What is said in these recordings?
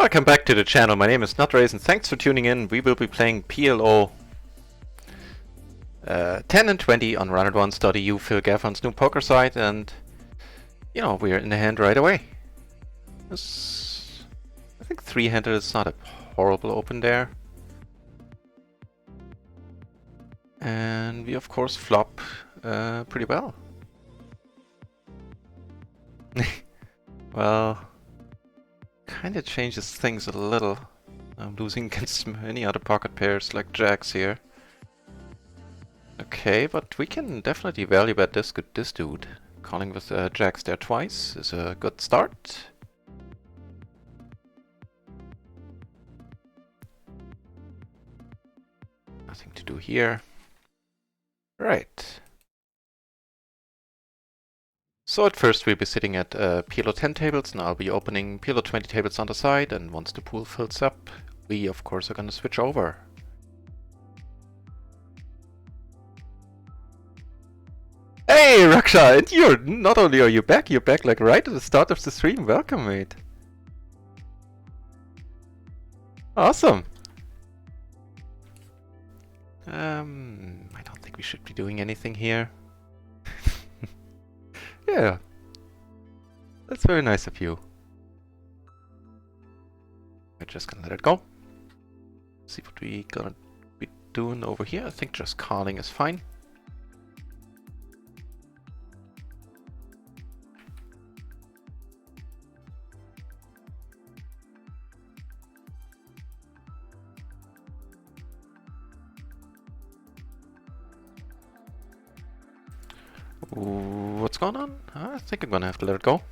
Welcome back to the channel. My name is Nutrace and thanks for tuning in. We will be playing PLO 10 and 20 on runotonce.eu, Phil Gaffron's new poker site, and you know, we're in the hand right away. I think three-handed is not a horrible open there. And we of course flop pretty well. Well, kinda changes things a little. I'm losing against many other pocket pairs like jacks here. Okay, but we can definitely value bet this dude. Calling with jacks there twice is a good start. Nothing to do here. Right. So at first we'll be sitting at PLO 10 tables, and I'll be opening PLO 20 tables on the side, and once the pool fills up, we of course are gonna switch over. Hey Raksha, and you're not only are you back, you're back like right at the start of the stream. Welcome, mate. Awesome. I don't think we should be doing anything here. Yeah, that's very nice of you. We're just gonna let it go. See what we gonna be doing over here. I think just calling is fine. What's going on? I think I'm gonna have to let it go.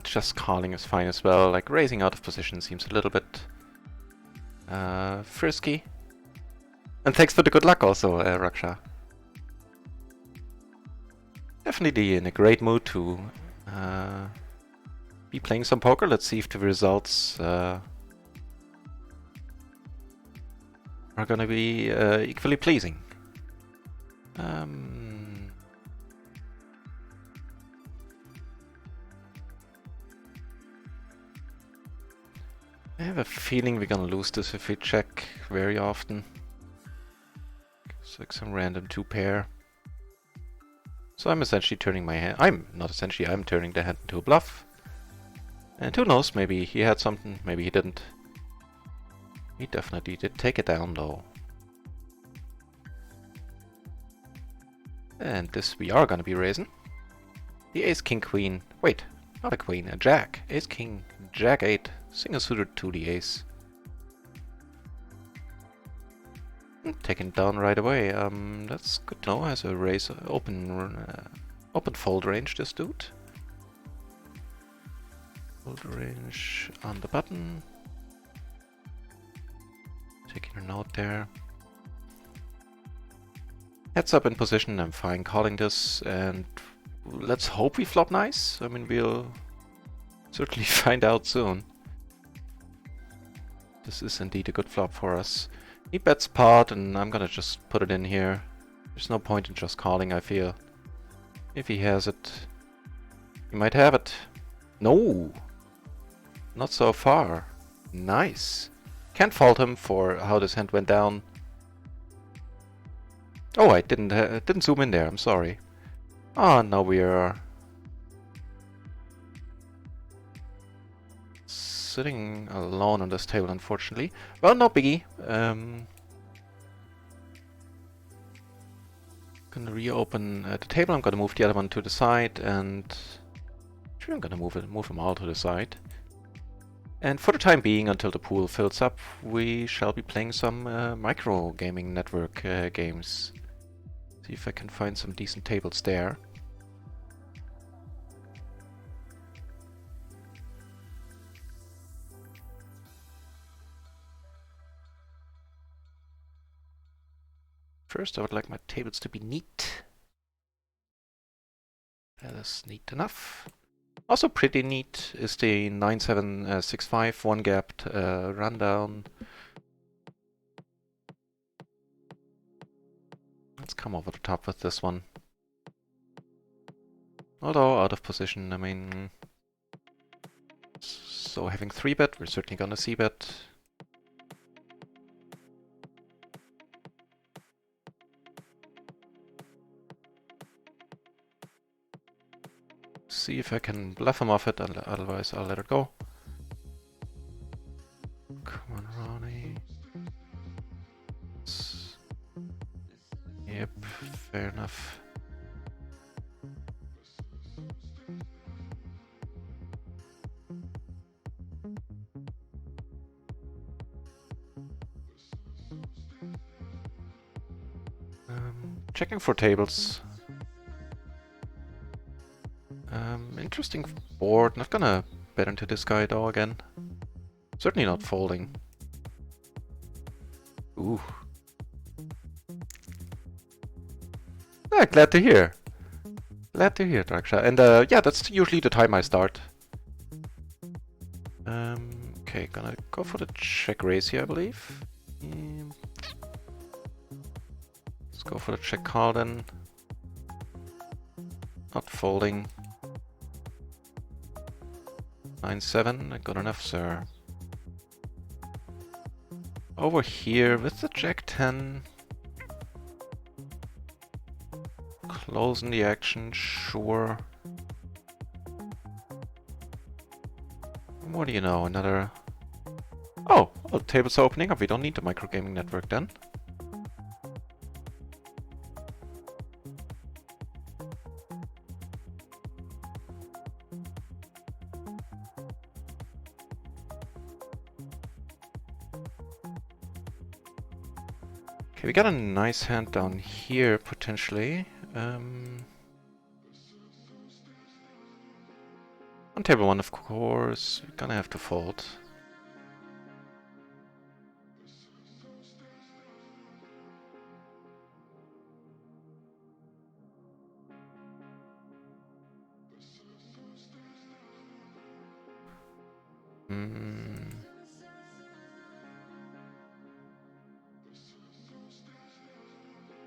Just calling is fine as well. Like raising out of position seems a little bit frisky. And thanks for the good luck also, Raksha. Definitely in a great mood to be playing some poker. Let's see if the results are gonna be equally pleasing. I have a feeling we're gonna lose this if we check very often. It's like some random two pair. So I'm essentially turning my hand. I'm turning the hand into a bluff. And who knows, maybe he had something, maybe he didn't. He definitely did take it down though. And this we are gonna be raising. The ace, king, queen. Wait, not a queen, a jack. Ace, king, jack 8. Single suited to the ace. Taken down right away. That's good to know. Has a raise open fold range, this dude. Fold range on the button. Taking a note there. Heads up in position, I'm fine calling this, and let's hope we flop nice. I mean, we'll certainly find out soon. This is indeed a good flop for us. He bets pot, and I'm gonna just put it in here. There's no point in just calling, I feel. If he has it, he might have it. No! Not so far. Nice. Can't fault him for how this hand went down. Oh, I didn't zoom in there, I'm sorry. Ah, now we are sitting alone on this table, unfortunately. Well, no biggie. Gonna reopen the table. I'm gonna move the other one to the side, and actually I'm gonna move them all to the side. And for the time being, until the pool fills up, we shall be playing some micro gaming network games. See if I can find some decent tables there. First, I would like my tables to be neat. That is neat enough. Also pretty neat is the 9-7-6-5 one-gapped rundown. Let's come over the top with this one. Although out of position, I mean... So having 3-bet, we're certainly gonna c-bet. See if I can bluff him off it, otherwise I'll let it go. Come on, Ronnie. Yep, fair enough. Checking for tables. Interesting board. Not gonna bet into this guy though again. Certainly not folding. Ooh. Ah, glad to hear. Glad to hear, Draksha. And yeah, that's usually the time I start. Okay, gonna go for the check raise here, I believe. Let's go for the check call then. Not folding. 9-7, good enough, sir. Over here with the Jack 10. Closing the action, sure. What do you know, another... Oh, well, table's opening up, we don't need the microgaming network then. Okay, we got a nice hand down here, potentially. On table 1, of course, we're gonna have to fold.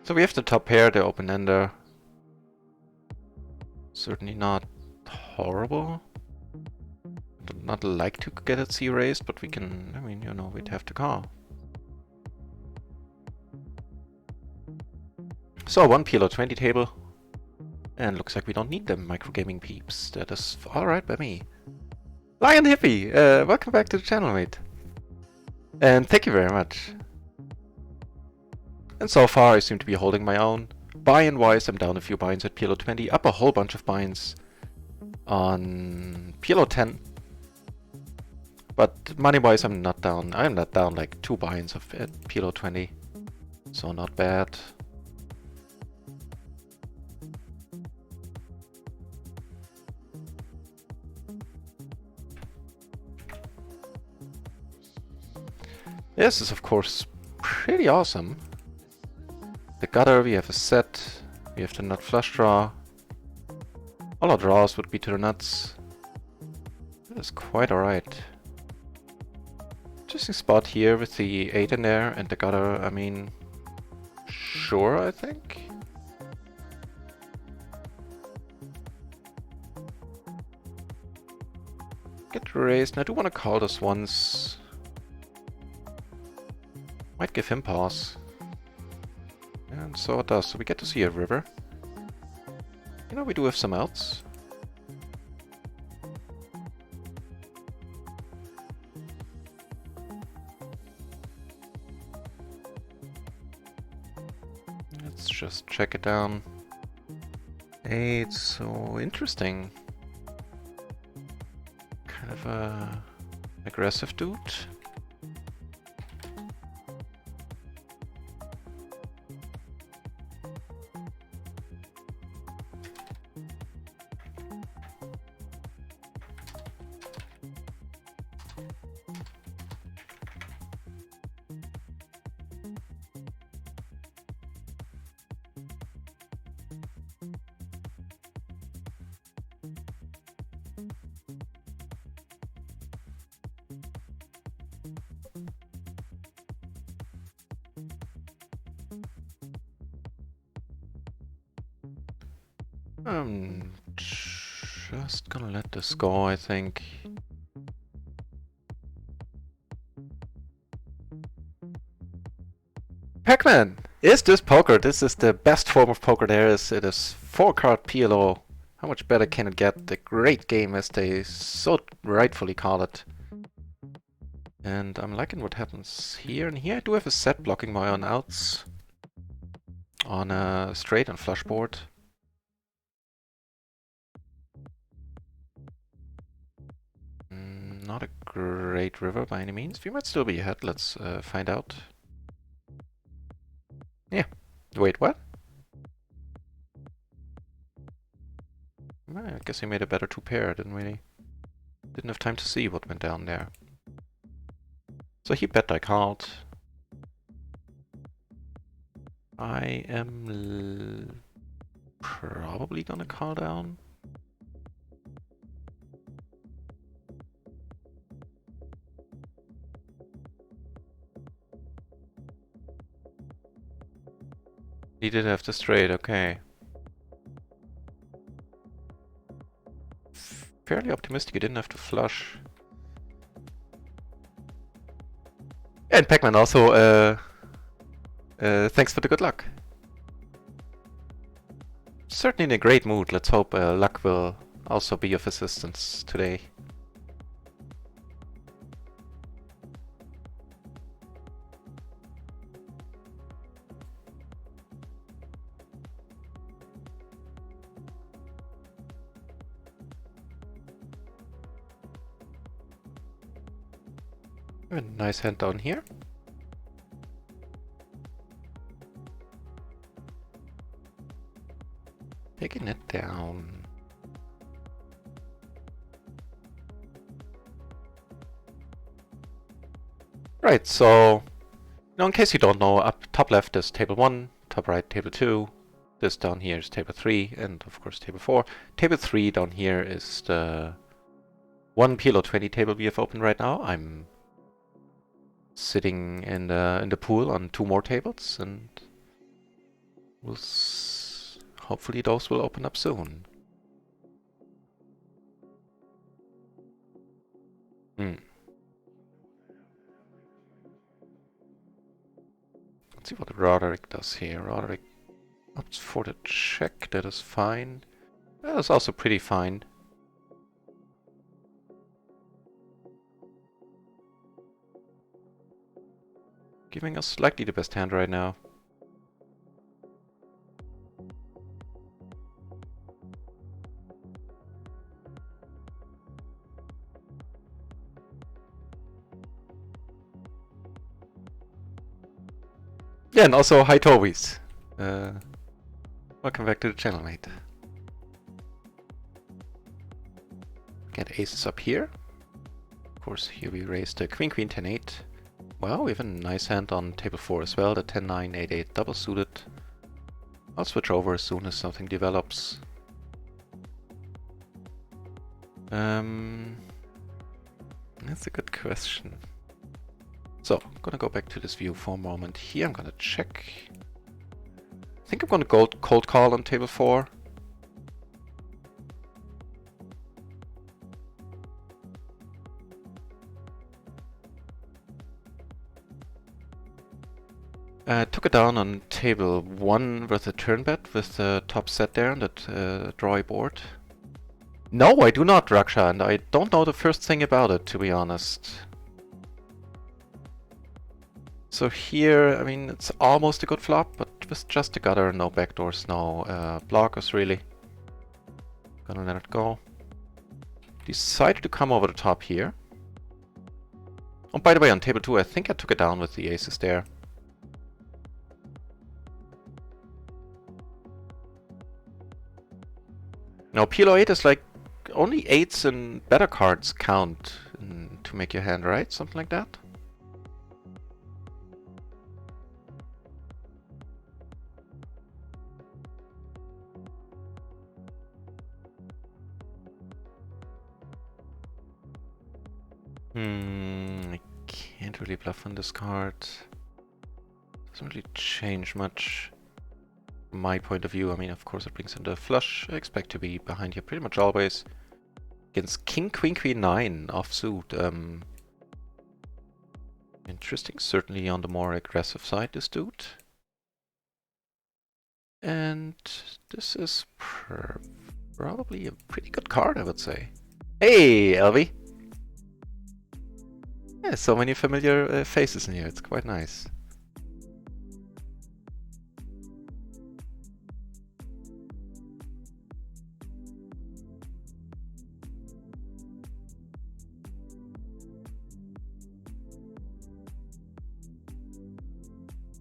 So we have the top pair, the open-ender. Certainly not horrible. Would not like to get it C raised, but we can, I mean, you know, we'd have to call. So, one PLO 20 table. And looks like we don't need them microgaming peeps. That is alright by me. Lion Hippie! Welcome back to the channel, mate. And thank you very much. And so far I seem to be holding my own. Buy-in wise, I'm down a few binds at PLO 20, up a whole bunch of binds on PLO 10. But money-wise, I'm not down. I'm not down like 2 binds at PLO 20. So not bad. This is of course pretty awesome. The gutter, we have a set, we have the nut flush draw. All our draws would be to the nuts. That is quite alright. Interesting spot here with the 8 in there and the gutter, I mean, sure, I think. Get raised, and I do want to call this once. Might give him pause. And so it does, so we get to see a river. You know, we do have some outs. Let's just check it down. 8, so interesting. Kind of a aggressive dude. just gonna let this go, I think. Pac-Man! Is this poker? This is the best form of poker there is. It is 4-card PLO. How much better can it get? The great game, as they so rightfully call it. And I'm liking what happens here. And here I do have a set blocking my own outs on a straight and flush board. Not a great river by any means. We might still be ahead. Let's find out. Yeah. Wait, what? I guess he made a better 2-pair. Didn't have time to see what went down there. So he bet I called. I am probably gonna call down. He did have the straight, okay. Fairly optimistic he didn't have to flush. And Pac-Man also, thanks for the good luck. Certainly in a great mood. Let's hope luck will also be of assistance today. A nice hand down here. Taking it down. Right, so in case you don't know, up top left is table 1, top right table 2. This down here is table 3, and of course table 4. Table 3 down here is the 1 PLO 20 table we have open right now. I'm sitting in the pool on 2 more tables, and hopefully those will open up soon. Let's see what Roderick does here. Roderick opts for the check. That is fine. That is also pretty fine. Giving us slightly the best hand right now. Yeah, and also hi Tobies. Welcome back to the channel, mate. Get aces up here. Of course, here we raise the queen, queen, 10, 8. Well, we have a nice hand on table 4 as well, the 10, 9, 8, 8 double suited. I'll switch over as soon as something develops. That's a good question. So, I'm gonna go back to this view for a moment. Here I'm gonna check. I think I'm gonna go cold call on table 4. Took it down on table 1 with a turn bet with the top set there on that drawy board. No, I do not, Raksha, and I don't know the first thing about it, to be honest. So here, I mean, it's almost a good flop, but with just a gutter, no backdoors, no blockers really. Gonna let it go. Decided to come over the top here. Oh, by the way, on table 2, I think I took it down with the aces there. Now, PLO 8 is like only 8s and better cards count to make your hand, right? Something like that? I can't really bluff on this card. Doesn't really change much. my point of view. I mean, of course it brings in the flush. I expect to be behind here pretty much always. Against King, Queen, Queen 9 offsuit. Interesting, certainly on the more aggressive side, this dude. And this is probably a pretty good card, I would say. Hey, LV! Yeah, so many familiar faces in here, it's quite nice.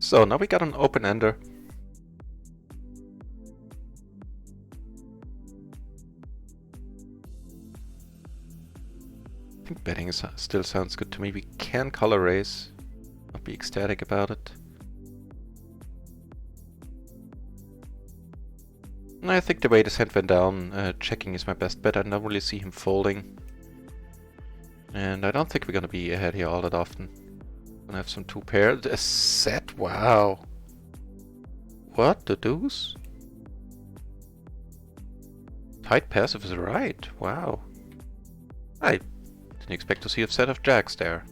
So now we got an open ender. I think betting still sounds good to me. We can color raise, not be ecstatic about it. And I think the way this hand went down, checking is my best bet. I don't really see him folding. And I don't think we're gonna be ahead here all that often. Gonna have some two pair. A set? Wow. What? The deuce? Tight passive is right. Wow. I didn't expect to see a set of jacks there.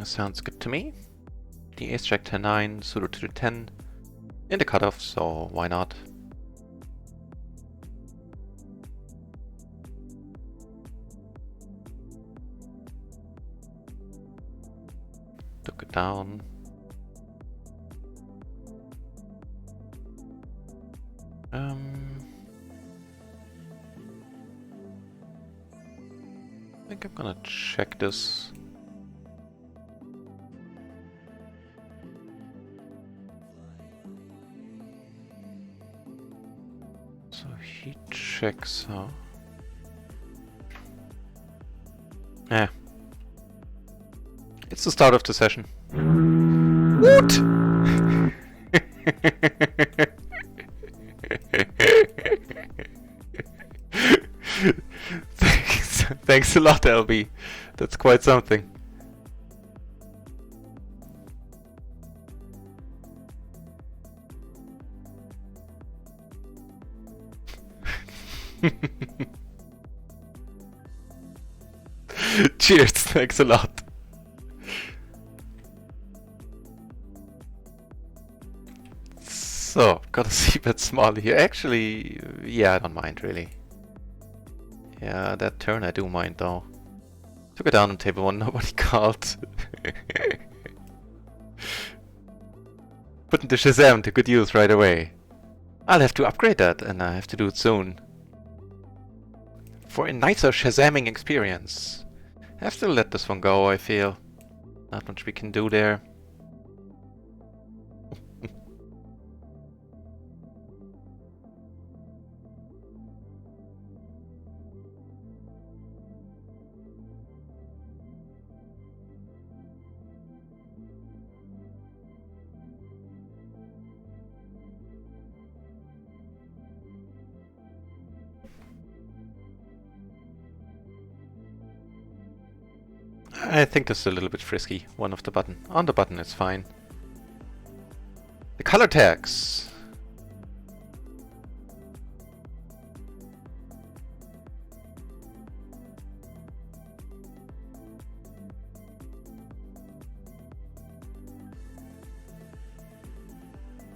Sounds good to me. The ace jack 10-9 suited to the 10 in the cutoff, so why not? Took it down. I think I'm gonna check this. So he checks, huh? Yeah. It's the start of the session. What? Thanks a lot, LB. That's quite something. Cheers, thanks a lot. So, gotta see bet small here. Actually, yeah, I don't mind really. Yeah, that turn I do mind though. Took it down on table 1, nobody called. Putting the Shazam to good use right away. I'll have to upgrade that, and I have to do it soon. For a nicer Shazamming experience. I have to let this one go, I feel. Not much we can do there. I think this is a little bit frisky. One off the button. On the button, it's fine. The color tags.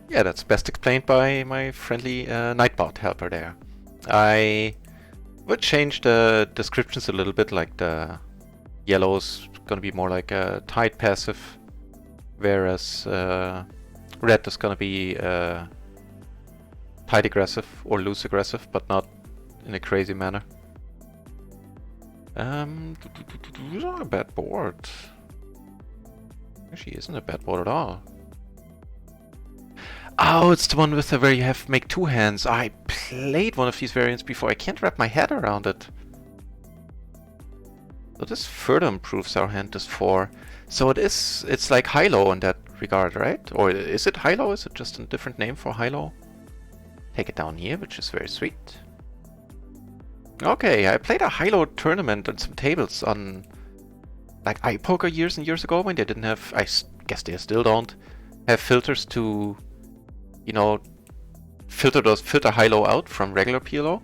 Yeah, that's best explained by my friendly Nightbot helper there. I would change the descriptions a little bit, like the yellow's gonna be more like a tight passive, whereas red is gonna be tight aggressive or loose aggressive, but not in a crazy manner. It's not a bad board. Actually, isn't a bad board at all. Oh, it's the one with the where you have make two hands. I played one of these variants before. I can't wrap my head around it. So this further improves our hand to 4. So it's like high-low in that regard, right? Or is it high-low? Is it just a different name for high-low? Take it down here, which is very sweet. Okay, I played a high-low tournament on some tables on like iPoker years and years ago when they didn't have, guess they still don't, have filters to, you know, filter high-low out from regular PLO.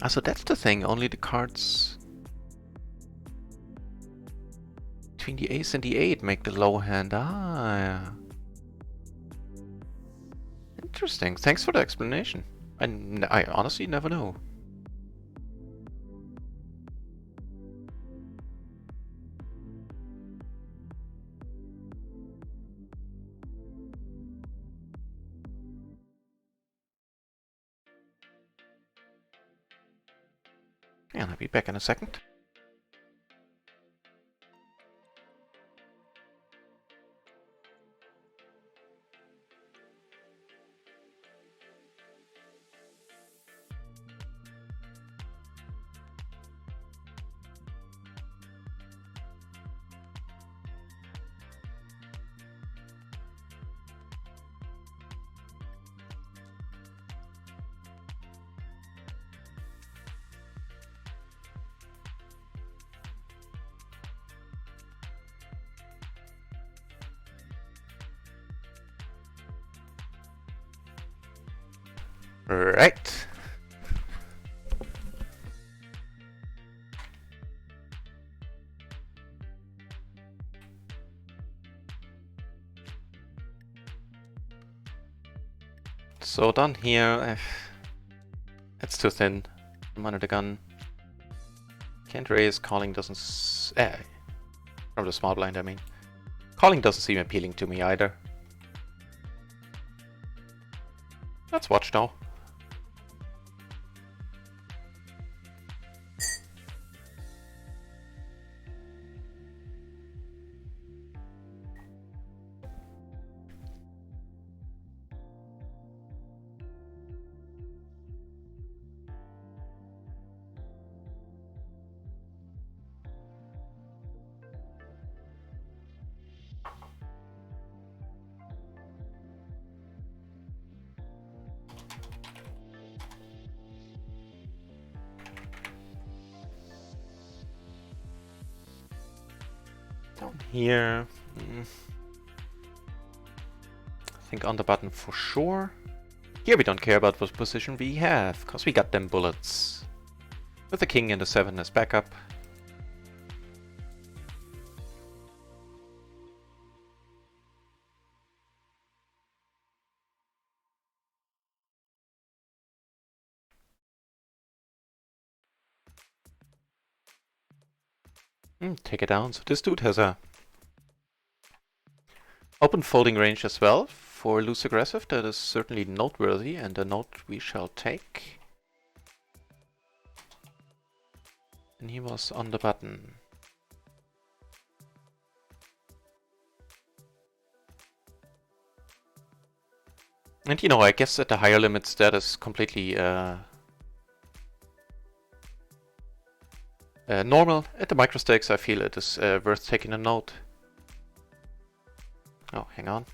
Ah, so that's the thing, only the cards between the ace and the 8 make the low hand. Ah, yeah. Interesting, thanks for the explanation. I honestly never know. Yeah, I'll be back in a second. Right. So down here, it's too thin. I'm under the gun. Can't raise, calling doesn't... from the small blind, I mean. Calling doesn't seem appealing to me either. Let's watch now. Down here, I think on the button for sure. Here we don't care about what position we have, cause we got them bullets. With the king and the 7 as backup. Take it down. So this dude has a open folding range as well for loose aggressive. That is certainly noteworthy, and a note we shall take. And he was on the button. And you know, I guess at the higher limits that is completely normal. At the micro stakes I feel it is worth taking a note. Oh, hang on.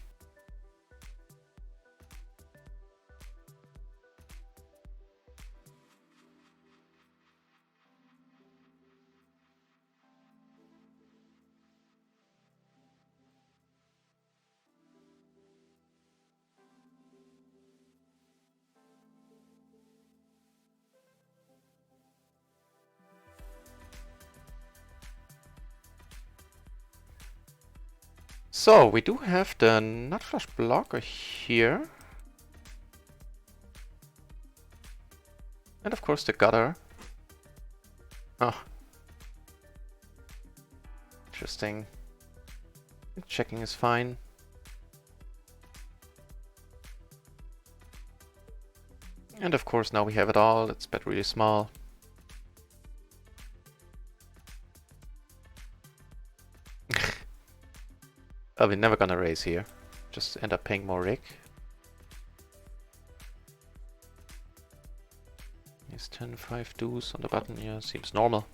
So, we do have the nut flush blocker here. And of course the gutter. Oh. Interesting. Checking is fine. And of course now we have it all. Let's bet really small. Oh, we're never gonna raise here. Just end up paying more rig. He's 10, 5 deuce on the button. Yeah, seems normal.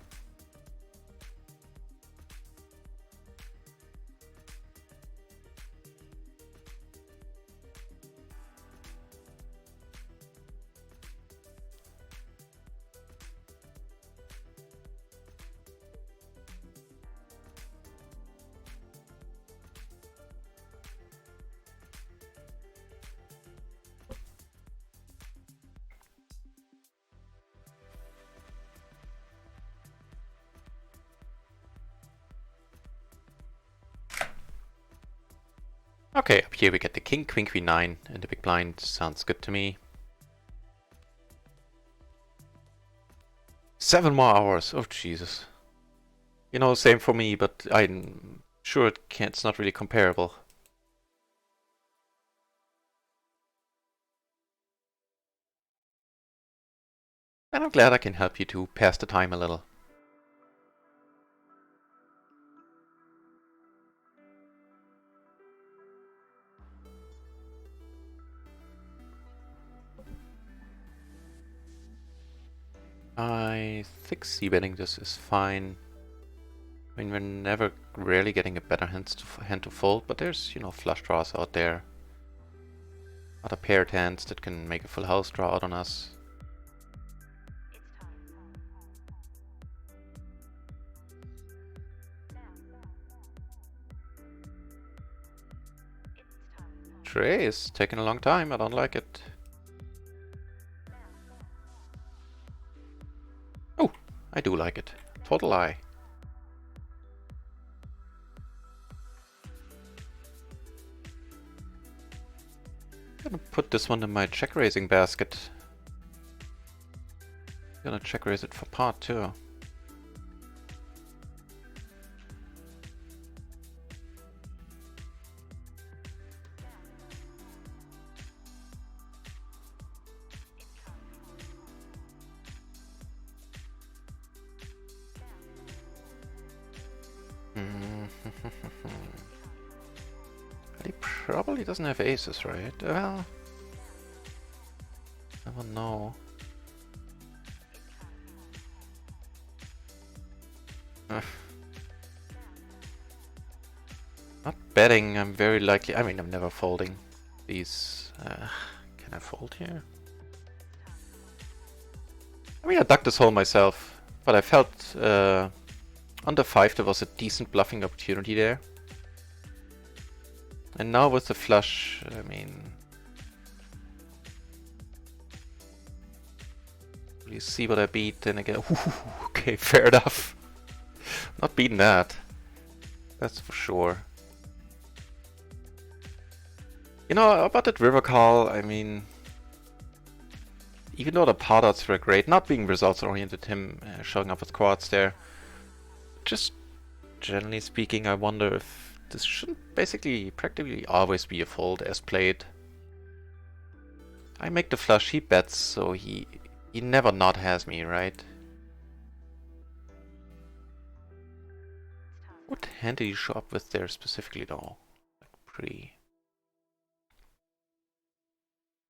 Okay, up here we get the king, queen, queen 9 and the big blind. Sounds good to me. 7 more hours. Oh, Jesus. You know, same for me, but I'm sure it's not really comparable. And I'm glad I can help you to pass the time a little. I think c-betting this is fine. I mean, we're never really getting a better hand to fold, but there's, you know, flush draws out there. Other paired hands that can make a full house draw out on us. Tray is taking a long time, I don't like it. Oh, I do like it. Total lie. I'm gonna put this one in my check raising basket. I'm gonna check raise it for pot too. He probably doesn't have aces, right? Well, never know. Not betting, I'm very likely. I mean, I'm never folding these. Can I fold here? I mean, I dug this hole myself, but I felt under 5 there was a decent bluffing opportunity there. And now with the flush, I mean... will you see what I beat? Then again, okay, fair enough. Not beating that. That's for sure. You know, about that river call, I mean... even though the pot odds were great, not being results oriented, him showing up with quads there. Just generally speaking, I wonder if this shouldn't basically practically always be a fold as played. I make the flush, he bets, so he never not has me, right? What hand did he show up with there specifically though? Like pretty...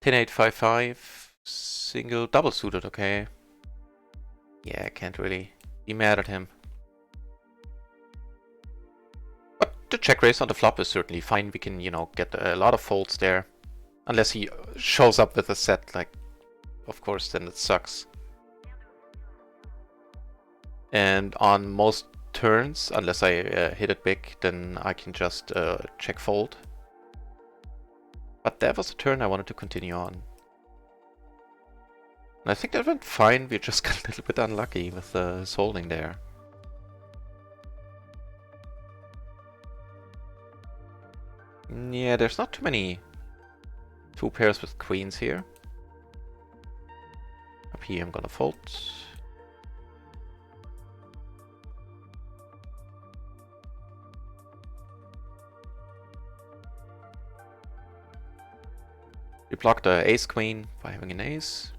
10-8-5-5, single, double suited, okay. Yeah, I can't really be mad at him. But the check raise on the flop is certainly fine. We can, you know, get a lot of folds there. Unless he shows up with a set, like, of course, then it sucks. And on most turns, unless I hit it big, then I can just check fold. But that was a turn I wanted to continue on. And I think that went fine, we just got a little bit unlucky with his holding there. Yeah, there's not too many 2 pairs with queens here. Up here I'm gonna fold. We block the ace queen by having an ace.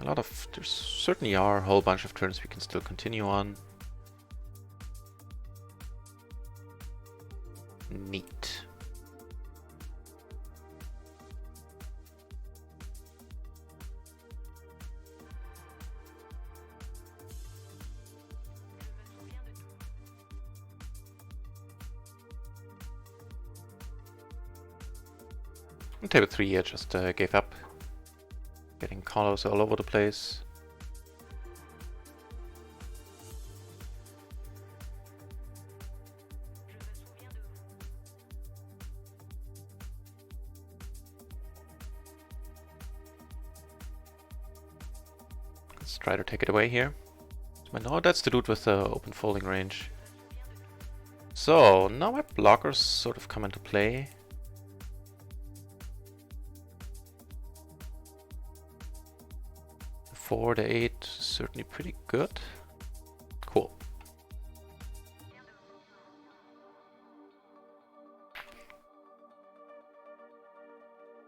There certainly are a whole bunch of turns we can still continue on. Neat. On table 3 I just gave up. Getting colors all over the place. Let's try to take it away here. No, that's the dude with the open folding range. So now my blockers sort of come into play. The 4, the 8, certainly pretty good. Cool.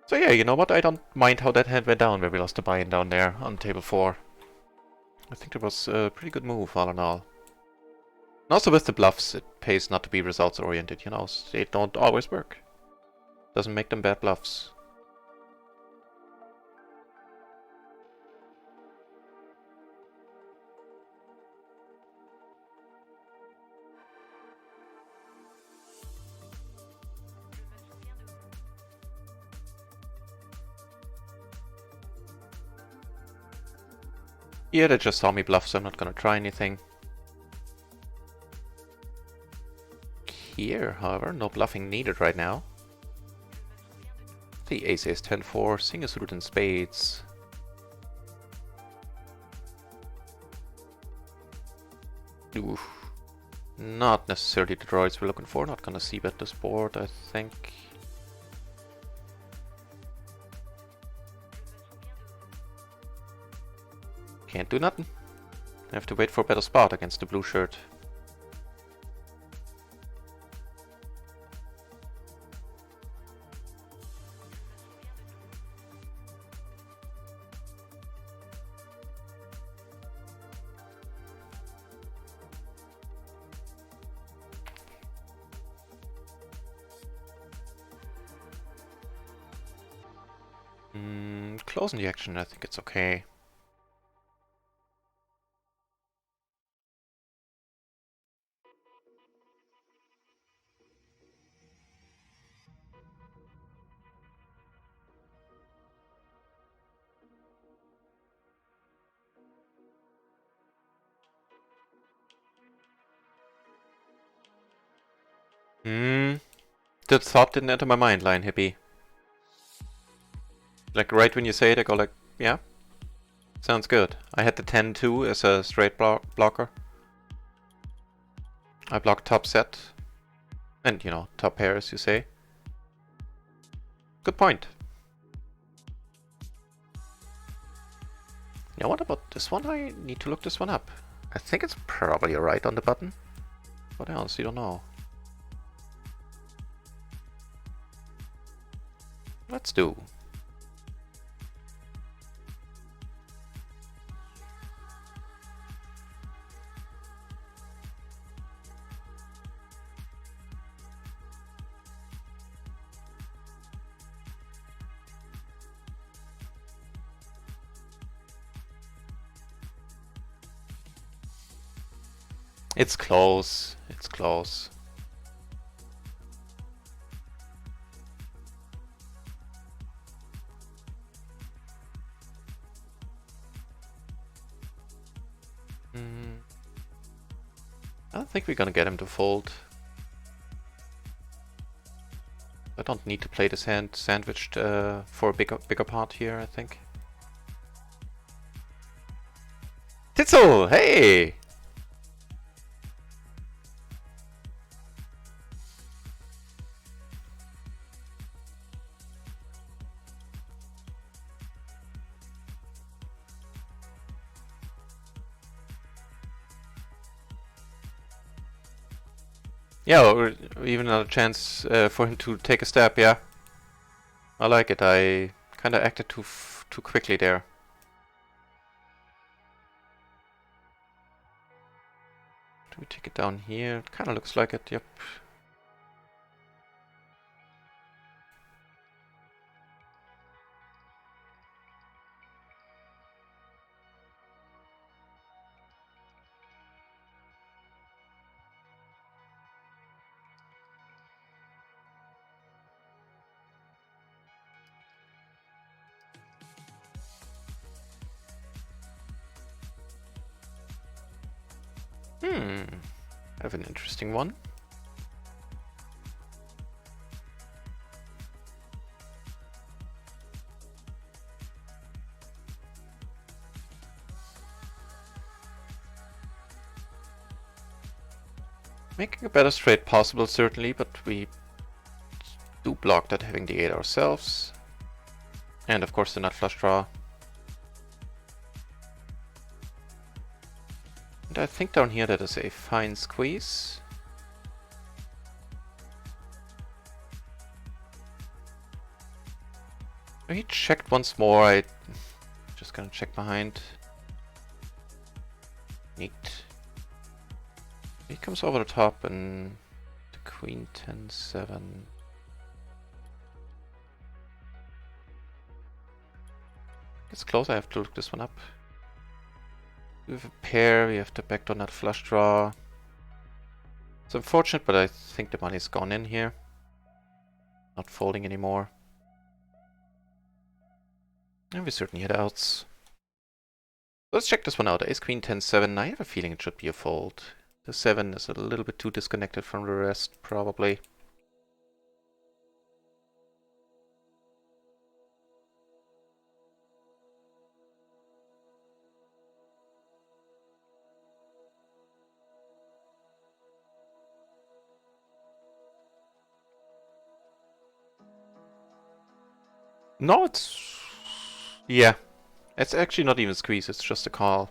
So yeah, you know what? I don't mind how that hand went down where we lost the buy-in down there on table 4. I think it was a pretty good move all in all. And also with the bluffs, it pays not to be results oriented, you know, they don't always work. Doesn't make them bad bluffs. Yeah, they just saw me bluff, so I'm not gonna try anything. Here, however, no bluffing needed right now. The ace ace 10-4, seeing a suited in spades. Oof. Not necessarily the droids we're looking for, not gonna c-bet this board, I think. Can't do nothing. I have to wait for a better spot against the blue shirt. Closing the action, I think it's okay. The thought didn't enter my mind, Lion Hippie. Like right when you say it, I go like, yeah, sounds good. I had the 10-2 as a straight blocker. I blocked top set. And, you know, top pair, as you say. Good point. Now what about this one? I need to look this one up. I think it's probably right on the button. What else? You don't know. Let's do. It's close. It's close. I don't think we're gonna get him to fold. I don't need to play this hand sandwiched for a bigger part here, I think. Titzel! Hey! Yeah, or even another chance for him to take a step, yeah. I like it. I kind of acted too quickly there. Do we take it down here? It kind of looks like it, yep. I have an interesting one. Making a better straight possible, certainly, but we do block that having the 8 ourselves. And of course the nut flush draw. And I think down here that is a fine squeeze. He checked once more. I just gonna check behind. Neat. He comes over the top and the queen 10-7. It's close. I have to look this one up. We have a pair. We have the backdoor nut flush draw. It's unfortunate, but I think the money's gone in here. Not folding anymore. And we certainly had outs. Let's check this one out. Ace queen 10-7. I have a feeling it should be a fold. The 7 is a little bit too disconnected from the rest, probably. No, it's... yeah. It's actually not even squeeze, it's just a call.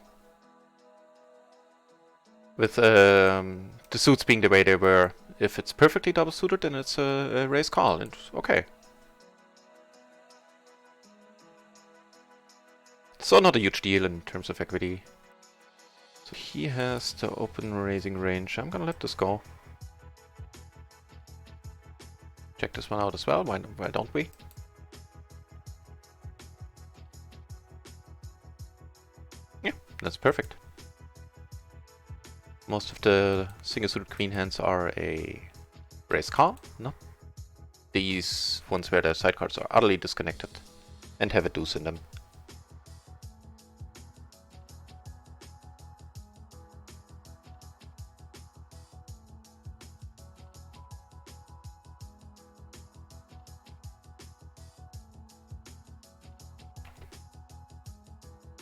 With the suits being the way they were. If it's perfectly double suited, then it's a raise call, and okay. So not a huge deal in terms of equity. So he has the open raising range. I'm gonna let this go. Check this one out as well, why don't we? Yeah, that's perfect. Most of the single suited queen hands are a raise call, not these ones where the sidecards are utterly disconnected and have a deuce in them.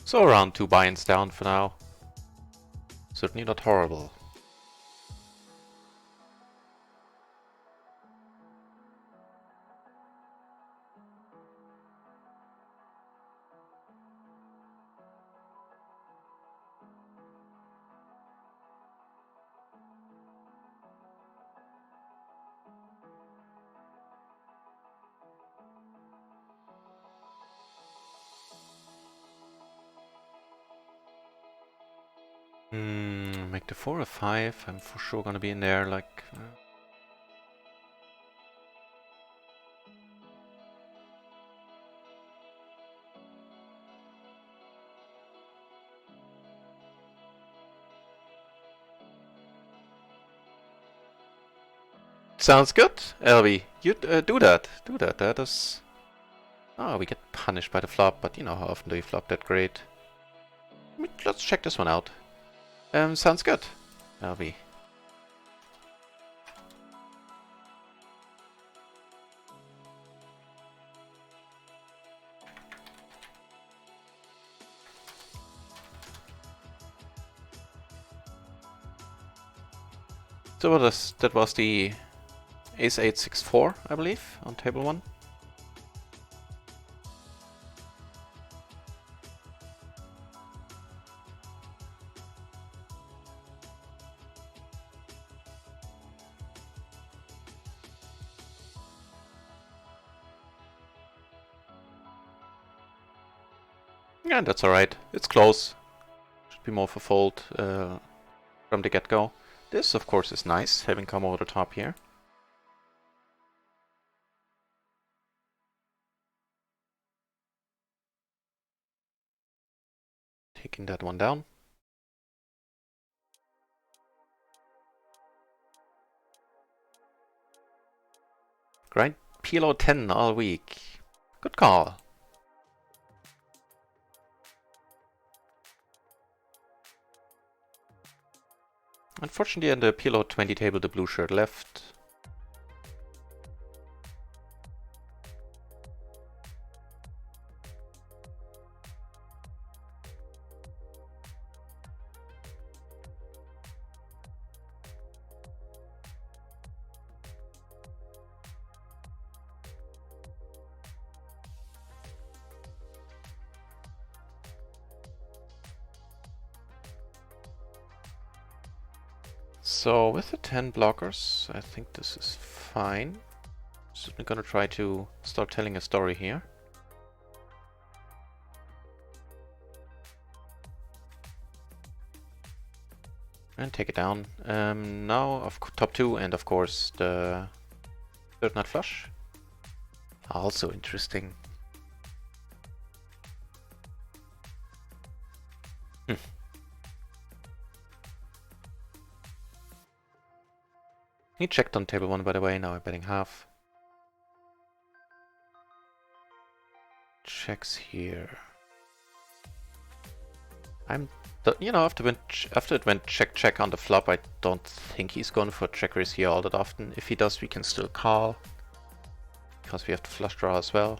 So around 2 buy-ins down for now. Certainly not horrible. Make the 4 a 5. I'm for sure gonna be in there, like... Sounds good, LV. You do that. Do that. That is... Oh, we get punished by the flop, but you know how often do you flop that great. Let's check this one out. Sounds good, LV. So that was the Ace 8-6-4, I believe, on table 1. Yeah, that's alright. It's close. Should be more of a fold from the get-go. This, of course, is nice, having come over the top here. Taking that one down. Grind PLO 10 all week. Good call. Unfortunately, on the PLO 20 table, the blue shirt left. So with the 10 blockers, I think this is fine. So I'm gonna try to start telling a story here. And take it down. Now of top 2 and of course the third nut flush. Also interesting. He checked on table 1 by the way, now I'm betting half. Checks here. You know, after it went check on the flop, I don't think he's going for checkers here all that often. If he does, we can still call, because we have the flush draw as well.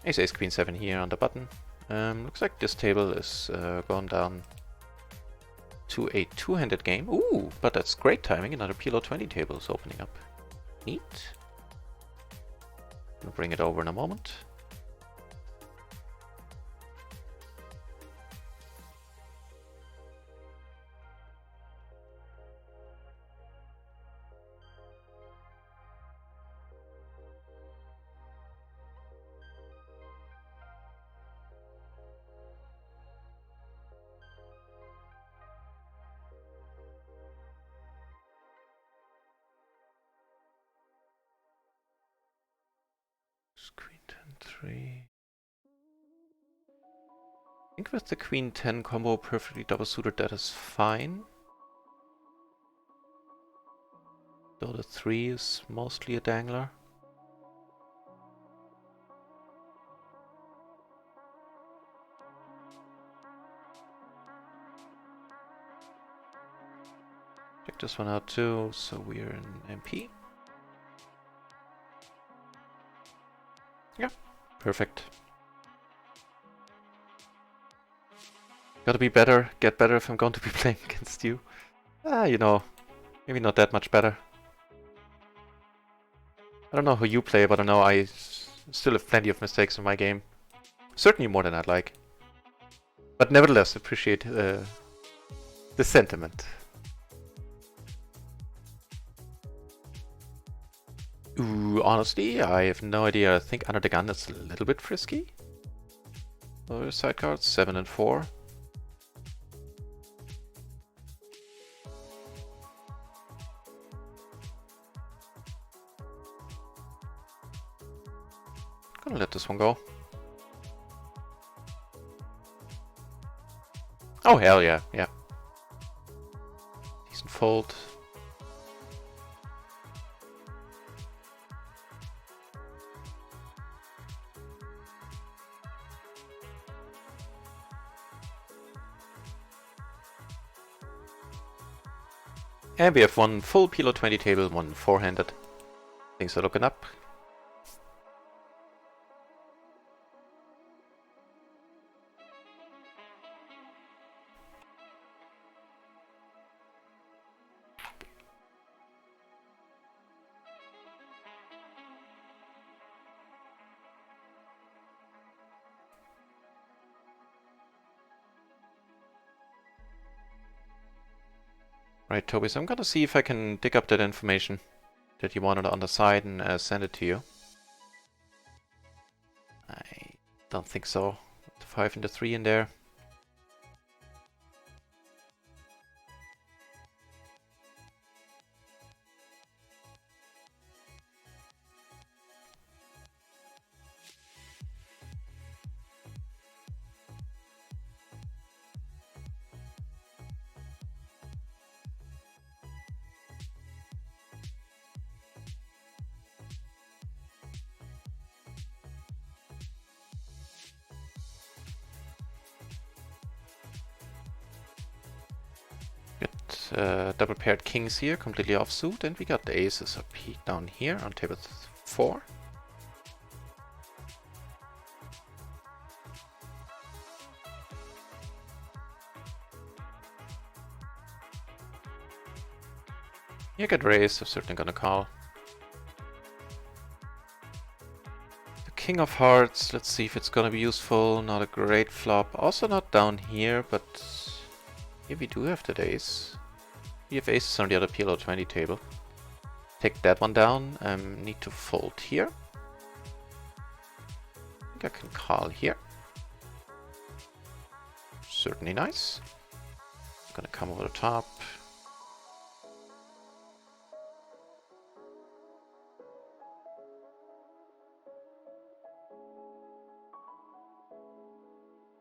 Ace Queen 7 here on the button. Looks like this table is going down to a two-handed game. Ooh, but that's great timing. Another PLO 20 table is opening up. Neat. I'll bring it over in a moment. Queen 10-3. I think with the Queen 10 combo perfectly double suited, that is fine. Though the 3 is mostly a dangler. Check this one out too, so we're in MP. Yeah, perfect. Gotta be better, get better if I'm going to be playing against you. You know, maybe not that much better. I don't know how you play, but I know I still have plenty of mistakes in my game. Certainly more than I'd like. But nevertheless, appreciate the sentiment. Ooh, honestly, I have no idea. I think under the gun is a little bit frisky. Other side cards, 7 and 4. Gonna let this one go. Oh hell yeah, yeah. Decent fold. And we have one full PLO 20 table, one four-handed. Things are looking up. Right, Toby, so I'm gonna see if I can dig up that information that you wanted on the side and send it to you. I don't think so. The 5 and the 3 in there. Double paired kings here, completely offsuit, and we got the aces up down here on table 4. You get raised, I'm certainly gonna call. King of Hearts, let's see if it's gonna be useful. Not a great flop. Also not down here, but here we do have the ace. We have aces on the other PLO 20 table. Take that one down. Need to fold here. I think I can call here. Certainly nice. Gonna come over the top.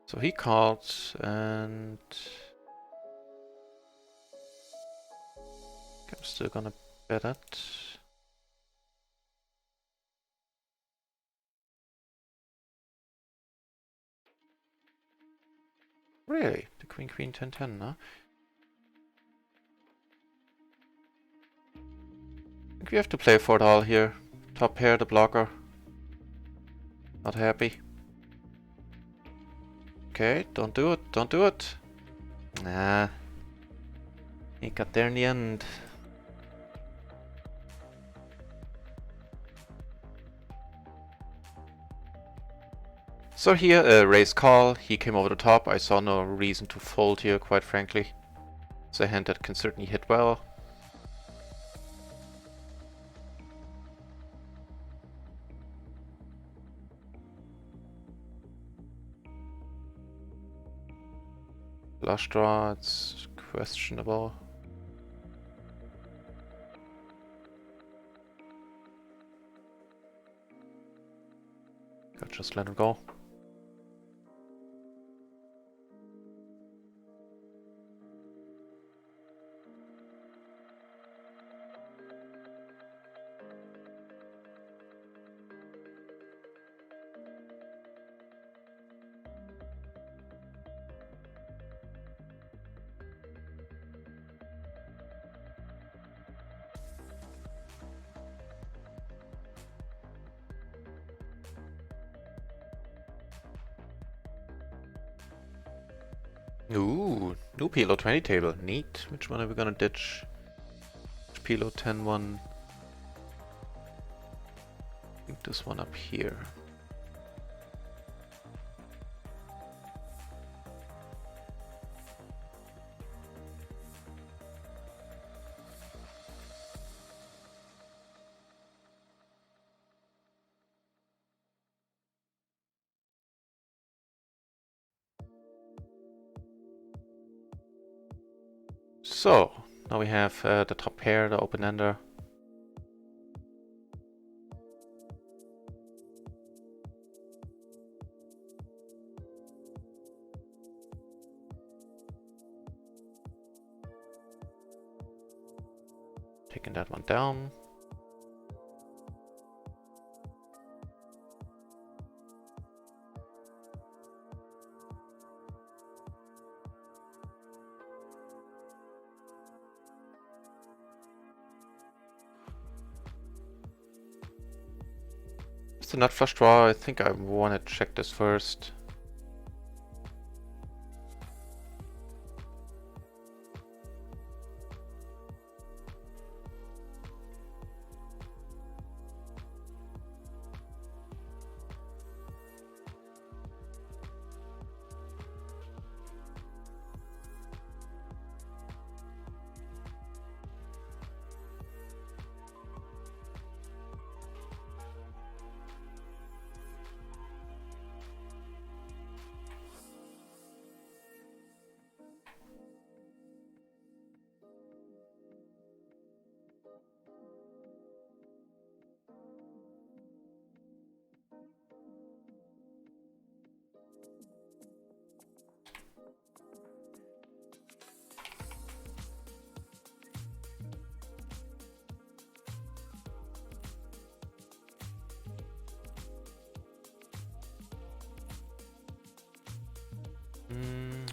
So he called, and I'm still gonna bet it. Really? The queen, queen, 10, 10, huh? I think we have to play for it all here. Top pair, the blocker. Not happy. Okay, don't do it, don't do it. Nah. He got there in the end. So here, raise call, he came over the top. I saw no reason to fold here, quite frankly. It's a hand that can certainly hit well. Flush draw, it's questionable. I'll just let him go. Ooh, new PLO 20 table. Neat. Which one are we gonna ditch? PLO 10 one. I think this one up here. So, now we have the top pair, the open-ender. Taking that one down. It's a nut flush draw. I think I want to check this first.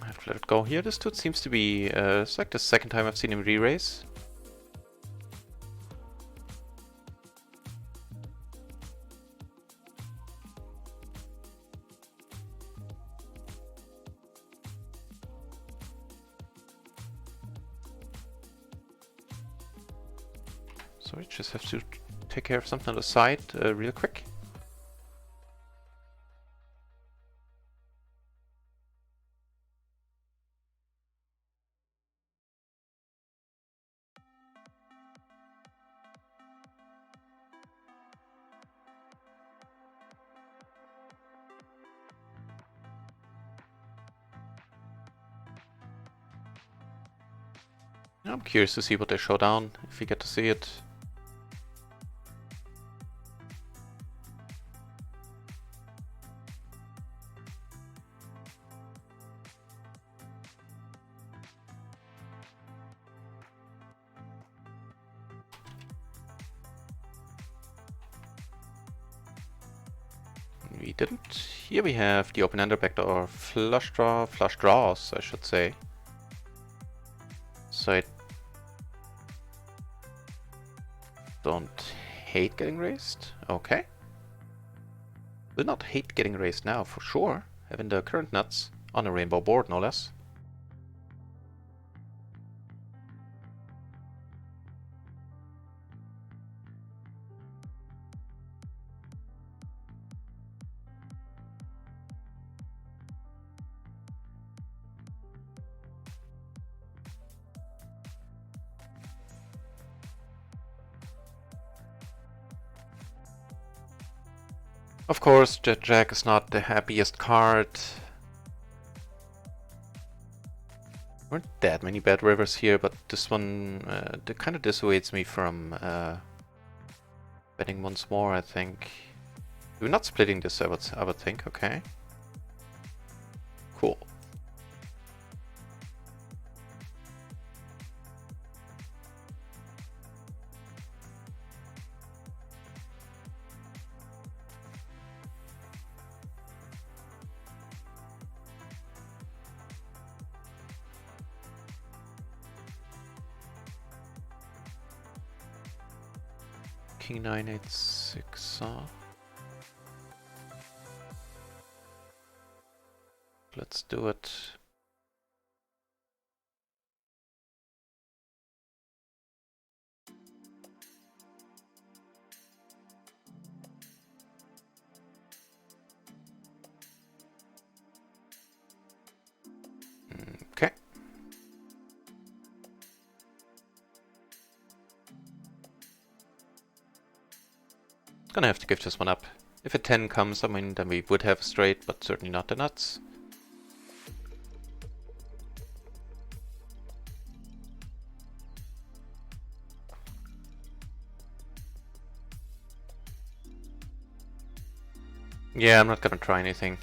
I have to let it go here. This dude seems to be, it's like the second time I've seen him re-raise. So we just have to take care of something on the side real quick. I'm curious to see what they show down, if we get to see it. We didn't. Here we have the open-ender backdoor, or flush draws, I should say. So I don't hate getting raised. Okay. Will not hate getting raised now, for sure. Having the current nuts on a rainbow board, no less. Of course, Jet Jack is not the happiest card. Weren't that many bad rivers here, but this one kind of dissuades me from betting once more, I think. We're not splitting this, I would think. Okay. Cool. King 986, let's do it. Okay. Gonna have to give this one up. If a 10 comes, I mean, then we would have a straight, but certainly not the nuts. Yeah, I'm not gonna try anything.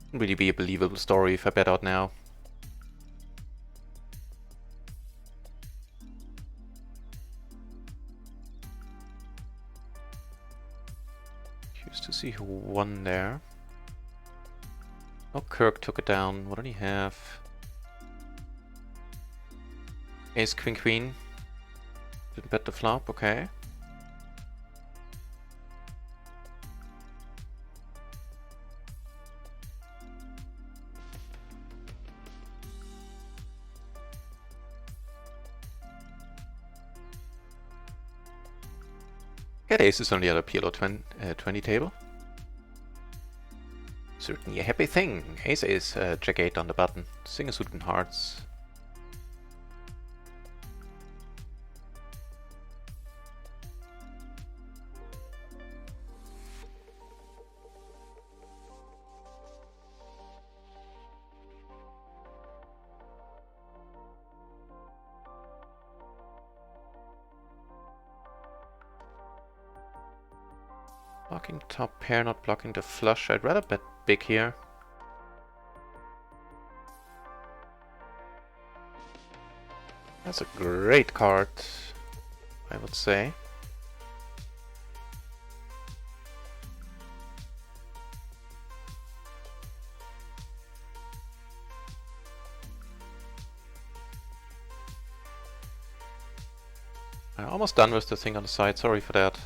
Wouldn't really be a believable story if I bet out now. Curious to see who won there. Oh, Kirk took it down. What did he have? Ace, Queen, Queen. Didn't bet the flop, okay. Get aces on the other PLO 20 table. Certainly a happy thing. Ace Ace, Jack 8 on the button. Single suited hearts. Blocking top pair, not blocking the flush. I'd rather bet big here. That's a great card, I would say. I'm almost done with the thing on the side, sorry for that.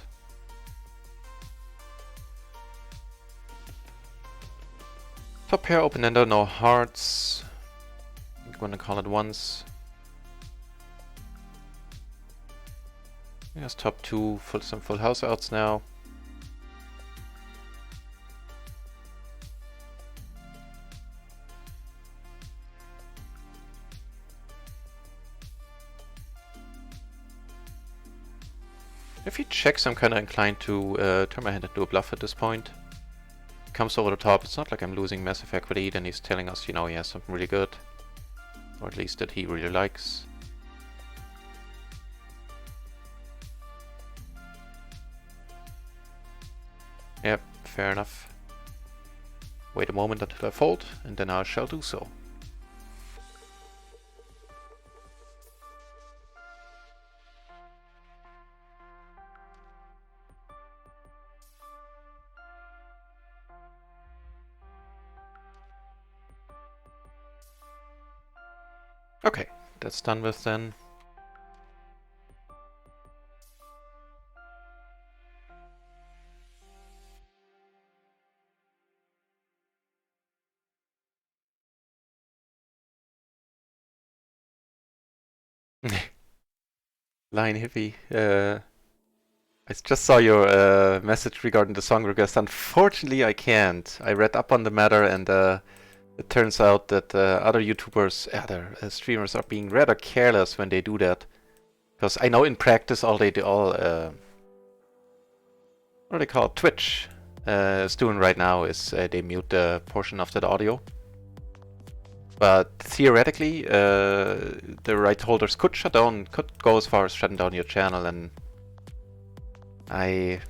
Top pair, open-ender, no hearts. I'm gonna call it once. Here's top two, some full house outs now. If he checks, I'm kinda inclined to turn my hand into a bluff at this point. Comes over the top, it's not like I'm losing massive equity, then he's telling us, you know, he has something really good. Or at least that he really likes. Yep, fair enough. Wait a moment until I fold, and then I shall do so. Okay, that's done with then. Line Hippie. I just saw your message regarding the song request. Unfortunately, I can't. I read up on the matter, and it turns out that other YouTubers, other streamers, are being rather careless when they do that. Because I know in practice, all what do they call it? Twitch is doing right now is they mute the portion of that audio. But theoretically, the right holders could go as far as shutting down your channel, and I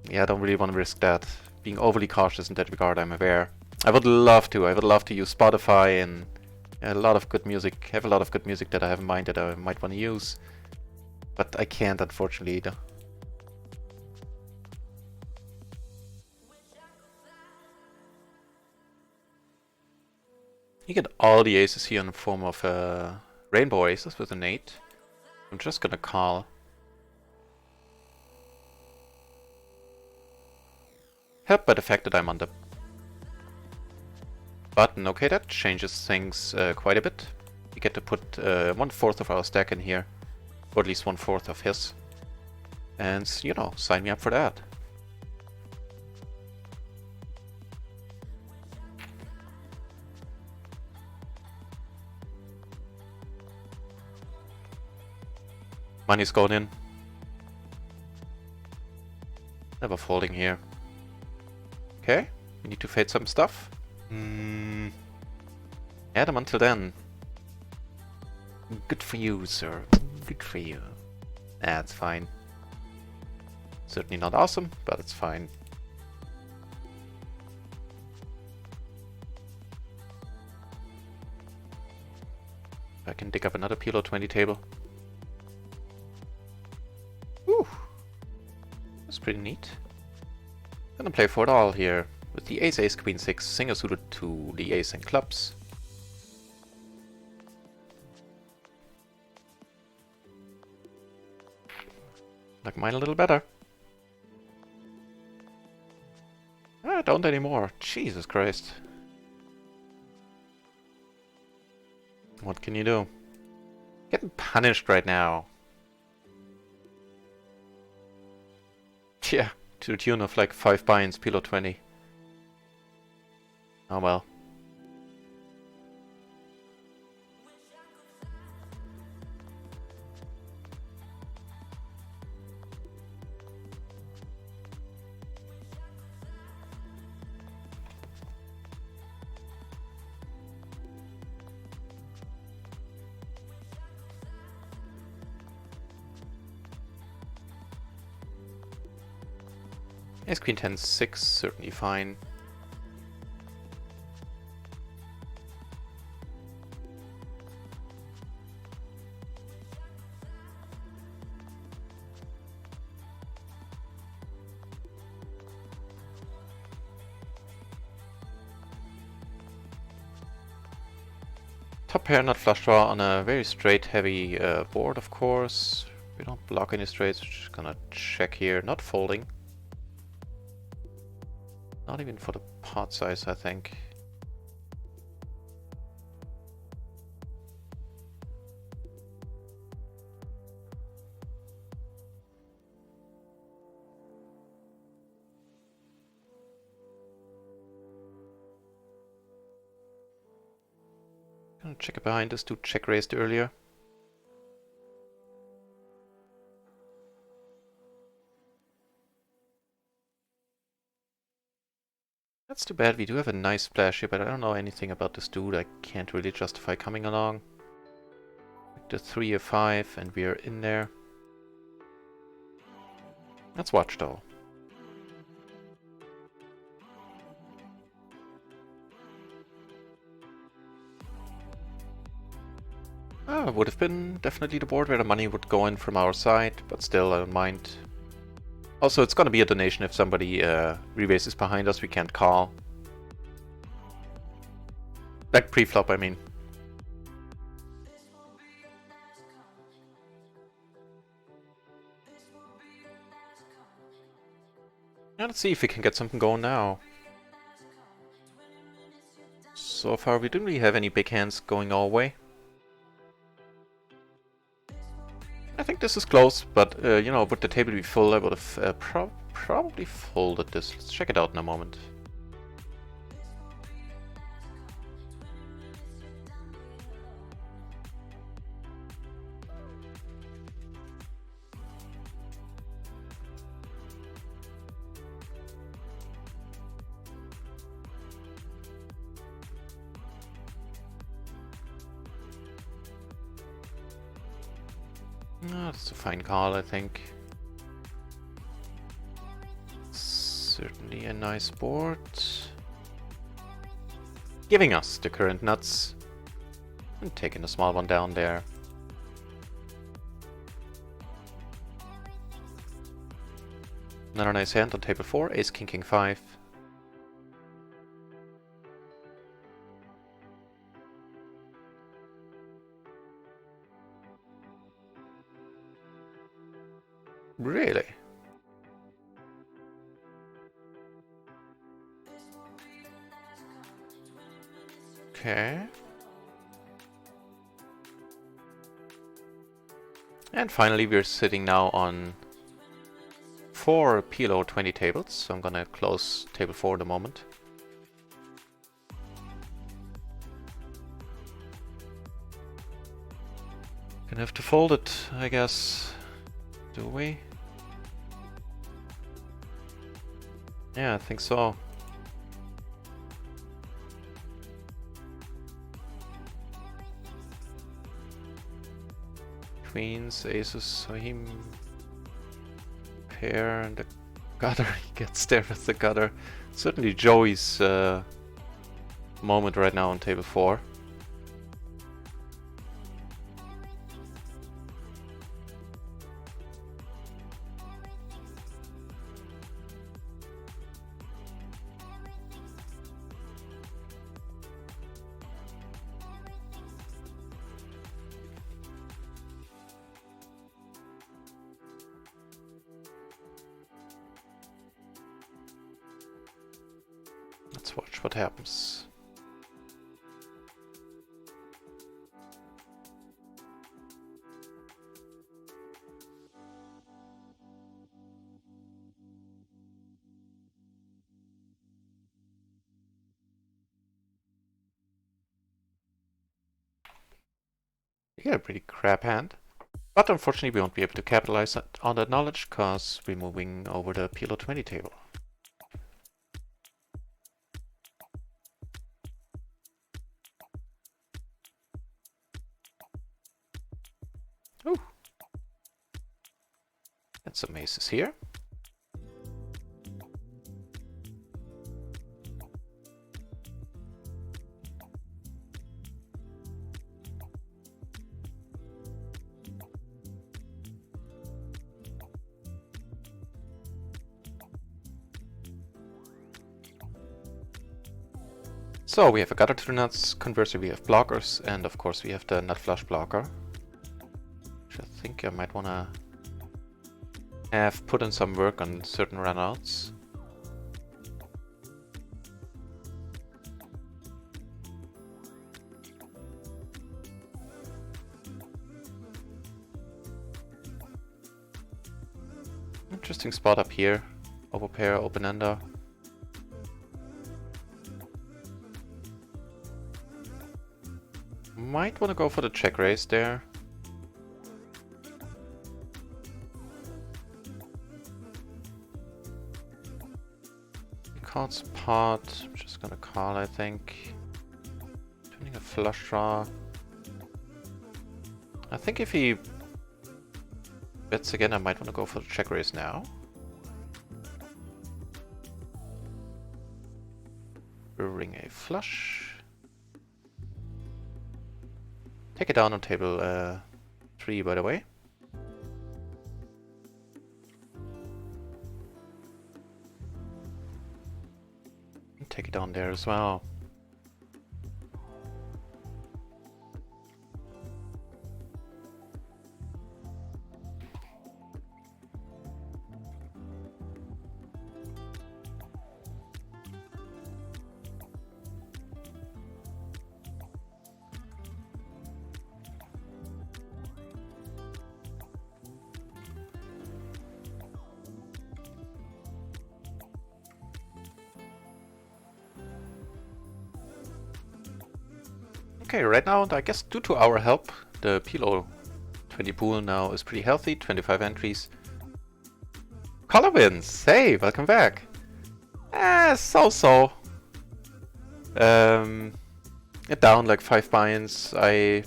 don't really want to risk that. Being overly cautious in that regard, I'm aware. I would love to. I would love to use Spotify and a lot of good music. Have a lot of good music that I have in mind that I might want to use, but I can't, unfortunately. Either. You get all the aces here in the form of rainbow aces with an 8. I'm just gonna call. Helped by the fact that I'm on the button. Okay, that changes things quite a bit. We get to put 1/4 of our stack in here, or at least 1/4 of his. And, you know, sign me up for that. Money's going in. Never folding here. Okay, we need to fade some stuff. Add them until then. Good for you, sir. Good for you. That's fine. Certainly not awesome, but it's fine. I can dig up another PLO 20 table. Whew. That's pretty neat. Gonna play for it all here. With the ace, ace, queen, 6, single suited to the ace and clubs. Like mine a little better. Ah, don't anymore. Jesus Christ. What can you do? Getting punished right now. Yeah, to the tune of like 5 binds, PLO 20. Oh well. Ace queen 10 6, certainly fine. Top pair, not flush draw on a very straight heavy board, of course. We don't block any straights, we're just gonna check here, not folding. Not even for the pot size, I think. Gonna check it behind us to check raised earlier. That's too bad. We do have a nice splash here, but I don't know anything about this dude. I can't really justify coming along. The 3 or 5, and we are in there. Let's watch though. Ah, would have been definitely the board where the money would go in from our side, but still, I don't mind. Also, it's gonna be a donation if somebody rebases behind us, we can't call. Like pre-flop, I mean. Yeah, let's see if we can get something going now. So far, we didn't really have any big hands going our way. I think this is close, but, you know, would the table be full, I would have probably folded this. Let's check it out in a moment. Oh, that's a fine call, I think. Certainly a nice board. Giving us the current nuts. And taking a small one down there. Another nice hand on table 4, ace, king, king, 5. Really? Okay. And finally we're sitting now on 4 PLO 20 tables, so I'm gonna close table 4 in a moment. Gonna have to fold it, I guess. Do we? Yeah, I think so. Queens, aces, so he pair and the gutter. He gets there with the gutter. Certainly Joey's moment right now on table 4. Let's watch what happens. We got a pretty crap hand. But unfortunately we won't be able to capitalize on that knowledge because we're moving over the PLO 20 table. Ooh. And some aces here. So we have a gutter to the nuts, conversely we have blockers, and of course we have the nut flush blocker. Which I think I might wanna have put in some work on certain runouts. Interesting spot up here. Overpair, open-ender. Might want to go for the check raise there. calls pot. I'm just gonna call, I think. Turning a flush draw. I think if he bets again, I might want to go for the check raise now. Ring a flush. Take it down on table 3, by the way. And take it down there as well. Okay, right now, I guess due to our help, the PLO 20 pool now is pretty healthy, 25 entries. Color wins! Hey, welcome back! So-so. Down like 5 buy-ins. I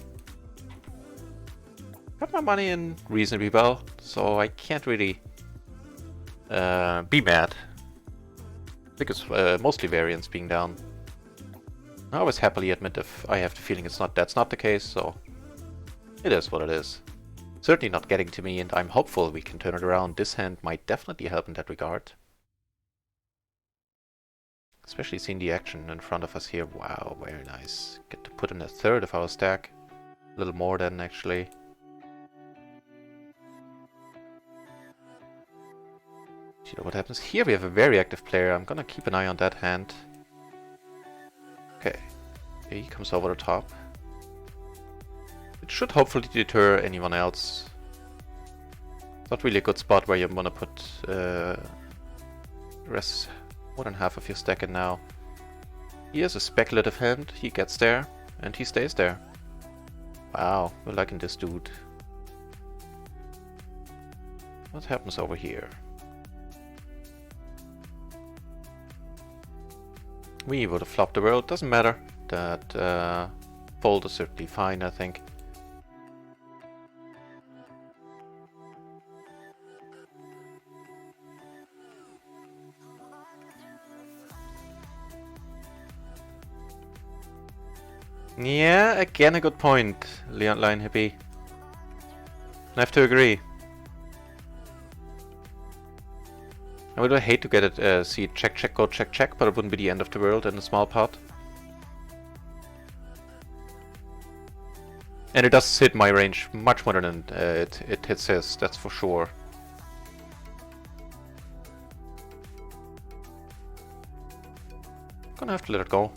got my money in reasonably well, so I can't really be mad. I think it's mostly variance being down. I always happily admit if I have the feeling that's not the case, so it is what it is. Certainly not getting to me, and I'm hopeful we can turn it around. This hand might definitely help in that regard. Especially seeing the action in front of us here. Wow, very nice. Get to put in a third of our stack. A little more than actually. You know what happens? Here we have a very active player. I'm gonna keep an eye on that hand. Okay, he comes over the top. It should hopefully deter anyone else. Not really a good spot where you want to put rest more than half of your stack in now. He has a speculative hand, he gets there, and he stays there. Wow, we're liking this dude. What happens over here? We would have flopped the world, doesn't matter. That fold is certainly fine, I think. Yeah, again a good point, Line Hippie. I have to agree. I would hate to get it, see it check, check, go check, check, but it wouldn't be the end of the world in a small pot. And it does hit my range much more than it hits his, that's for sure. Gonna have to let it go.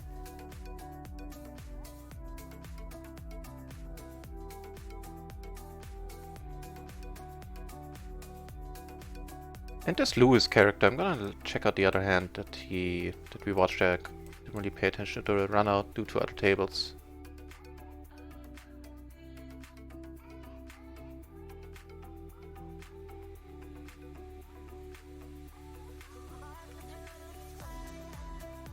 And this Lewis character, I'm gonna check out the other hand that we watched there. Didn't really pay attention to the run out due to other tables.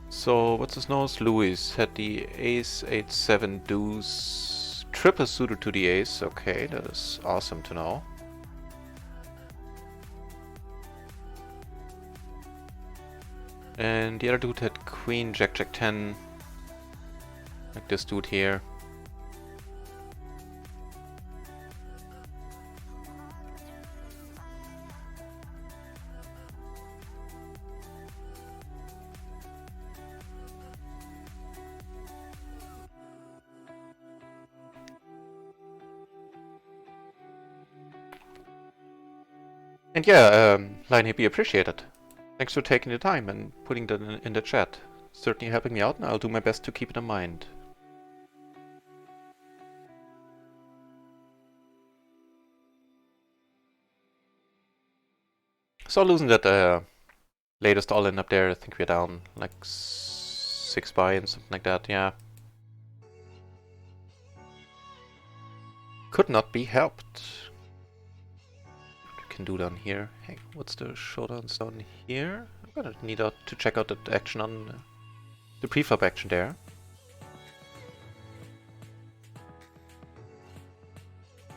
So what's his nose? Lewis had the ace 8-7 deuce, triple suited to the ace. Okay, that is awesome to know. And the other dude had queen, jack, jack 10, like this dude here. And yeah, Line Hippie, appreciate it. Thanks for taking the time and putting that in the chat. Certainly helping me out, and I'll do my best to keep it in mind. So losing that latest all-in up there, I think we're down like 6 buy-ins, something like that, yeah. Could not be helped. What we can do down here. Hey, what's the showdowns down here? I'm gonna need to check out the action on the preflop action there.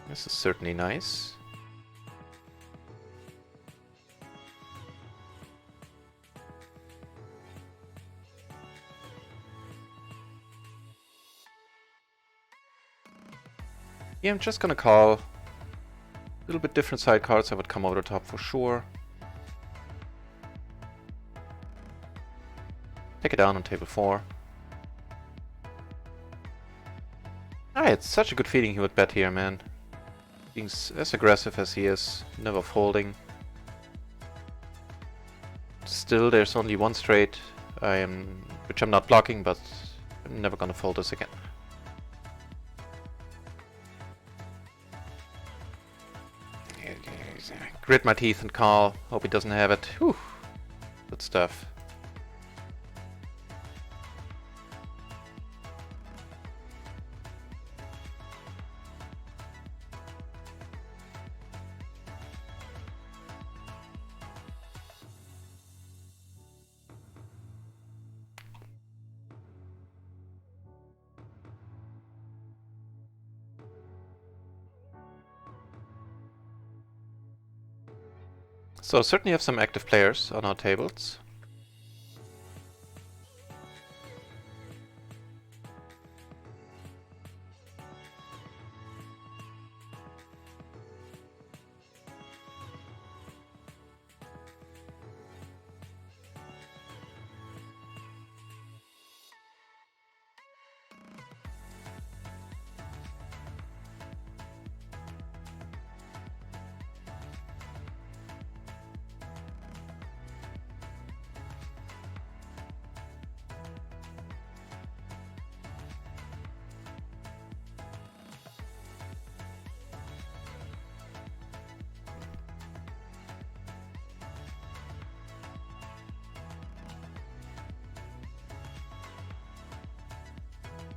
This is certainly nice. Yeah, I'm just gonna call. A little bit different side cards I would come over the top for sure. Take it down on table 4. Ah, it's such a good feeling he would bet here, man. Being as aggressive as he is, never folding. Still, there's only one straight, which I'm not blocking, but I'm never gonna fold this again. Grit my teeth and call. Hope he doesn't have it. Whew. Good stuff. So certainly have some active players on our tables.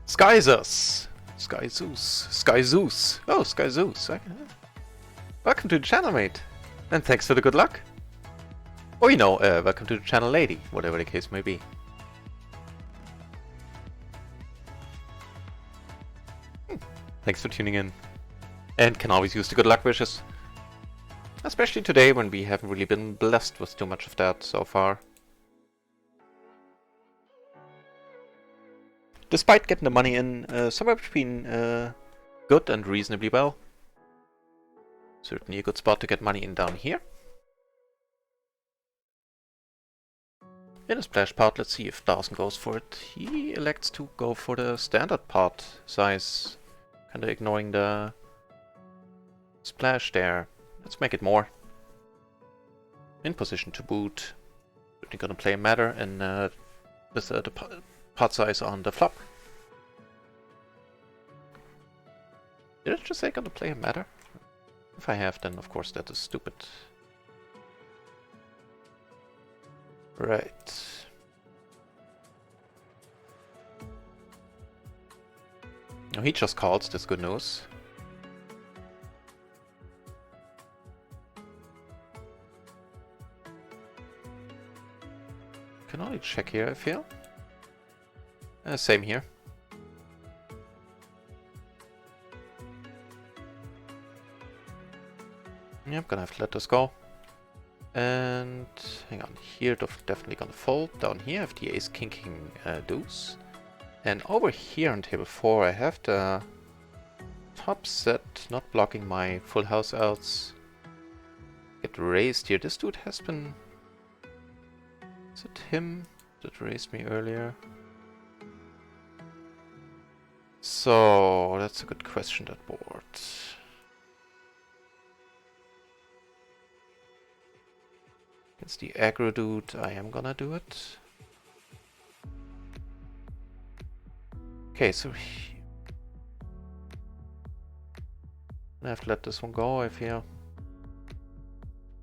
Sky Zeus! Sky Zeus! Sky Zeus! Oh, Sky Zeus! Welcome to the channel, mate! And thanks for the good luck! Or, you know, welcome to the channel, lady, whatever the case may be. Thanks for tuning in. And can always use the good luck wishes. Especially today, when we haven't really been blessed with too much of that so far. Despite getting the money in somewhere between good and reasonably well. Certainly a good spot to get money in down here. In a splash pot, let's see if Dawson goes for it. He elects to go for the standard pot size. Kinda ignoring the splash there. Let's make it more. In position to boot. Certainly gonna play a matter and with the pot size on the flop. Did I just say gonna play a matter? If I have, then of course that is stupid. Right. Oh, he just calls, that's good news. Can only check here, I feel. Same here. Yeah, I'm gonna have to let this go. And hang on, here definitely gonna fold. Down here I have the ace king king deuce. And over here on table 4 I have the top set, not blocking my full house outs. Get raised here. This dude has been... Is it him that raised me earlier? So that's a good question, that board. Against the aggro dude, I am gonna do it. Okay, so I have to let this one go, I feel.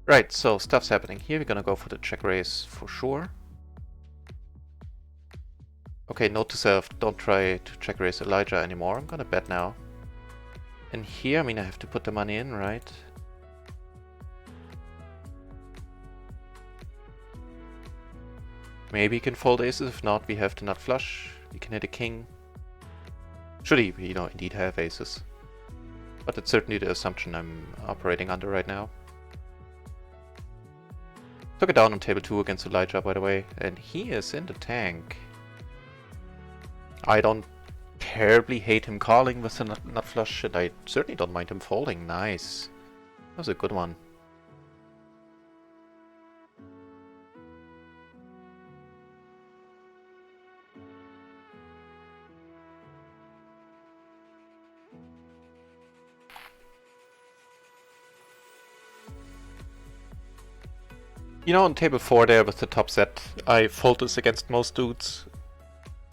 Right, so stuff's happening here. We're gonna go for the check raise for sure. Okay, note to self, don't try to check raise Elijah anymore. I'm gonna bet now. And here, I mean, I have to put the money in, right? Maybe he can fold aces. If not, we have the nut flush. We can hit a king. Should he, you know, indeed have aces. But it's certainly the assumption I'm operating under right now. Took it down on table 2 against Elijah, by the way. And he is in the tank. I don't terribly hate him calling with the nut flush, and I certainly don't mind him folding. Nice. That was a good one. You know, on table 4 there with the top set, I fold this against most dudes.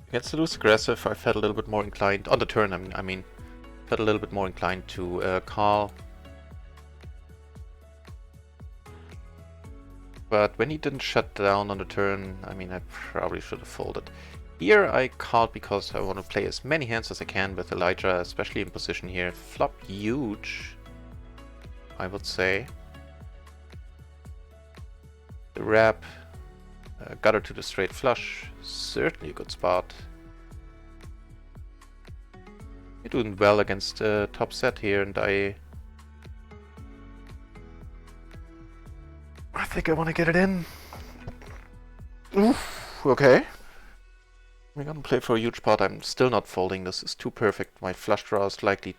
Against the loose aggressive, I felt a little bit more inclined, on the turn I mean, felt a little bit more inclined to call. But when he didn't shut down on the turn, I mean, I probably should have folded. Here I called because I want to play as many hands as I can with Elijah, especially in position here. Flop huge, I would say. The wrap got her to the straight flush. Certainly a good spot. You're doing well against top set here, and I think I want to get it in. Oof, okay. We're gonna play for a huge pot. I'm still not folding. This is too perfect. My flush draw is likely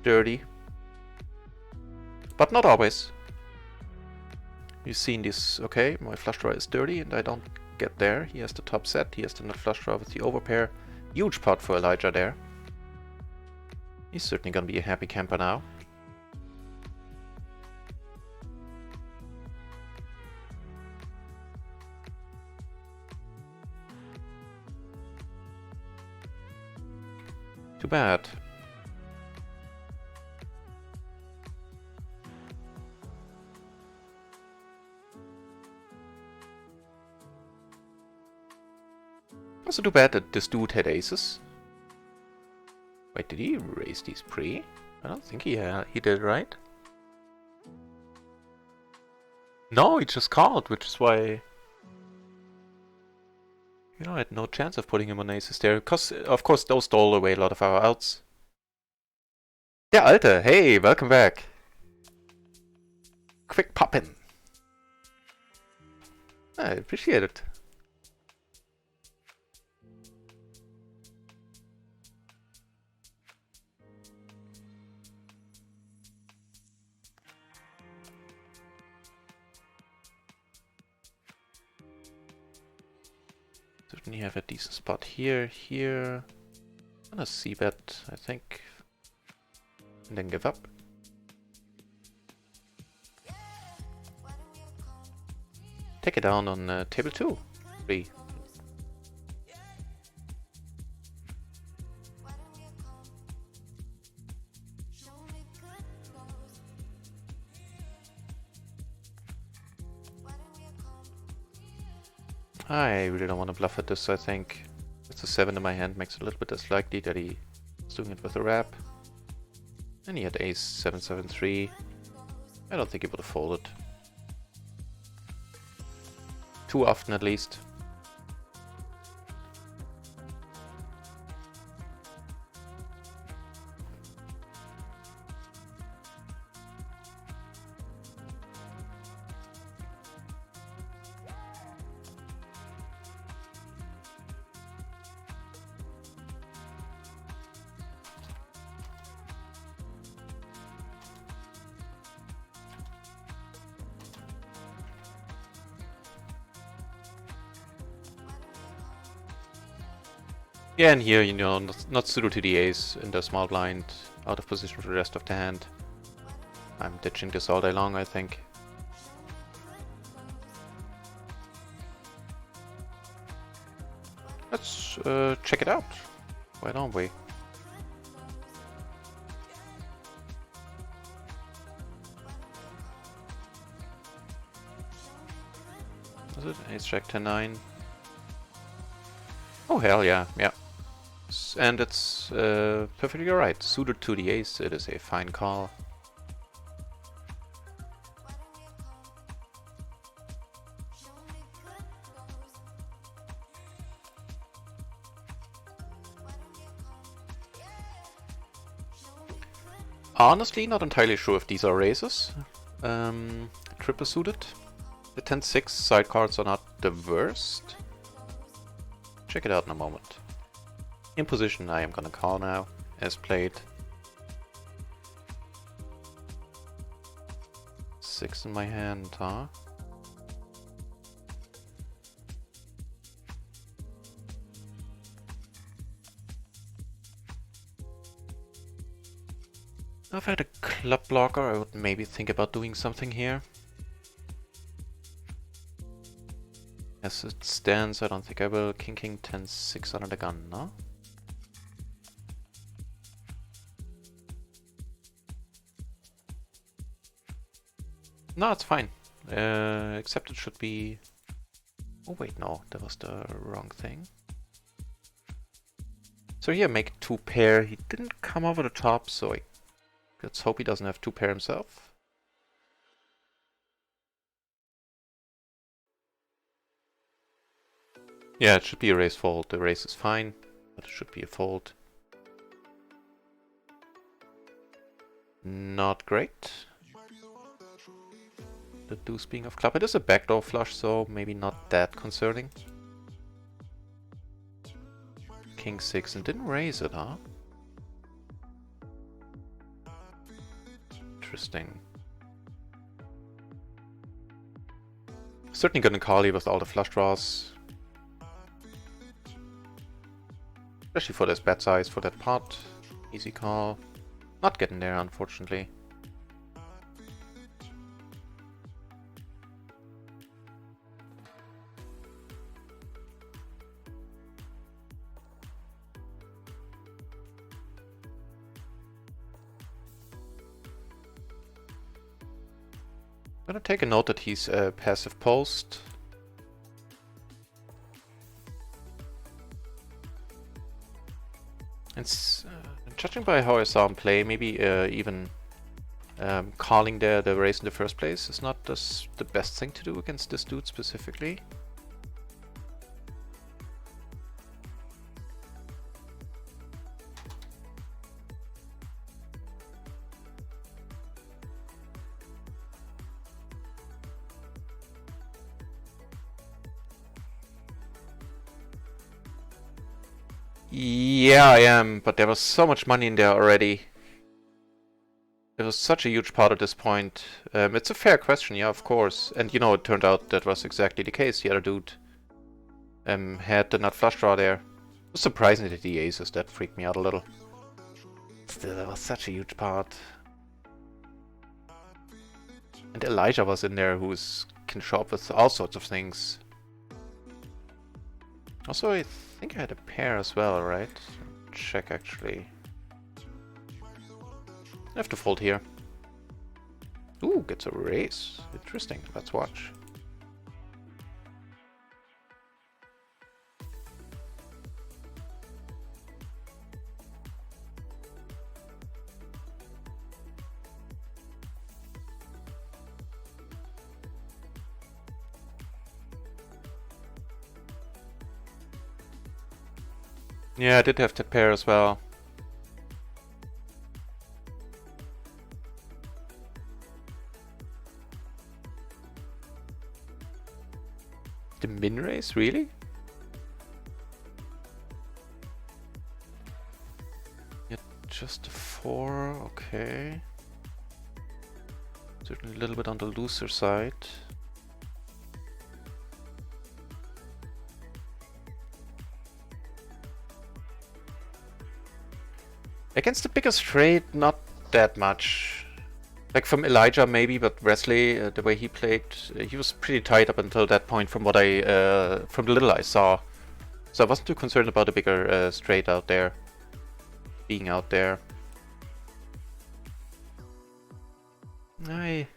dirty. But not always. You've seen this, okay, my flush draw is dirty and I don't get there. He has the top set, he has the nut flush draw with the overpair. Huge pot for Elijah there. He's certainly gonna be a happy camper now. Too bad. Also too bad that this dude had aces. Wait, did he raise these pre? I don't think he did, right? No, he just called, which is why... You know, I had no chance of putting him on aces there, because, of course, those stole away a lot of our outs. Yeah, Alter, hey, welcome back. Quick poppin'. I appreciate it. Certainly have a decent spot here, here. I'm gonna c-bet, I think. And then give up. Take it down on table 2. 3. I really don't want to bluff at this, I think. It's a 7 in my hand, makes it a little bit less likely that he's doing it with a wrap. And he had ace 7-7-3. I don't think he would have folded. Too often, at least. Yeah, and here, you know, not suited to the ace in the small blind, out of position for the rest of the hand. I'm ditching this all day long, I think. Let's check it out. Why don't we? Was it ace jack 10-9? Oh hell yeah, yeah. And it's perfectly alright. Suited to the ace, it is a fine call. Honestly, not entirely sure if these are raises. Triple suited. The 10-6 side cards are not the worst. Check it out in a moment. In position, I am gonna call now, as played. 6 in my hand, huh? If I had a club blocker, I would maybe think about doing something here. As it stands, I don't think I will. King, king, 10, 6 under the gun, no? No, it's fine. Except it should be... Oh wait, no, that was the wrong thing. So here, make 2 pair. He didn't come over the top, so let's hope he doesn't have 2 pair himself. Yeah, it should be a raise fold. The raise is fine, but it should be a fold. Not great. The deuce being of club. It is a backdoor flush, so maybe not that concerning. King 6 and didn't raise it, huh? Interesting. Certainly gonna call you with all the flush draws. Especially for this bet size, for that pot. Easy call. Not getting there, unfortunately. I'm gonna take a note that he's a passive post. And judging by how I saw him play, maybe even calling the raise in the first place is not the best thing to do against this dude specifically. Yeah, I am, but there was so much money in there already. It was such a huge part at this point. It's a fair question, yeah, of course. And you know, it turned out that was exactly the case. The other dude had the nut flush draw there. It was surprising that the aces, that freaked me out a little. Still, that was such a huge part. And Elijah was in there, who can show up with all sorts of things. Also, I think I had a pair as well, right? Check, actually. I have to fold here. Ooh, gets a raise. Interesting. Let's watch. Yeah, I did have that pair as well. The min raise, really? Yeah, just a 4, okay. Certainly a little bit on the looser side. Against the bigger straight, not that much. Like from Elijah maybe, but Wesley, the way he played, he was pretty tight up until that point from what from the little I saw. So I wasn't too concerned about the bigger straight out there, being out there. I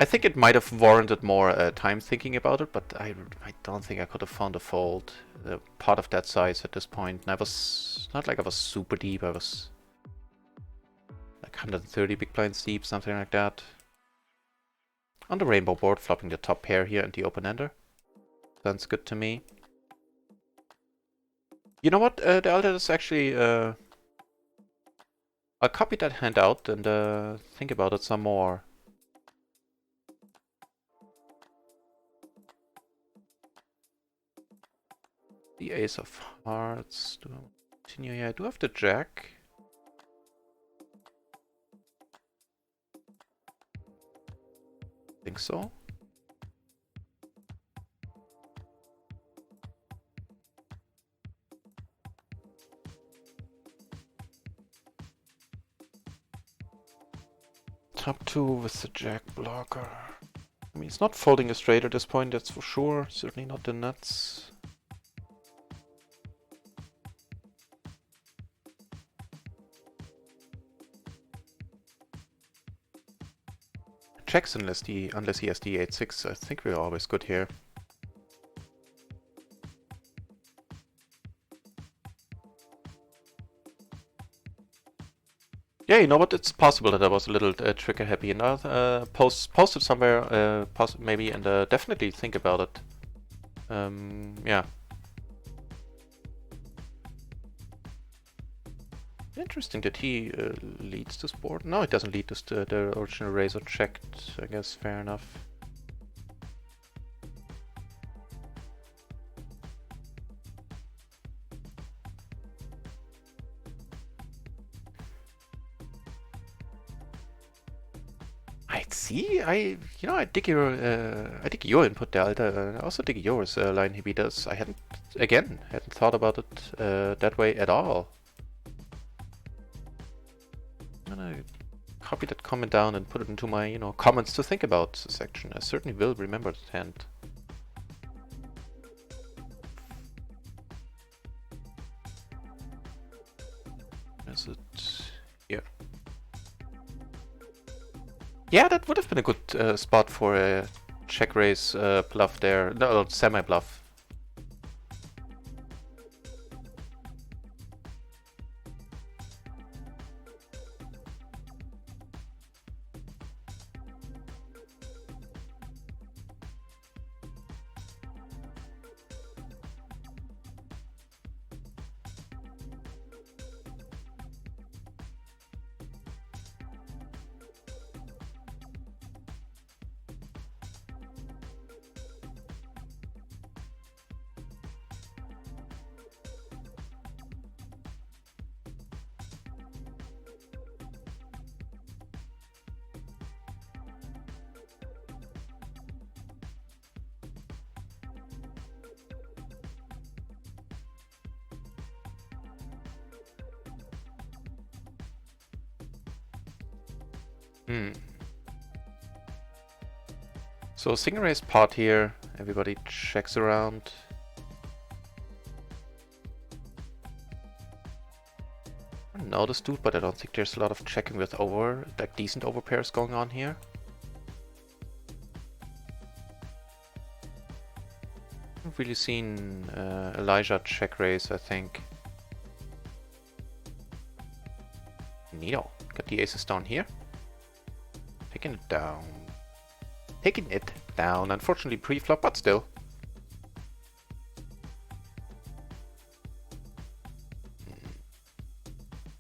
think it might have warranted more time thinking about it, but I don't think I could have found a fold. Part of that size at this point. And I was not like I was super deep. I was like 130 big blinds deep, something like that. On the rainbow board, flopping the top pair here and the open ender. Sounds good to me. You know what? The Elder is actually I'll copy that hand out and think about it some more. The ace of hearts. Do I continue here? I do have the jack. Think so. Top 2 with the jack blocker. I mean, it's not folding a straight at this point, that's for sure. Certainly not the nuts. Checks unless he has the 8-6. I think we're always good here. Yeah, you know what? It's possible that I was a little trigger happy, and I'll post it somewhere, maybe, and definitely think about it. Yeah. Interesting that he leads this board. No, it doesn't lead this to the original razor checked. I guess fair enough. I see. I dig your input there, Alter. I also dig yours, line he does. I hadn't thought about it that way at all. I'm gonna copy that comment down and put it into my, comments to think about section. I certainly will remember that hand. Is it here? Yeah, that would have been a good spot for a check raise bluff there. No, semi bluff. So single raise pot here, everybody checks around. I don't know this dude, but I don't think there's a lot of checking with decent overpairs going on here. I've really seen Elijah check raise, I think. Neato. Got the aces down here. Taking it down. Taking it down. Unfortunately pre-flop, but still.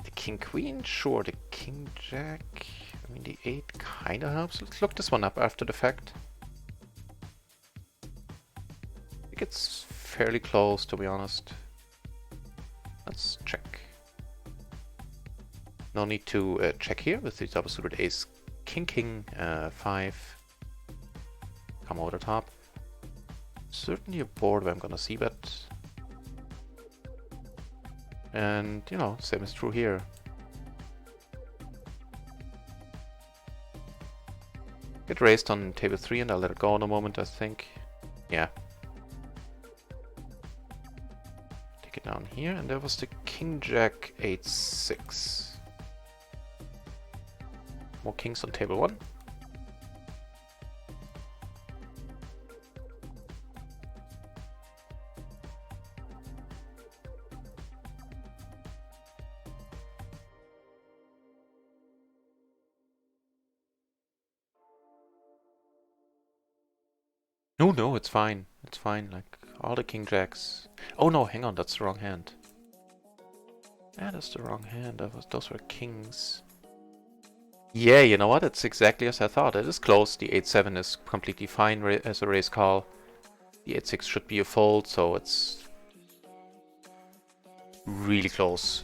The king-queen? Sure. The king-jack? I mean, the 8 kinda helps. Let's look this one up after the fact. I think it's fairly close, to be honest. Let's check. No need to check here with the double suited ace. King, 5. Come over the top. Certainly a board where I'm gonna see bet. And, same is true here. Get raised on table 3 and I'll let it go in a moment, I think. Yeah. Take it down here, and there was the king-jack 8-6. More kings on table 1. No, it's fine. It's fine, like, all the king jacks. Oh no, hang on, that's the wrong hand. Ah, that's the wrong hand. Those were kings. Yeah, you know what? It's exactly as I thought. It is close. The 8-7 is completely fine as a raise call. The 8-6 should be a fold, so it's really close.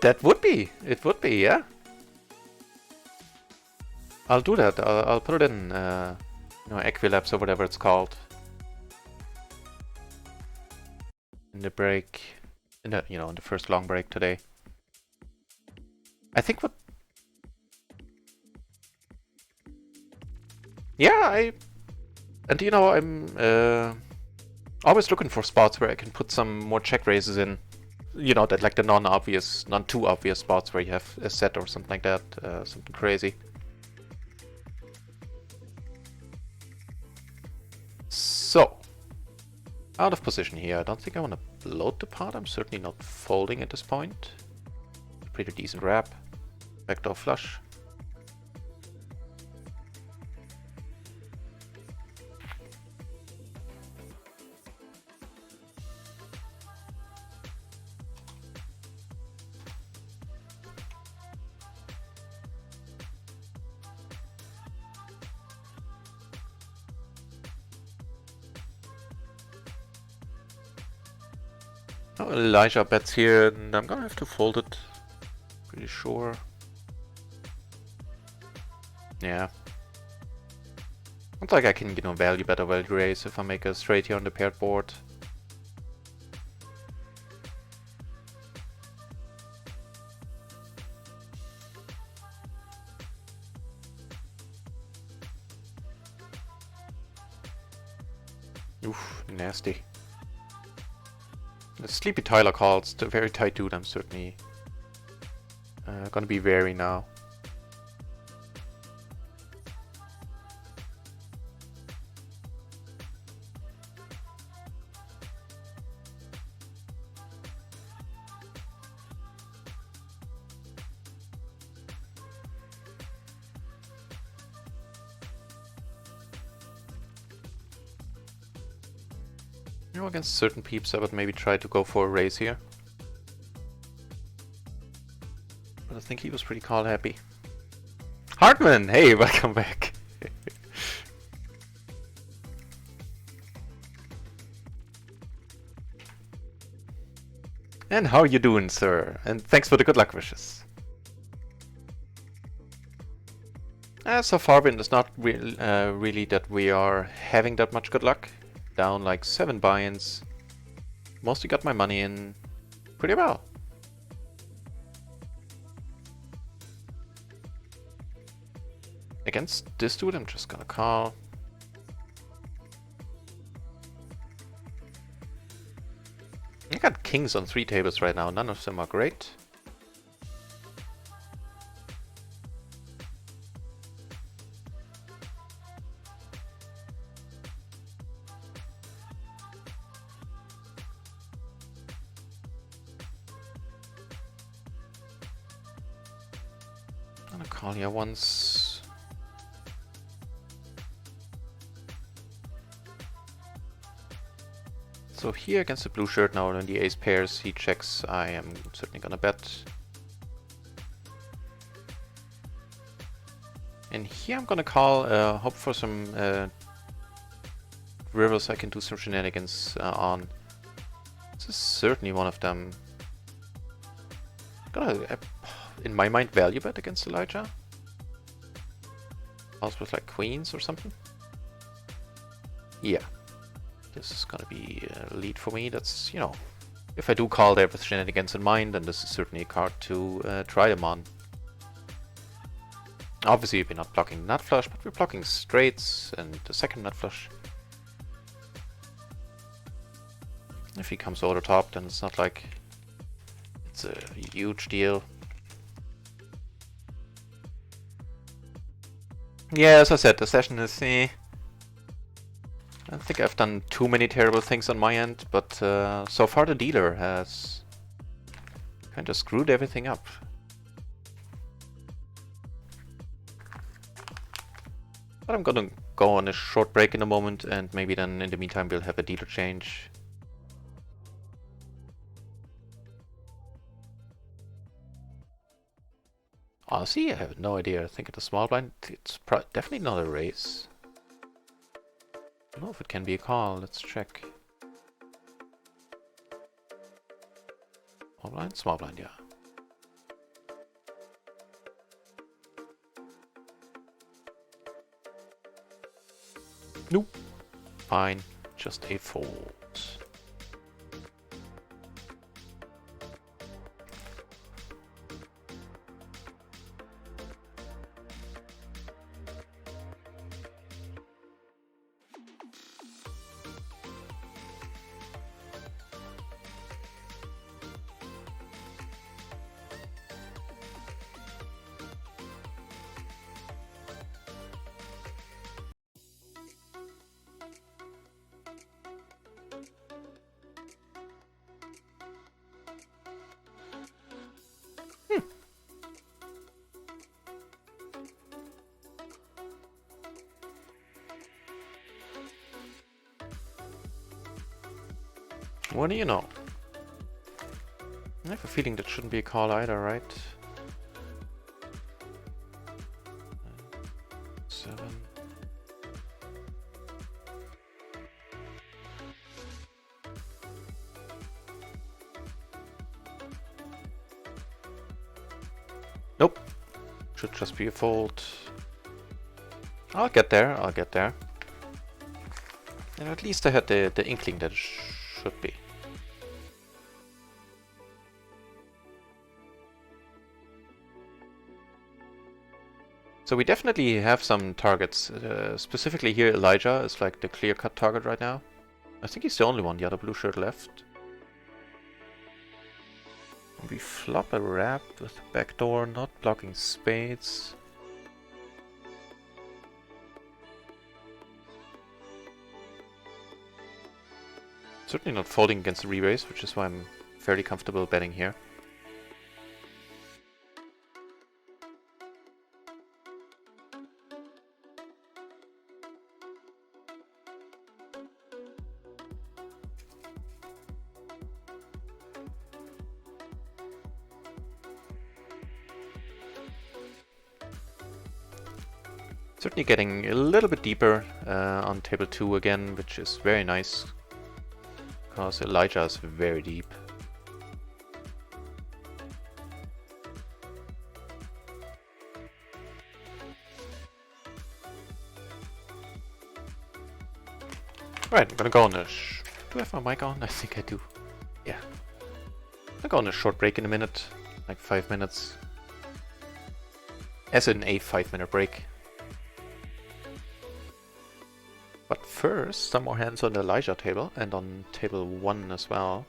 That would be. It would be, yeah. I'll do that. I'll put it in, you know, Equilapse or whatever it's called. In the break, in the, you know, in the first long break today. I think what... Yeah, and you know, I'm always looking for spots where I can put some more check raises in. You know, that like the non-obvious, non-too obvious spots where you have a set or something like that, something crazy. So, out of position here. I don't think I want to bloat the pot. I'm certainly not folding at this point. Pretty decent wrap. Backdoor flush. Oh, Elijah bets here, and I'm gonna have to fold it. Pretty sure. Yeah. Looks like I can, you know, value bet or value raise if I make a straight here on the paired board. Oof, nasty. The Sleepy Tyler calls, the very tight dude. I'm certainly gonna be wary now. You know, against certain peeps I would maybe try to go for a raise here. But I think he was pretty call happy. Hartman! Hey, welcome back! And how are you doing, sir? And thanks for the good luck wishes. So far, it's not really that we are having that much good luck. Down like 7 buy-ins. Mostly got my money in pretty well. Against this dude, I'm just gonna call. I got kings on 3 tables right now. None of them are great. I'm gonna call here once. So here against the blue shirt now, when the ace pairs, he checks. I am certainly gonna bet. And here I'm gonna call, hope for some rivers I can do some shenanigans on. This is certainly one of them. Gonna, in my mind, value bet against Elijah. Also with like queens or something. Yeah. This is gonna be a lead for me. That's, you know, if I do call there with shenanigans in mind, then this is certainly a card to try them on. Obviously, we're not blocking nut flush, but we're blocking straights and the second nut flush. If he comes over the top, then it's not like it's a huge deal. Yeah, as I said, the session is I think I've done too many terrible things on my end, but so far the dealer has Kinda screwed everything up. But I'm gonna go on a short break in a moment, and maybe then in the meantime we'll have a dealer change. Honestly, I have no idea. I think at the small blind, it's definitely not a raise. I don't know if it can be a call. Let's check. Small blind? Small blind, yeah. Nope. Fine. Just a fold. What do you know? I have a feeling that shouldn't be a call either, right? 7. Nope. Should just be a fold. I'll get there, I'll get there. And at least I had the inkling that it should be. So we definitely have some targets. Specifically here, Elijah is like the clear-cut target right now. I think he's the only one, the other blue shirt left. We flop a wrap with the backdoor, not blocking spades. Certainly not folding against the re-raise, which is why I'm fairly comfortable betting here. Certainly getting a little bit deeper on table 2 again, which is very nice, because Elijah is very deep. Right, I'm gonna go on a... Do I have my mic on? I think I do. Yeah. I'll go on a short break in a minute, like 5 minutes. As in a 5-minute break. But first, some more hands on the Elijah table, and on table 1 as well.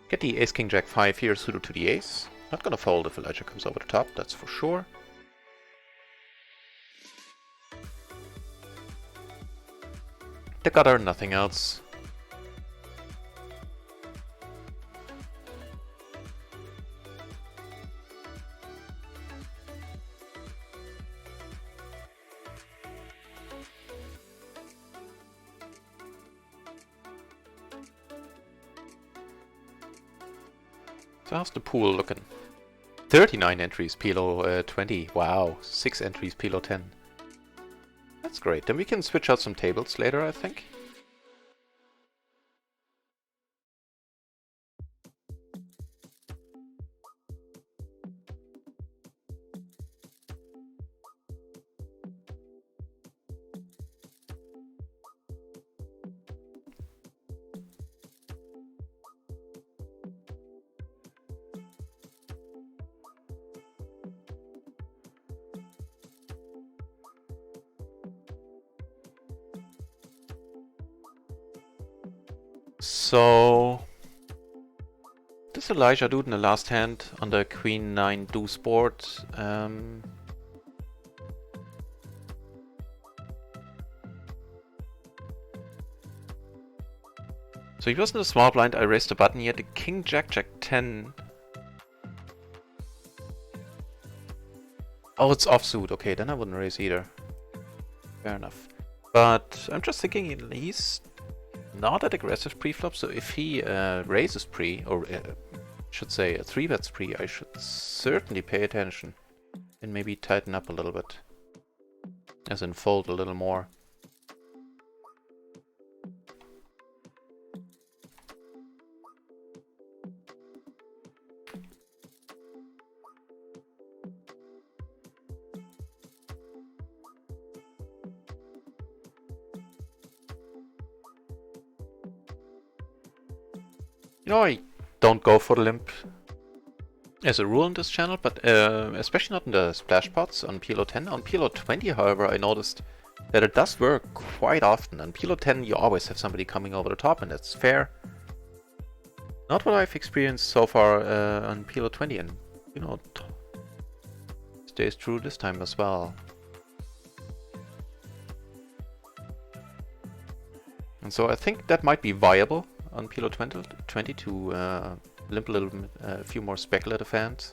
Get the ace king jack 5 here suited to the ace. Not gonna fold if Elijah comes over the top, that's for sure. The gutter, nothing else. So how's the pool looking? 39 entries, PLO 20. Wow, 6 entries, PLO 10. That's great. Then we can switch out some tables later, I think. So this Elijah dude in the last hand on the Queen 9 deuce board. So he wasn't a small blind, I raised a button, he had a king jack jack 10. Oh, it's offsuit. Okay, then I wouldn't raise either. Fair enough. But I'm just thinking he's not that aggressive pre-flop, so if he raises pre, or should say 3-bets pre, I should certainly pay attention and maybe tighten up a little bit. As in fold a little more. You know, I don't go for the limp as a rule on this channel, but especially not in the splash pots on PLO 10. On PLO 20, however, I noticed that it does work quite often. On PLO 10, you always have somebody coming over the top, and that's fair. Not what I've experienced so far on PLO 20, and you know, stays true this time as well. And so I think that might be viable on PLO 20 to limp a few more speculative hands.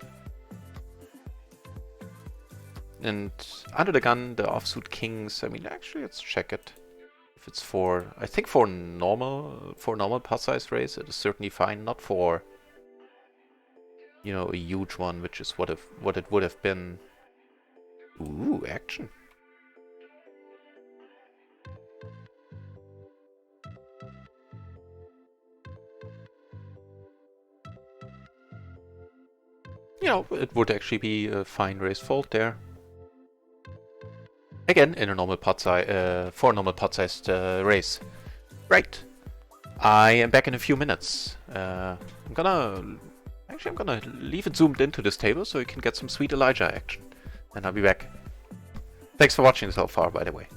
And under the gun, the offsuit kings, I mean, actually, let's check it. If it's for, I think for normal pot size raise, it is certainly fine. Not for, you know, a huge one, which is what it would have been. Ooh, action. You know, it would actually be a fine raise fold there. Again, in a normal pot size, for a normal pot sized raise. Right. I am back in a few minutes. I'm gonna leave it zoomed into this table so you can get some sweet Elijah action. And I'll be back. Thanks for watching so far, by the way.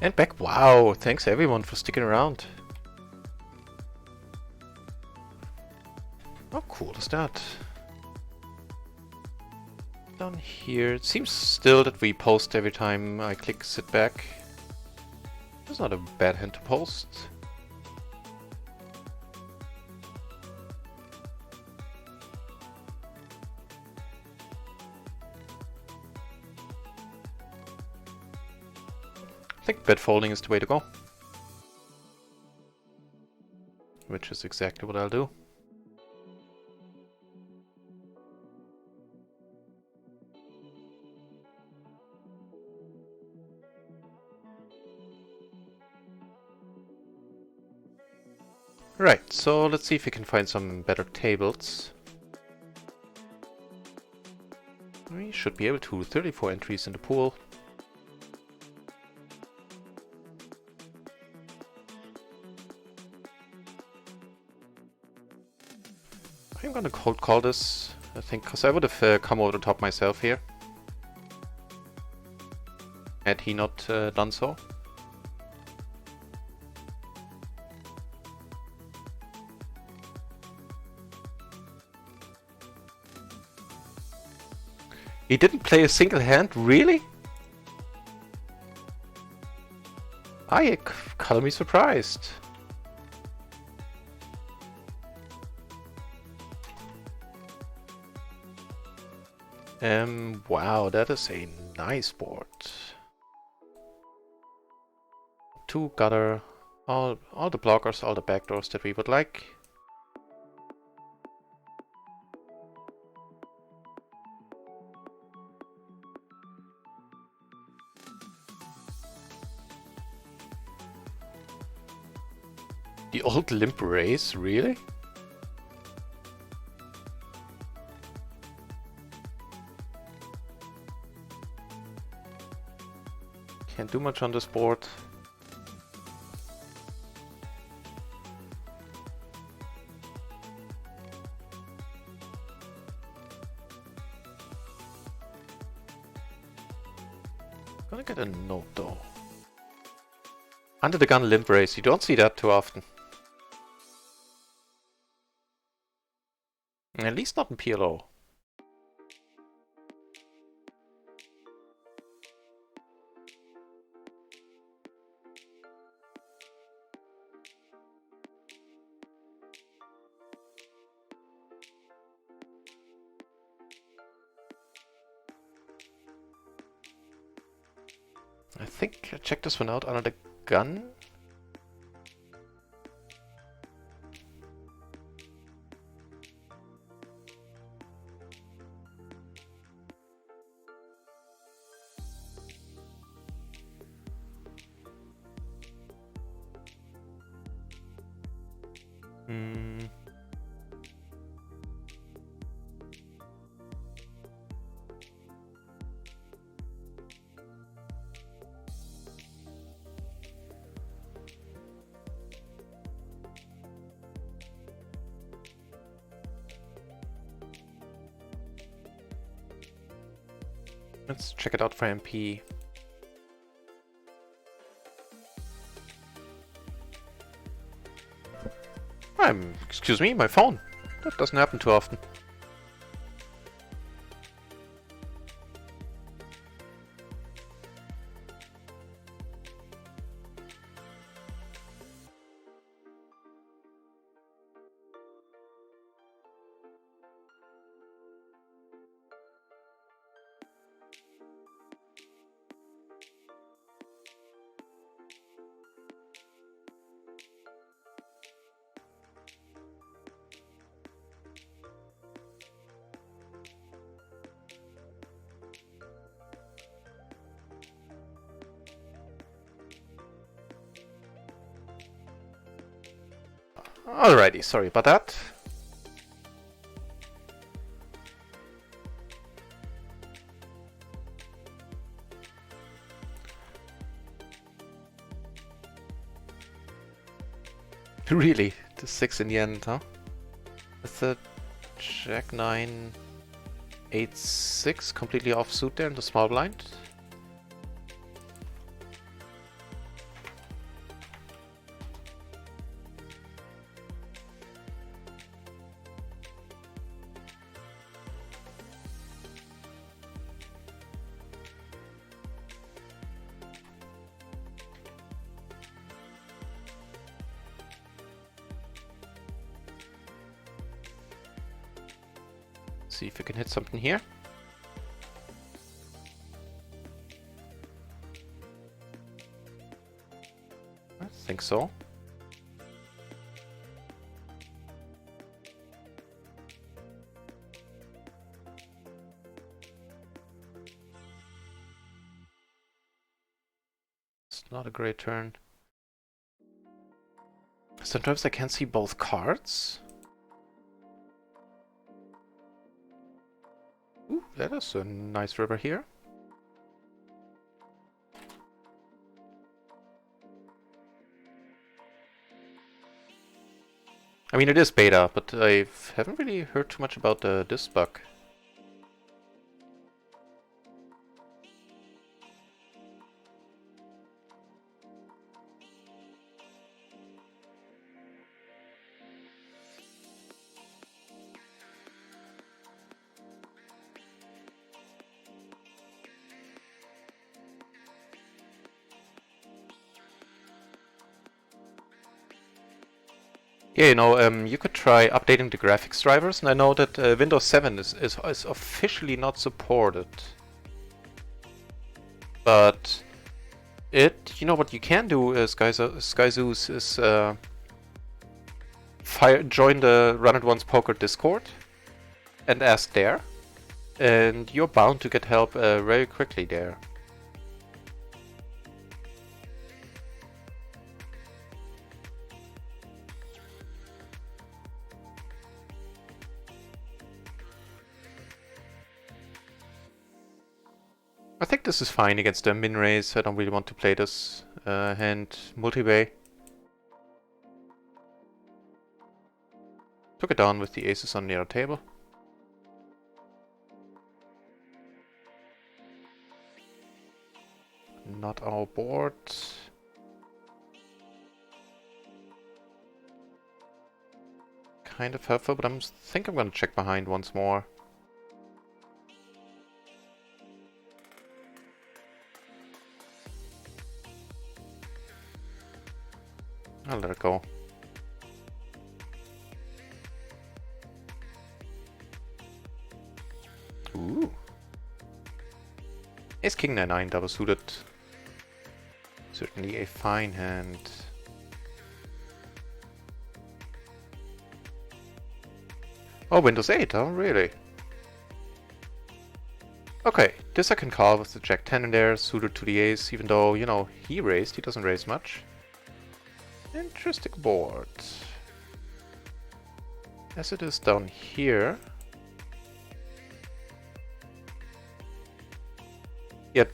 And back. Wow, thanks everyone for sticking around. How cool is that? Down here, it seems still that we post every time I click sit back. That's not a bad hand to post. I think bed folding is the way to go. Which is exactly what I'll do. Right, so let's see if we can find some better tables. We should be able to. 34 entries in the pool. I'm gonna cold call this, I think, because I would have come over the top myself here. Had he not done so. He didn't play a single hand, really? I color me surprised. Wow, that is a nice board. 2 gutter, all the blockers, all the backdoors that we would like. The old limp race, really? Can't do much on this board. Gonna get a note though. Under the gun limp race, you don't see that too often. At least not in PLO. I think I checked this one out under the gun. Hmm. Let's check it out for MP. Excuse me, my phone. That doesn't happen too often. Alrighty, sorry about that. Really? The 6 in the end, huh? With the Jack 9, 8, 6 completely off suit there in the small blind. See if we can hit something here. I think so. It's not a great turn. Sometimes I can't see both cards. Ooh, that is a nice river here. I mean, it is beta, but I haven't really heard too much about this bug. Yeah, you know, you could try updating the graphics drivers, and I know that Windows 7 is officially not supported. But you know what you can do is, Skyzoos, is join the Run It Once Poker Discord and ask there, and you're bound to get help very quickly there. I think this is fine against the min raise. I don't really want to play this hand multi-way. Took it down with the aces on the other table. Not our board. kind of helpful, but I think I'm gonna check behind once more. I'll let it go. Ooh. Ace King 9-9 double suited. Certainly a fine hand. Oh, Windows 8, oh really? Okay, this I can call with the Jack 10 in there, suited to the ace, even though, you know, he doesn't raise much. Interesting board. As it is down here. Yep.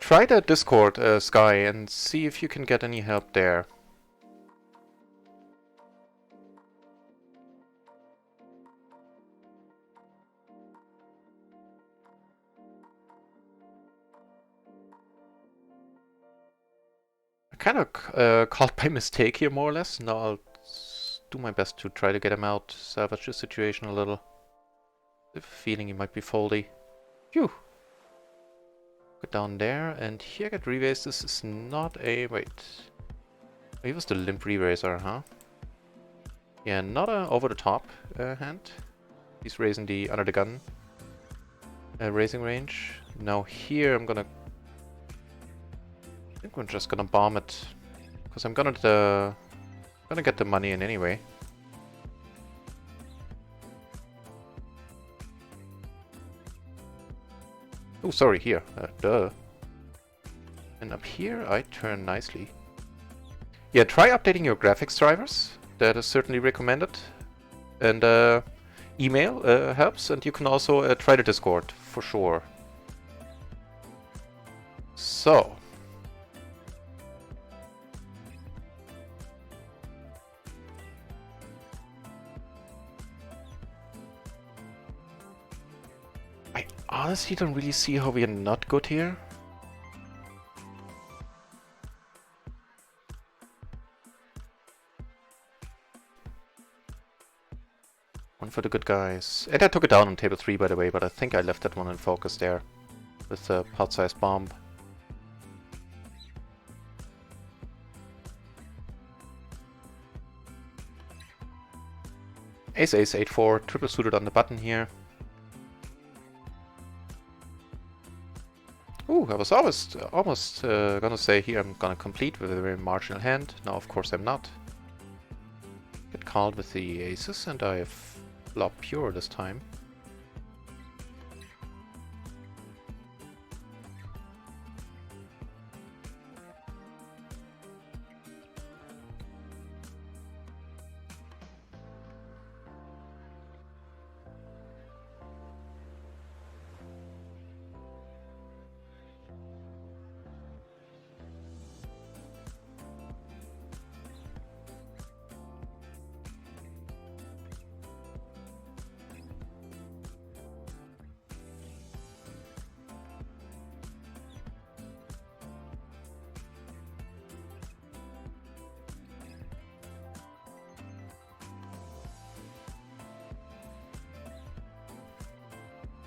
Try the Discord, Sky, and see if you can get any help there. Kind of called by mistake here, more or less. Now I'll do my best to try to get him out, salvage the situation a little. I have a feeling he might be foldy. Phew! Go down there, and here I get re-raised. This is not a... wait. He was the limp re-raiser, huh? Yeah, not a over-the-top hand. He's raising the under the gun raising range. Now here I'm gonna... I think we're just gonna bomb it, because I'm gonna get the money in anyway. Oh, sorry, here. Duh. And up here I turn nicely. Yeah, try updating your graphics drivers. That is certainly recommended. And email helps, and you can also try the Discord for sure. So. I honestly don't really see how we are not good here. One for the good guys. And I took it down on table 3, by the way, but I think I left that one in focus there with the pot-sized bomb. Ace, ace, 8-4, triple suited on the button here. Ooh, I was almost gonna say here I'm gonna complete with a very marginal hand. No, of course I'm not. Get called with the aces, and I flop pure this time.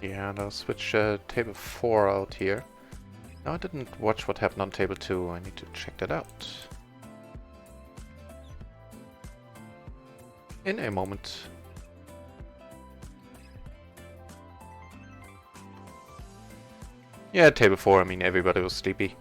Yeah, and I'll switch table 4 out here. Now I didn't watch what happened on table 2. I need to check that out. In a moment. Yeah, table 4, I mean, everybody was sleepy.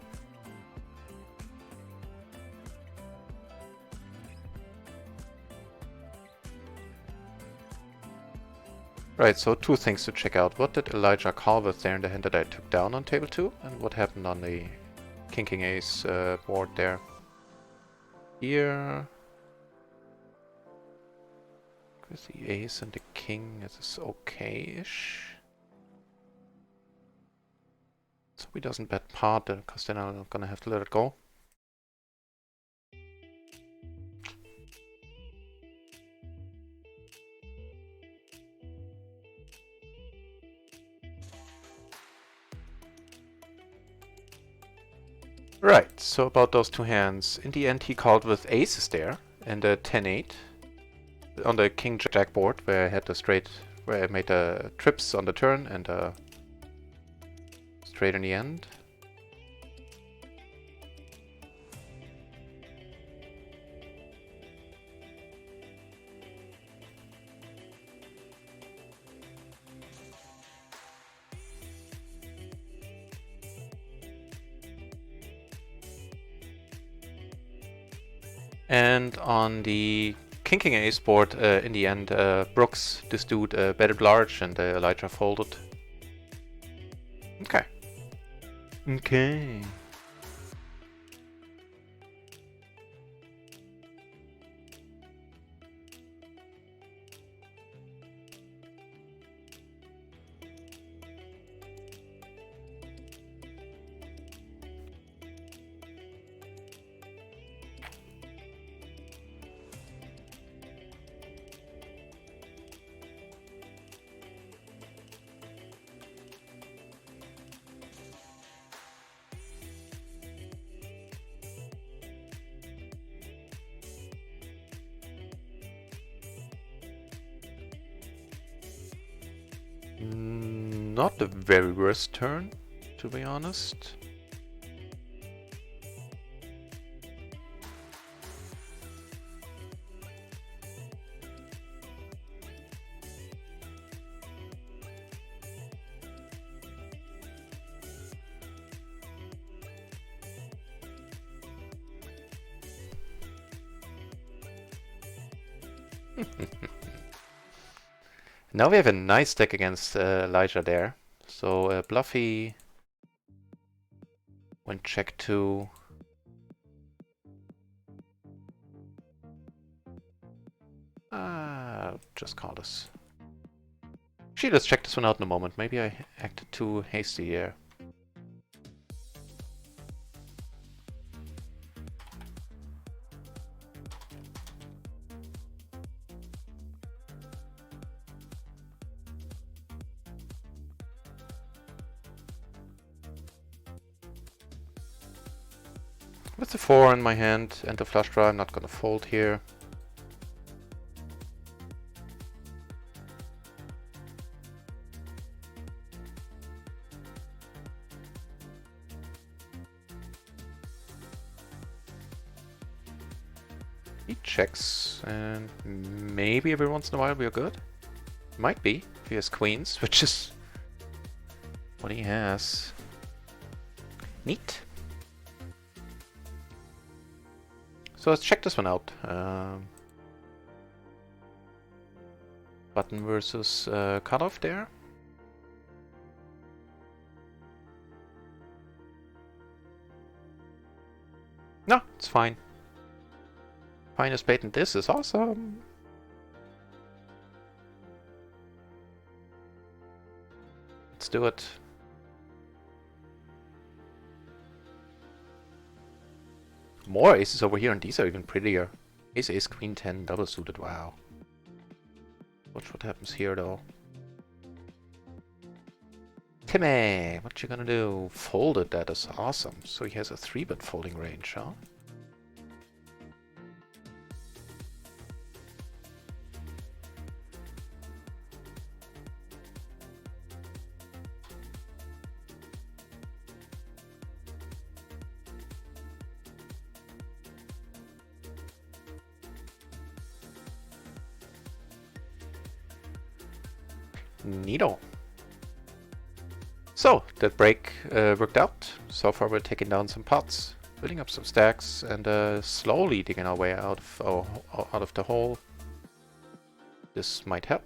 Right, so two things to check out. What did Elijah call with there in the hand that I took down on table 2? And what happened on the King Ace board there? Here... with the Ace and the King, this is okay-ish. So he doesn't bet pot, because then I'm gonna have to let it go. Right, so about those two hands. In the end he called with aces there, and a 10-8. On the king-jack board, where I had the straight, where I made the trips on the turn and straight in the end. And on the King Ace board, in the end, Brooks, this dude, betted large and Elijah folded. Okay. Okay. Not the very worst turn, to be honest. Now we have a nice deck against Elijah there. So Bluffy went check 2. Just call this. Actually, let's check this one out in a moment. Maybe I acted too hasty here. With the 4 in my hand and the flush draw, I'm not gonna fold here. He checks, and maybe every once in a while we are good. Might be, if he has queens, which is what he has. Neat. So let's check this one out. Button versus cutoff there. No, it's fine. Fine as patent. This is awesome. Let's do it. More aces over here, and these are even prettier. Ace, ace, queen, 10, double suited. Wow. Watch what happens here, though. Timmy, what you gonna do? Folded. That is awesome. So he has a 3-bit folding range, huh? Neato. So, that break worked out. So far we're taking down some pots, building up some stacks, and slowly digging our way out of the hole. This might help.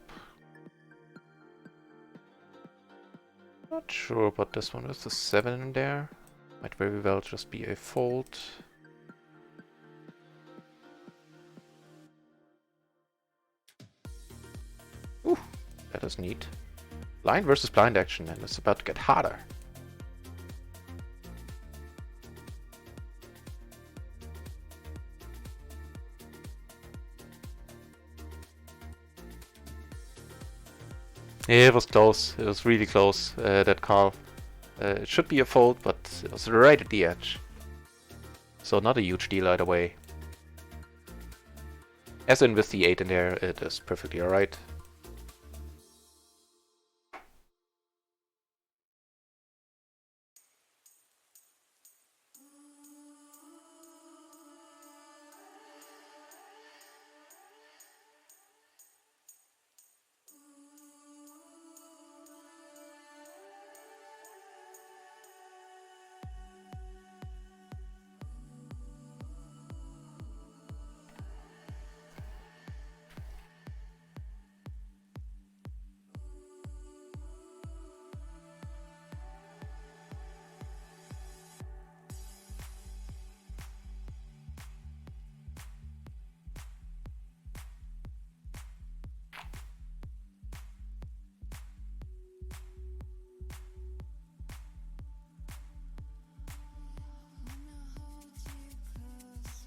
Not sure about this one with the 7 in there. Might very well just be a fold. Ooh, that is neat. Blind versus blind action, and it's about to get harder. Yeah, it was close. It was really close, that call. It should be a fold, but it was right at the edge. So not a huge deal either way. As in with the 8 in there, it is perfectly alright.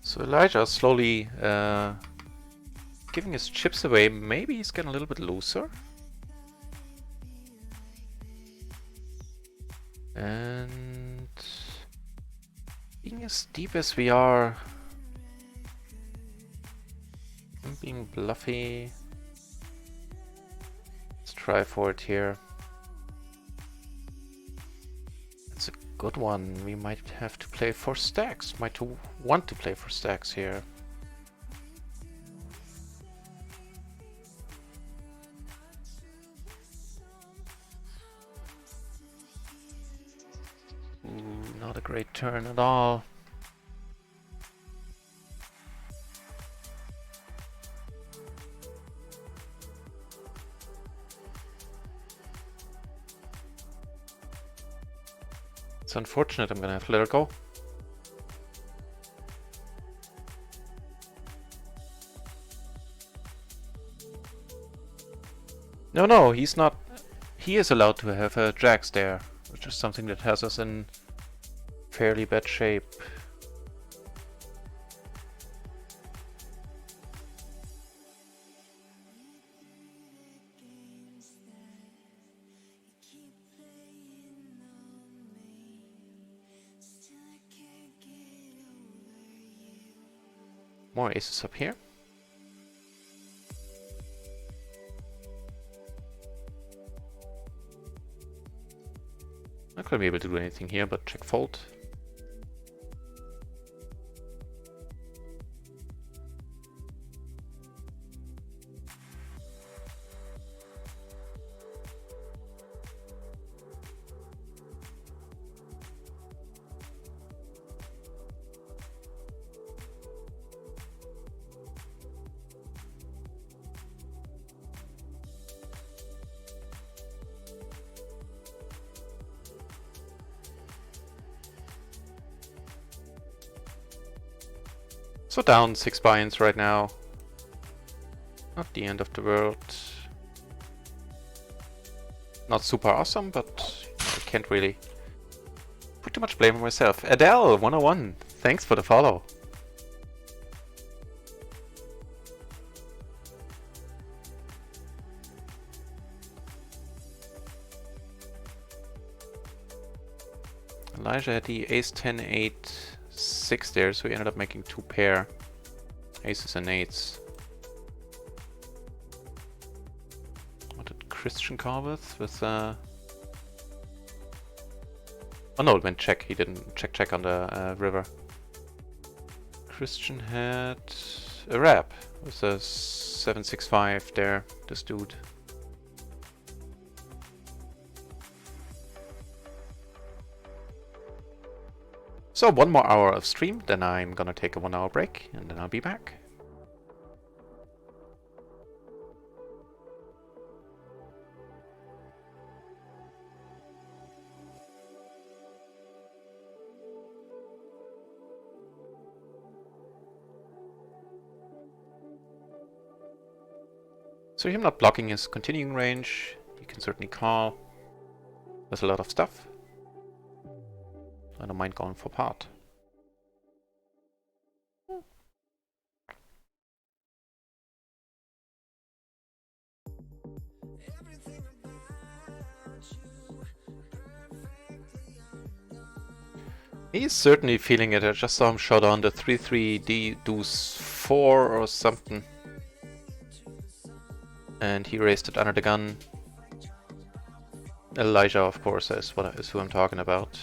So Elijah is slowly giving his chips away. Maybe he's getting a little bit looser. And being as deep as we are, and being bluffy, let's try for it here. It's a good one. We might have to play for stacks. Might want to play for stacks here. Ooh, not a great turn at all. It's unfortunate. I'm gonna have to let her go. No, he's not. He is allowed to have a jacks there, which is something that has us in fairly bad shape. More aces up here. Not gonna be able to do anything here, but check fold. So down 6 buy-ins right now. Not the end of the world. Not super awesome, but I can't really put too much blame on myself. Adele 101, thanks for the follow. Elijah had the ace 10 8 6 there, so he ended up making 2 pair aces and eights. What did Christian call with oh no, it went check. He didn't check on the river. Christian had a wrap with a 7-6-5 there, this dude. So 1 more hour of stream, then I'm gonna take a 1 hour break, and then I'll be back. So him not blocking his continuing range, you can certainly call. There's a lot of stuff. I don't mind going for part. He's certainly feeling it. I just saw him shot on the 3-3 D deuce 4 or something. And he raised it under the gun. Elijah, of course, is who I'm talking about.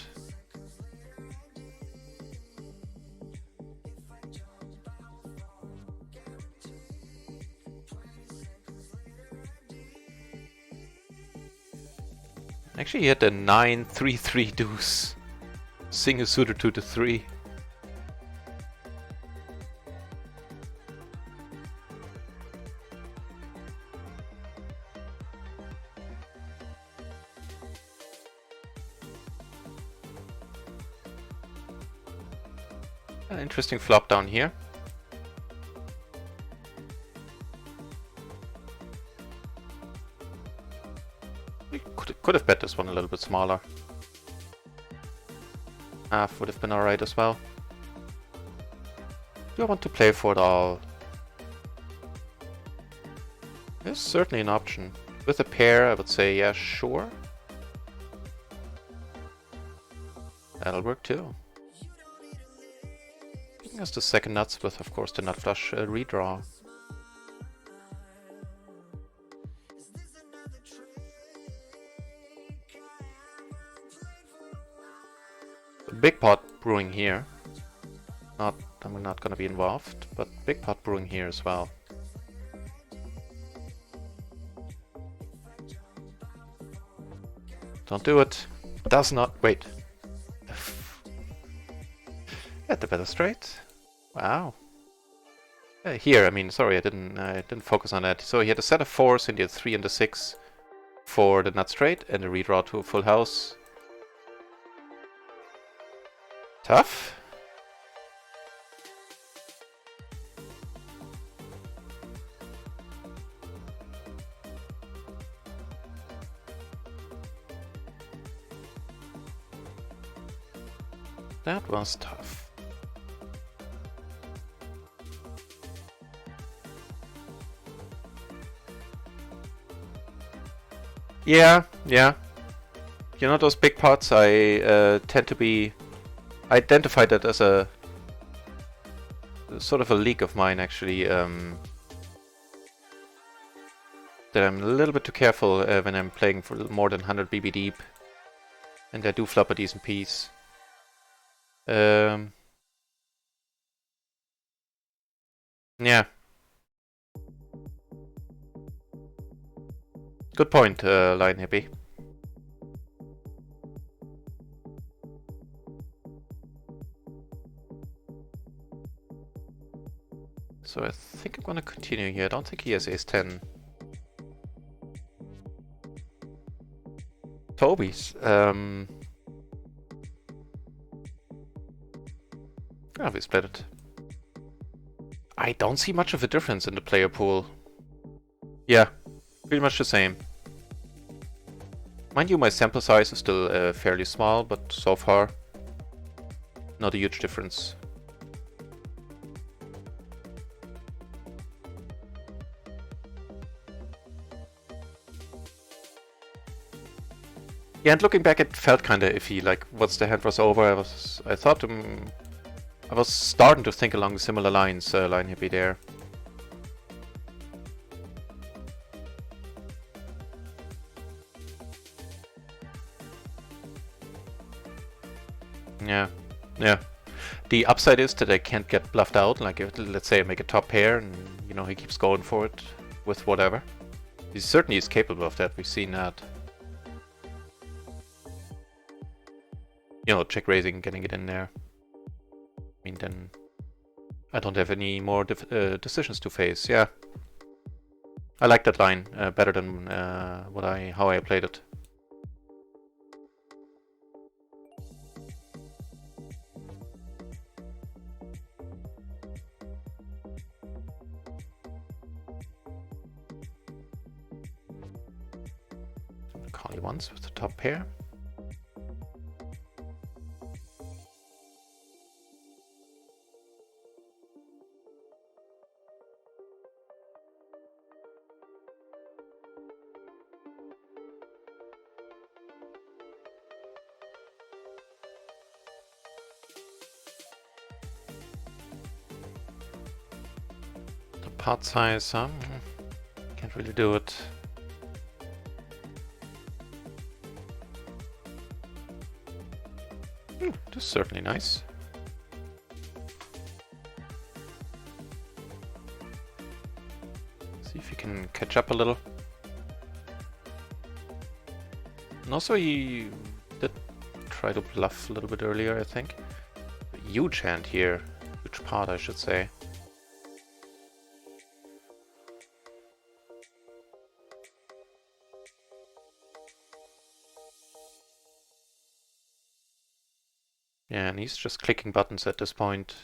Actually, he had a 9-3-3 deuce. Single suited to the 3. An interesting flop down here. We could have bet this one a little bit smaller. Half would have been alright as well. Do I want to play for it all? It's certainly an option. With a pair, I would say, yeah, sure. That'll work too. That's the second nuts with, of course, the nut flush redraw. Big pot brewing here. I'm not gonna be involved, but big pot brewing here as well. Don't do it. Does not wait. Get the better straight. Wow. Here, I mean, sorry, I didn't focus on that. So he had a set of 4s, and he had 3 and a 6 for the nut straight, and a redraw to a full house. Tough. That was tough. Yeah. You know those big pots, I tend to be... I identified that as a sort of a leak of mine, actually. That I'm a little bit too careful when I'm playing for more than 100 BB deep. And I do flop a decent piece. Yeah. Good point, Line Hippie. So I think I'm gonna continue here. I don't think he has ace-10. Toby's. Oh, we split it. I don't see much of a difference in the player pool. Yeah, pretty much the same. Mind you, my sample size is still fairly small, but so far, not a huge difference. Yeah, and looking back, it felt kinda iffy. Like, once the hand was over, I thought I was starting to think along similar lines, Line Hippie there. Yeah. The upside is that I can't get bluffed out. Like, if, let's say I make a top pair and, you know, he keeps going for it with whatever. He certainly is capable of that. We've seen that. You know, check raising, getting it in there. I mean, then I don't have any more decisions to face. Yeah. I like that line better than how I played it. Call you once with the top pair. Part size, huh? Can't really do it. This is certainly nice. See if he can catch up a little. And also he did try to bluff a little bit earlier, I think. A huge hand here. Huge part, I should say. Yeah, and he's just clicking buttons at this point.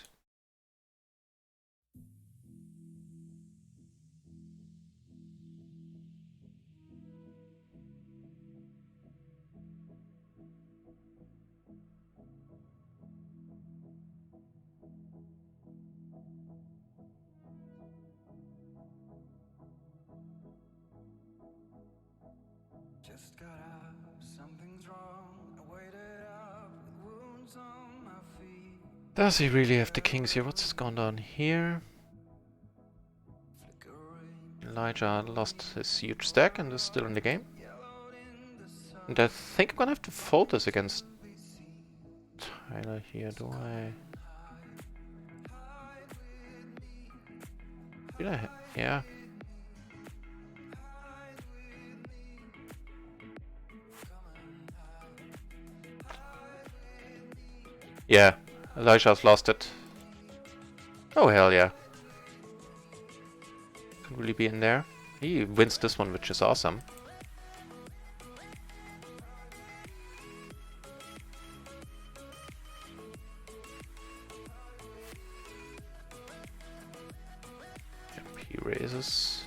Just got up, something's wrong. I waited up with wounds on my feet. Does he really have the kings here? What's going on here? Elijah lost his huge stack and is still in the game. And I think I'm gonna have to fold this against Tyler here, do I? Did I? Yeah. Yeah, Elijah's lost it. Oh hell yeah. Could really be in there. He wins this one, which is awesome. Yep, he raises.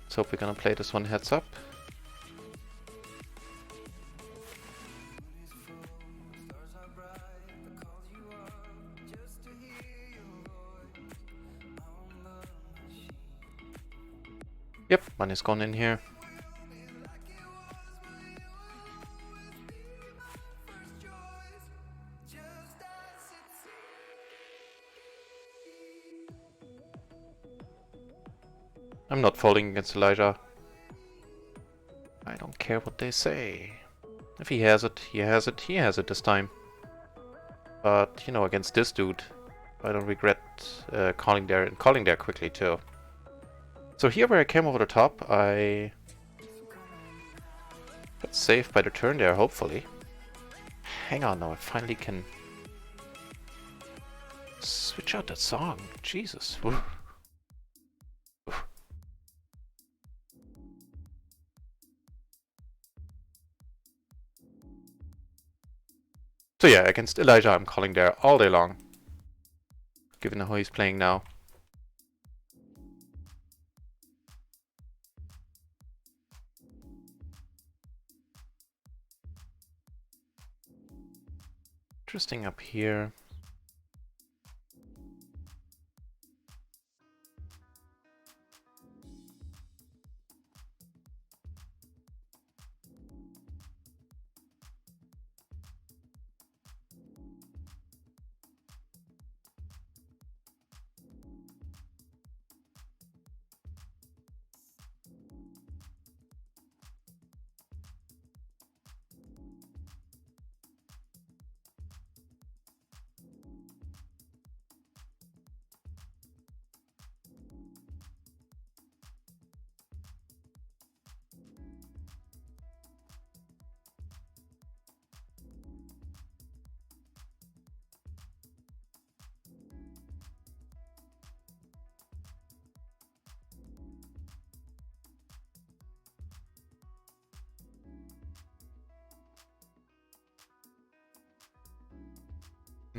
Let's hope we're gonna play this one heads up. Yep, money's gone in here. I'm not folding against Elijah. I don't care what they say. If he has it, he has it, he has it this time. But, you know, against this dude, I don't regret calling there and calling there quickly too. So here where I came over the top, I got saved by the turn there, hopefully. Hang on now, I finally can switch out that song. Jesus. Oof. Oof. So yeah, against Elijah I'm calling there all day long. Given how he's playing now. Interesting up here.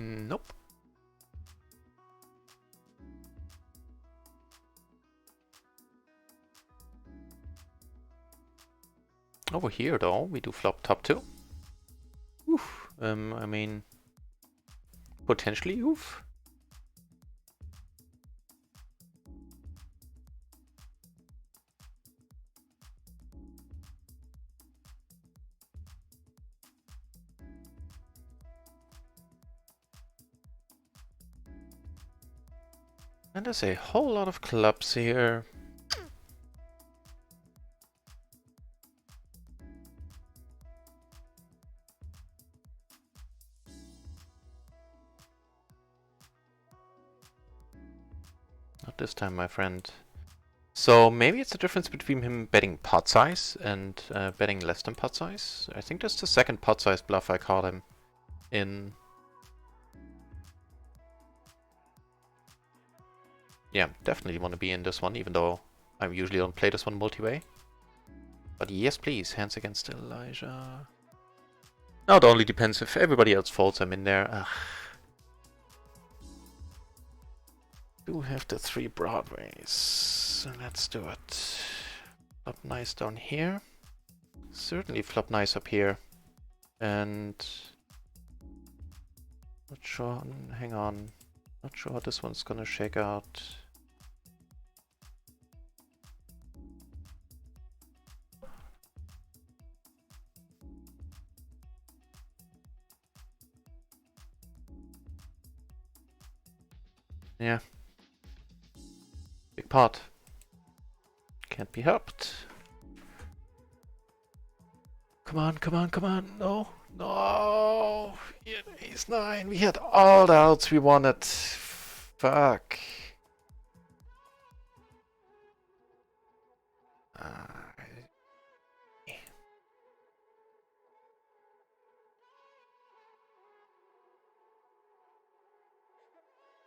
Nope. Over here though, we do flop top 2. Oof. I mean, potentially oof. And there's a whole lot of clubs here. Not this time, my friend. So maybe it's the difference between him betting pot size and betting less than pot size. I think that's the second pot size bluff I caught him in. Yeah, definitely want to be in this one, even though I usually don't play this one multi-way. But yes, please, hands against Elijah. Now it only depends if everybody else folds, I'm in there. Ugh. Do have the 3 broadways. So let's do it. Flop nice down here. Certainly flop nice up here. And not sure, hang on. Not sure how this one's gonna shake out. Yeah. Big pot. Can't be helped. Come on, come on, come on. No, no. Yeah, ace 9. We had all the outs we wanted. Fuck.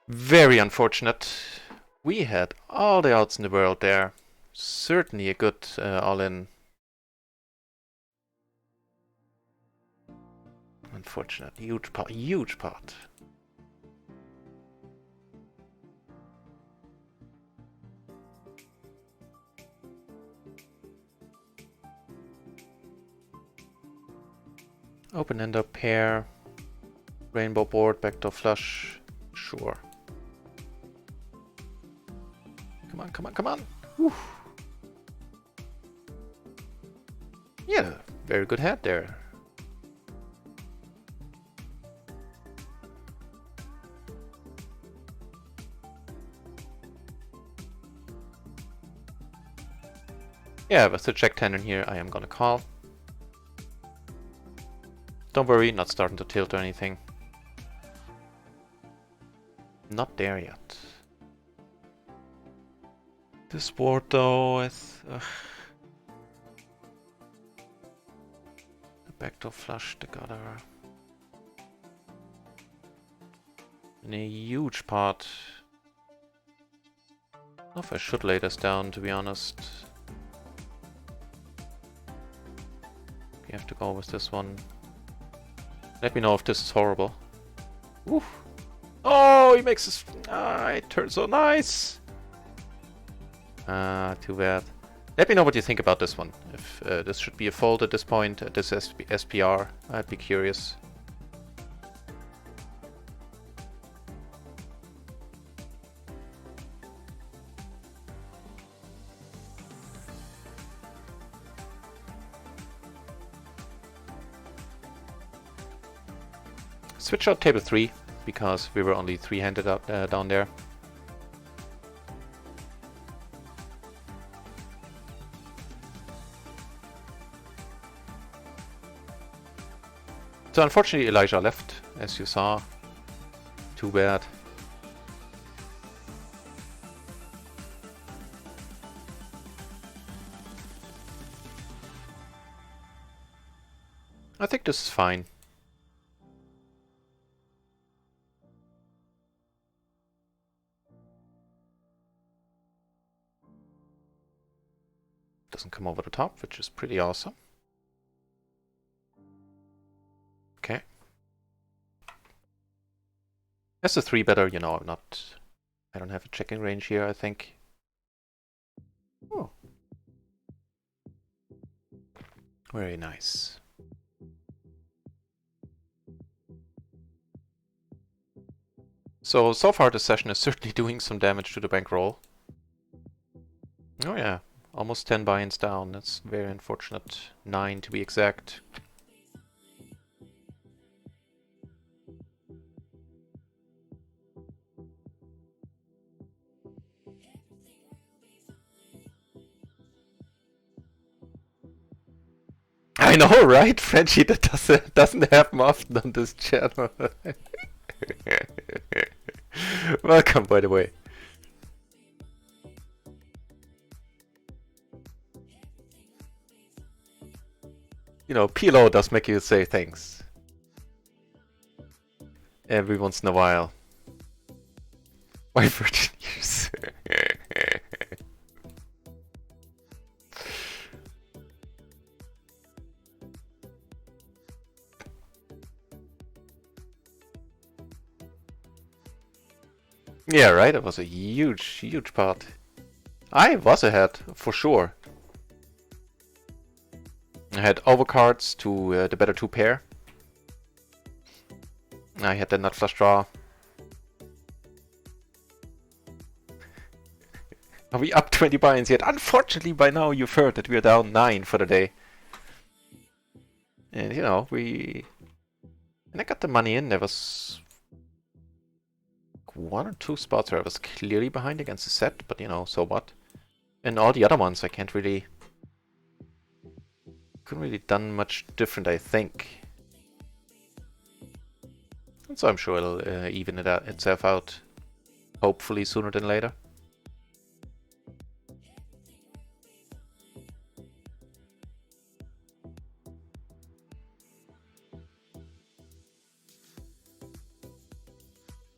Very unfortunate. We had all the outs in the world there. Certainly a good all-in. Unfortunate. Huge pot. Huge pot. Open-ender pair. Rainbow board. Backdoor flush. Sure. Come on, come on, come on. Whew. Yeah, very good hand there. Yeah, with the Jack 10 in here, I am gonna call. Don't worry, not starting to tilt or anything. Not there yet. This board though, the backdoor flush, the gutter. In a huge pot. I don't know if I should lay this down, to be honest. We have to go with this one. Let me know if this is horrible. Oof. Oh, he makes this. It turns so nice. Too bad. Let me know what you think about this one. If this should be a fold at this point, at this SPR, I'd be curious. Switch out table 3, because we were only 3-handed out down there. So unfortunately Elijah left, as you saw. Too bad. I think this is fine. Doesn't come over the top, which is pretty awesome. Okay. As a 3-better, you know, I don't have a checking range here, I think. Oh. Very nice. So far the session is certainly doing some damage to the bankroll. Oh yeah, almost 10 buy-ins down. That's very unfortunate. 9 to be exact. I know, right? Frenchie, that doesn't happen often on this channel. Welcome, by the way. You know, PLO does make you say thanks. Every once in a while. Why virgin years? Yeah, right? It was a huge part. I was ahead, for sure. I had overcards to the better 2 pair. I had the nut flush draw. Are we up 20 buy-ins yet? Unfortunately, by now you've heard that we are down 9 for the day. And you know, when I got the money in, there was 1 or 2 spots where I was clearly behind against the set, but you know, so what? And all the other ones I couldn't really done much different, I think. And so I'm sure it'll even itself out, hopefully sooner than later.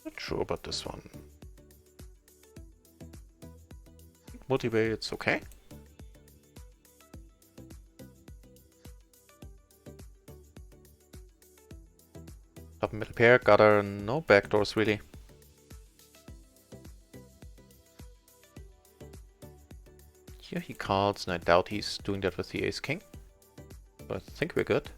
Not sure about this one. Multi-way, it's okay. Top and middle pair, got her no backdoors really. Here he calls, and I doubt he's doing that with the ace-king. But I think we're good.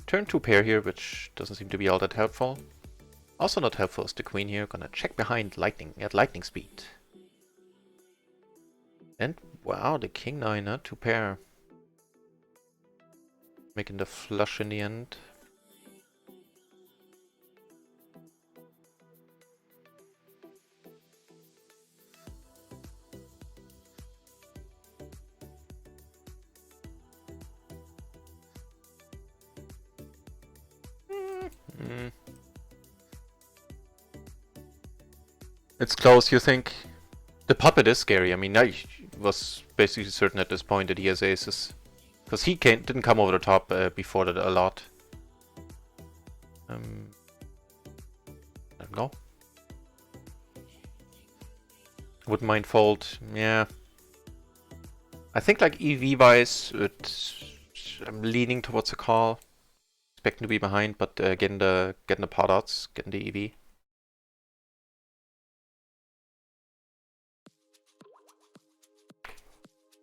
Turn 2 pair here, which doesn't seem to be all that helpful. Also not helpful is the queen here. Gonna check behind lightning at lightning speed. And wow, the king 9, 2 pair. Making the flush in the end. It's close, you think? The puppet is scary. I mean, I was basically certain at this point that he has aces. Because he didn't come over the top before that a lot. I don't know. Wouldn't mind fold, yeah. I think like EV-wise, I'm leaning towards a call. Expecting to be behind, but getting the pot odds, getting the EV.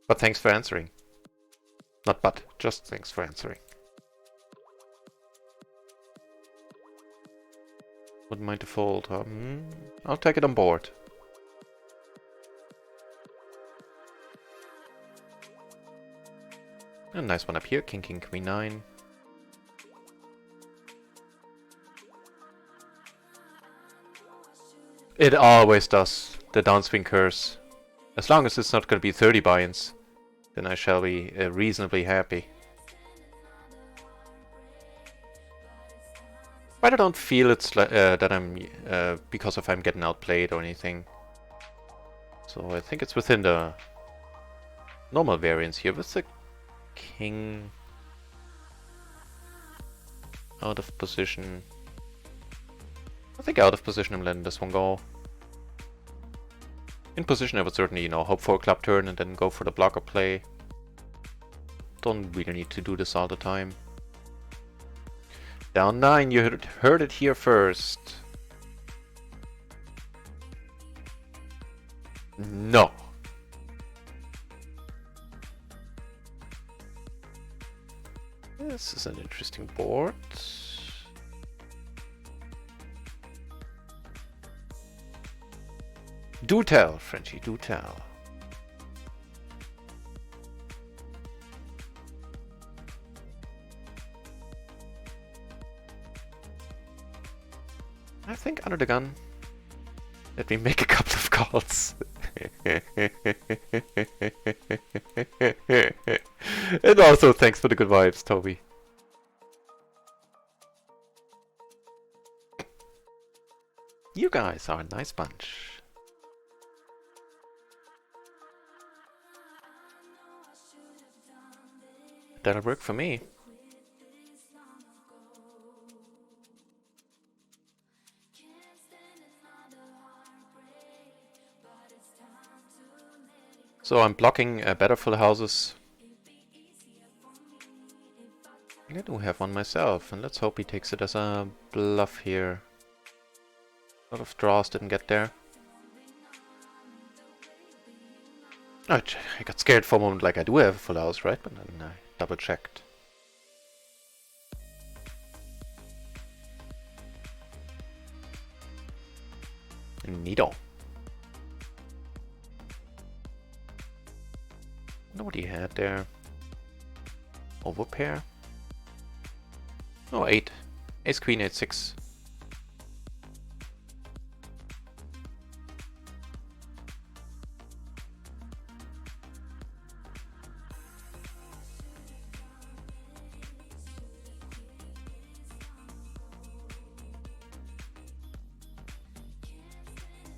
But thanks for answering. Not but, just thanks for answering. Wouldn't mind to fold. I'll take it on board. A nice one up here, king, king, queen 9. It always does, the downswing curse. As long as it's not going to be 30 buy-ins, then I shall be reasonably happy. But I don't feel it's that I'm because of I'm getting outplayed or anything. So I think it's within the normal variance here with the king out of position. I think out of position I'm letting this one go. In position I would certainly, you know, hope for a club turn and then go for the blocker play. Don't really need to do this all the time. Down 9, you heard it here first. No. This is an interesting board. Do tell, Frenchie, do tell. I think under the gun. Let me make a couple of calls. And also thanks for the good vibes, Toby. You guys are a nice bunch. That'll work for me. So I'm blocking better full houses. I do have one myself, and let's hope he takes it as a bluff here. A lot of draws didn't get there. Oh, I got scared for a moment, like I do have a full house, right? But then I double checked. Neato. Know what he had there. Overpair. Oh, 8. Ace Queen 8-6.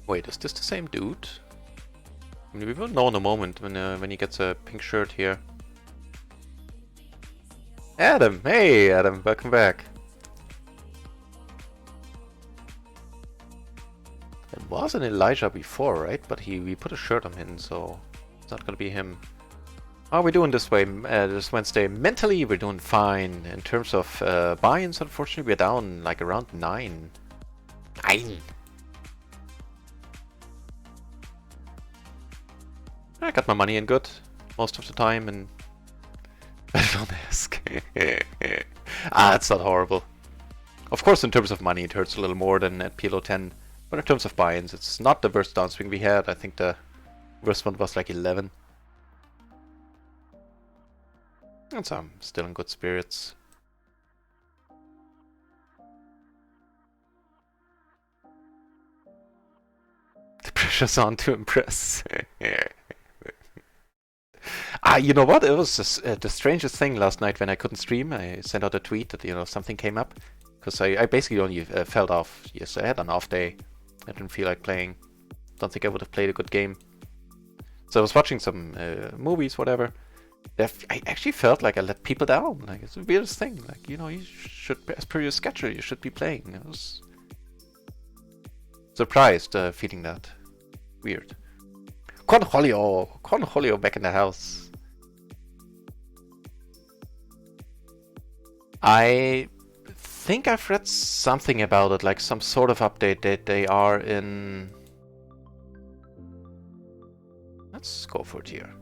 Wait, is this the same dude? I mean, we will know in a moment when he gets a pink shirt here. Adam! Hey, Adam, welcome back. It was an Elijah before, right? But we put a shirt on him, so it's not gonna be him. How are we doing this way? This Wednesday? Mentally, we're doing fine. In terms of buy-ins, unfortunately, we're down like around 9. 9! I got my money in good most of the time, and don't ask. It's not horrible. Of course, in terms of money, it hurts a little more than at PLO 10, but in terms of buy-ins, it's not the worst downswing we had. I think the worst one was like 11. And so I'm still in good spirits. The pressure's on to impress. You know what? It was the strangest thing last night when I couldn't stream. I sent out a tweet that something came up because I basically only felt off. Yes, I had an off day. I didn't feel like playing. Don't think I would have played a good game. So I was watching some movies, whatever. I actually felt like I let people down. Like, it's the weirdest thing. Like, you should, as per your schedule, you should be playing. I was surprised feeling that. Weird. Cornholio back in the house. I think I've read something about it, like some sort of update that they are in. Let's go for it here.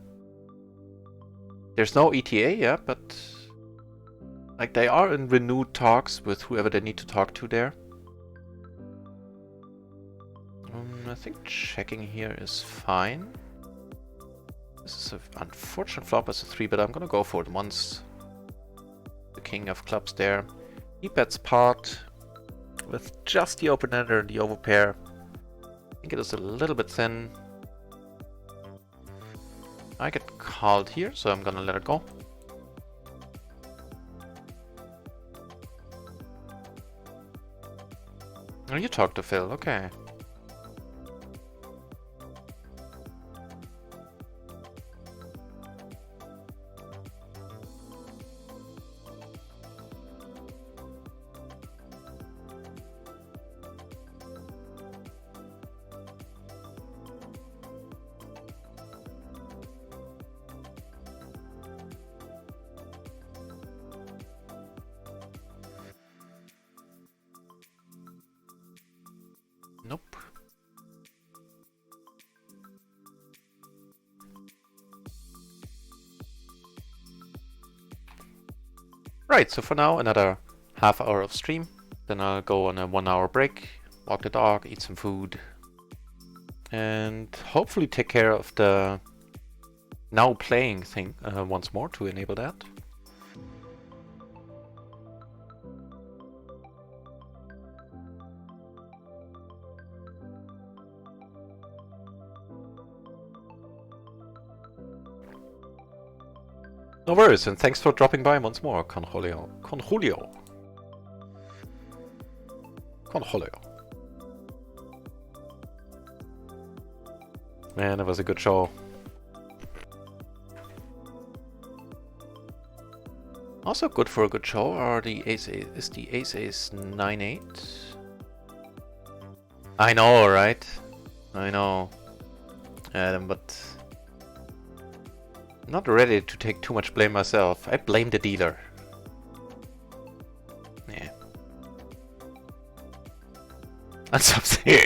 There's no ETA, yeah, but like they are in renewed talks with whoever they need to talk to there. I think checking here is fine. This is an unfortunate flop as a 3, but I'm gonna go for it once. The king of clubs there. He bets pot with just the open ender and the overpair. I think it is a little bit thin. I get called here, so I'm gonna let it go. Oh, you talked to Phil, okay. Nope. Right, so for now, another half hour of stream. Then I'll go on a 1 hour break, walk the dog, eat some food, and hopefully take care of the now playing thing once more to enable that. No worries, and thanks for dropping by once more, Conjulio. Conjulio. Conjulio. Man, it was a good show. Also good for a good show are the ace is the ace 9-8. I know, right? I know. But not ready to take too much blame myself. I blame the dealer. Yeah. And something.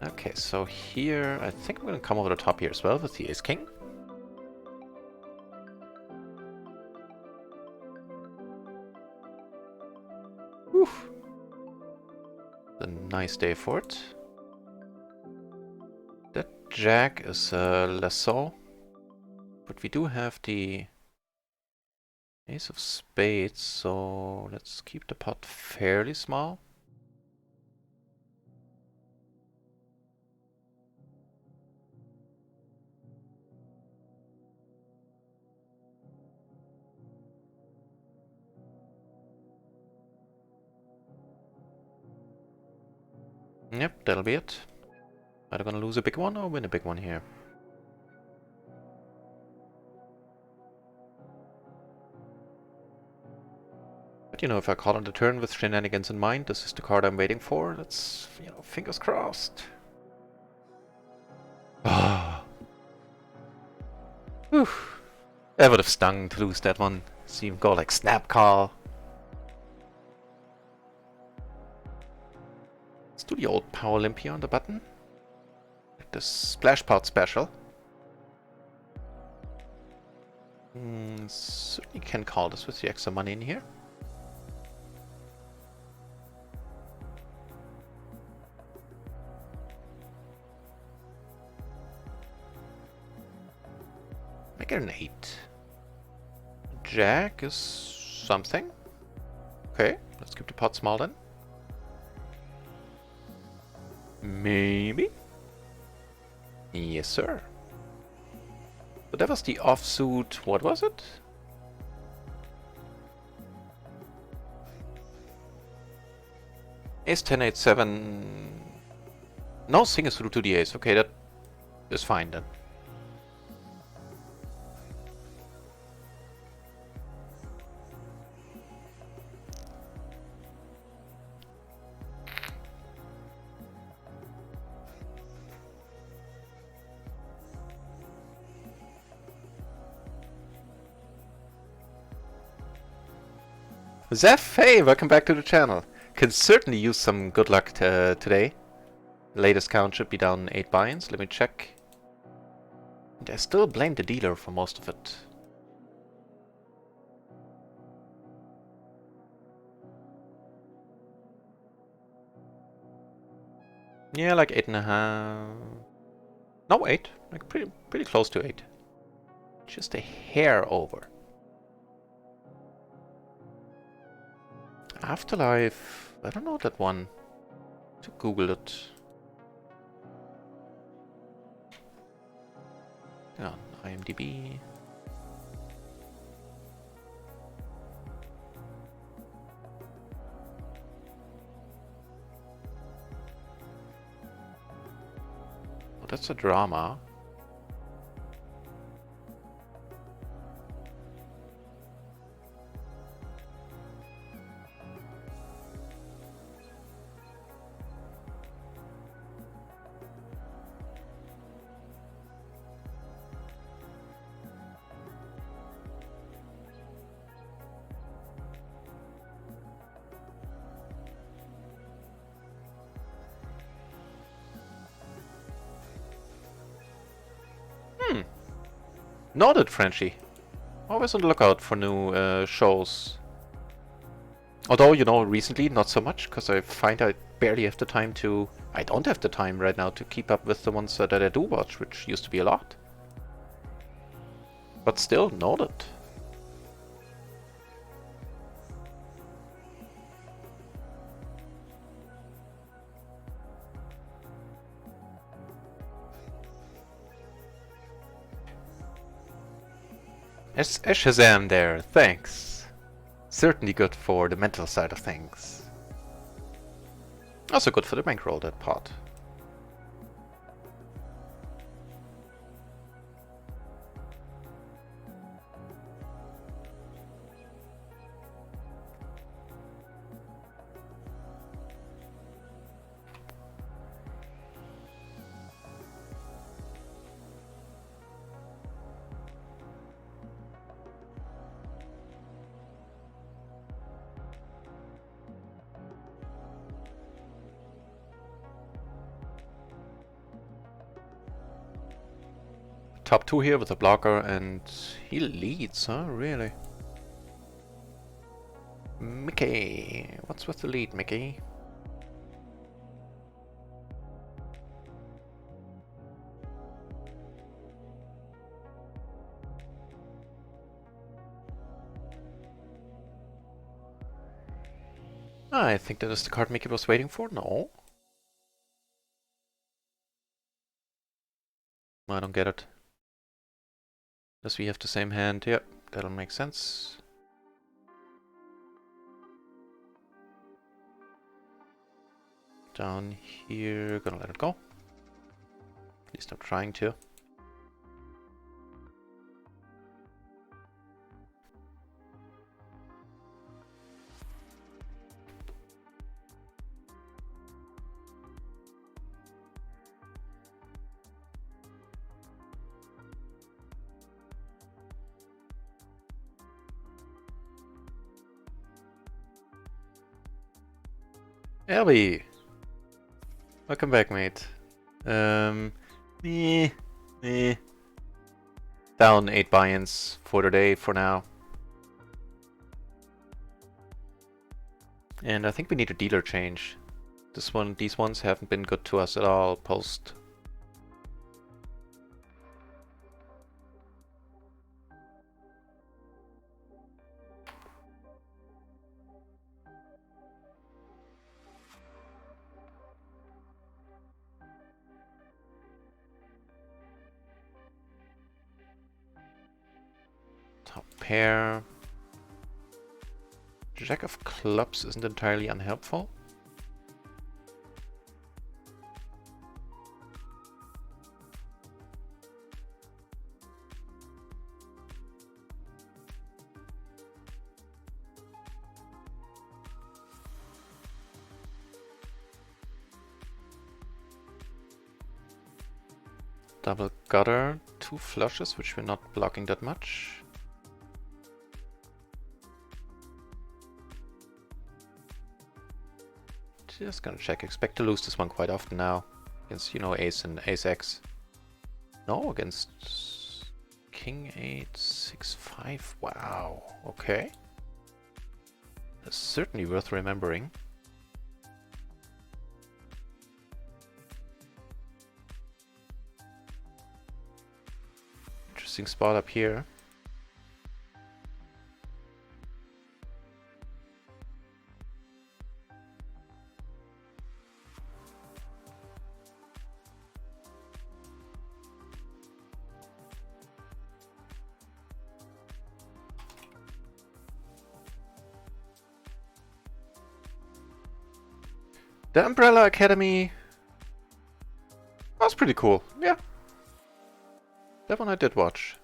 Okay, so here, I think I'm gonna come over the top here as well with the ace-king. Whew. A nice day for it. That jack is less so. But we do have the ace of spades, so let's keep the pot fairly small. Yep, that'll be it. Either gonna lose a big one or win a big one here. But you know, if I call on the turn with shenanigans in mind, this is the card I'm waiting for. Let's, you know, fingers crossed. Ah. Whew. That would have stung to lose that one. See him go like snap call. Let's do the old Power Olympia on the button. Like the Splash Pot special. Certainly can call this with the extra money in here. Make it an 8. Jack is something. Okay, let's keep the pot small then. Maybe. Yes, sir. So that was the offsuit. What was it? Ace 10, 8, 7. No single through to the ace. Okay, that is fine then. Zeph, hey, welcome back to the channel. Can certainly use some good luck today. Latest count should be down 8 buy-ins. Let me check. And I still blame the dealer for most of it. Yeah, like 8.5. No, 8. Like pretty close to 8. Just a hair over. Afterlife. I don't know that one. To Google it. Yeah, IMDb. Oh, that's a drama. Noted, Frenchie. Always on the lookout for new shows. Although, you know, recently not so much, because I find I barely have the time to I don't have the time right now to keep up with the ones that I do watch, which used to be a lot. But still, noted. Shazam there, thanks. Certainly good for the mental side of things. Also good for the bankroll, that pot. Top 2 here with a blocker, and he leads, huh? Really? Mickey! What's with the lead, Mickey? I think that is the card Mickey was waiting for. No? I don't get it. Does we have the same hand? Yep, that'll make sense. Down here, gonna let it go. At least I'm trying to. Elby! Welcome back, mate. Eh. Down 8 buy-ins for the day for now. And I think we need a dealer change. These ones haven't been good to us at all post. Top pair. Jack of clubs isn't entirely unhelpful. Double gutter, 2 flushes, which we're not blocking that much. Just gonna check. Expect to lose this one quite often now. Against, you know, ace and ace X. No, against king 8, 6, 5. Wow. Okay. That's certainly worth remembering. Interesting spot up here. The Umbrella Academy was pretty cool, yeah. That one I did watch.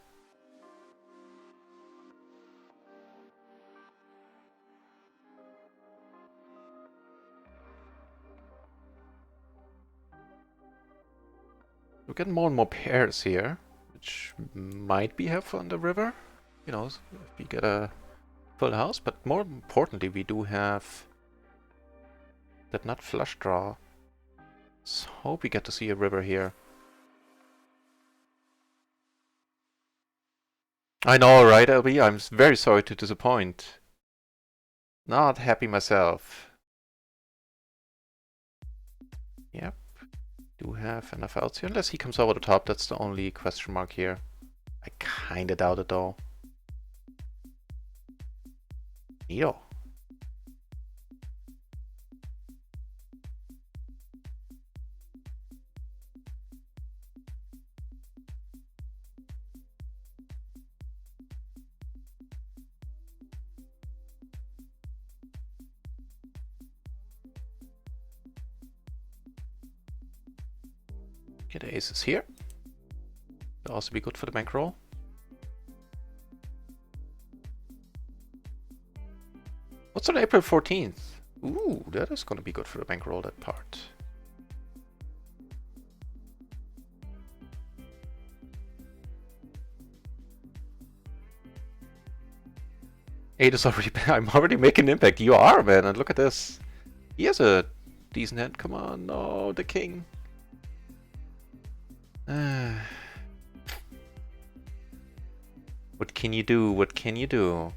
We're getting more and more pairs here, which might be helpful on the river. You know, if we get a full house, but more importantly, we do have that nut flush draw. Let's hope we get to see a river here. I know, right, LB? I'm very sorry to disappoint. Not happy myself. Yep. do have enough outs here, unless he comes over the top. That's the only question mark here. I kinda doubt it though. Yo. Get aces here. That'll also be good for the bankroll. What's on April 14th? Ooh, that is gonna be good for the bankroll, that part. Eight is already. I'm already making an impact. You are, man, and look at this. He has a decent hand. Come on, no, the king. What can you do? What can you do?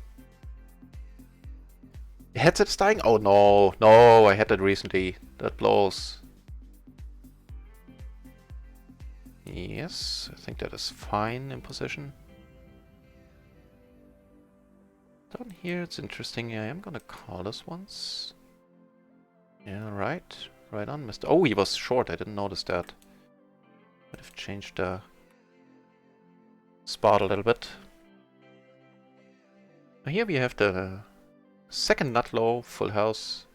Headset's dying? Oh no, no, I had that recently. That blows. Yes, I think that is fine in position. Down here it's interesting. I am gonna call this once. Yeah, right. Right on, Mr. Oh, he was short. I didn't notice that. Might have changed the spot a little bit. Here we have the second nut low, full house.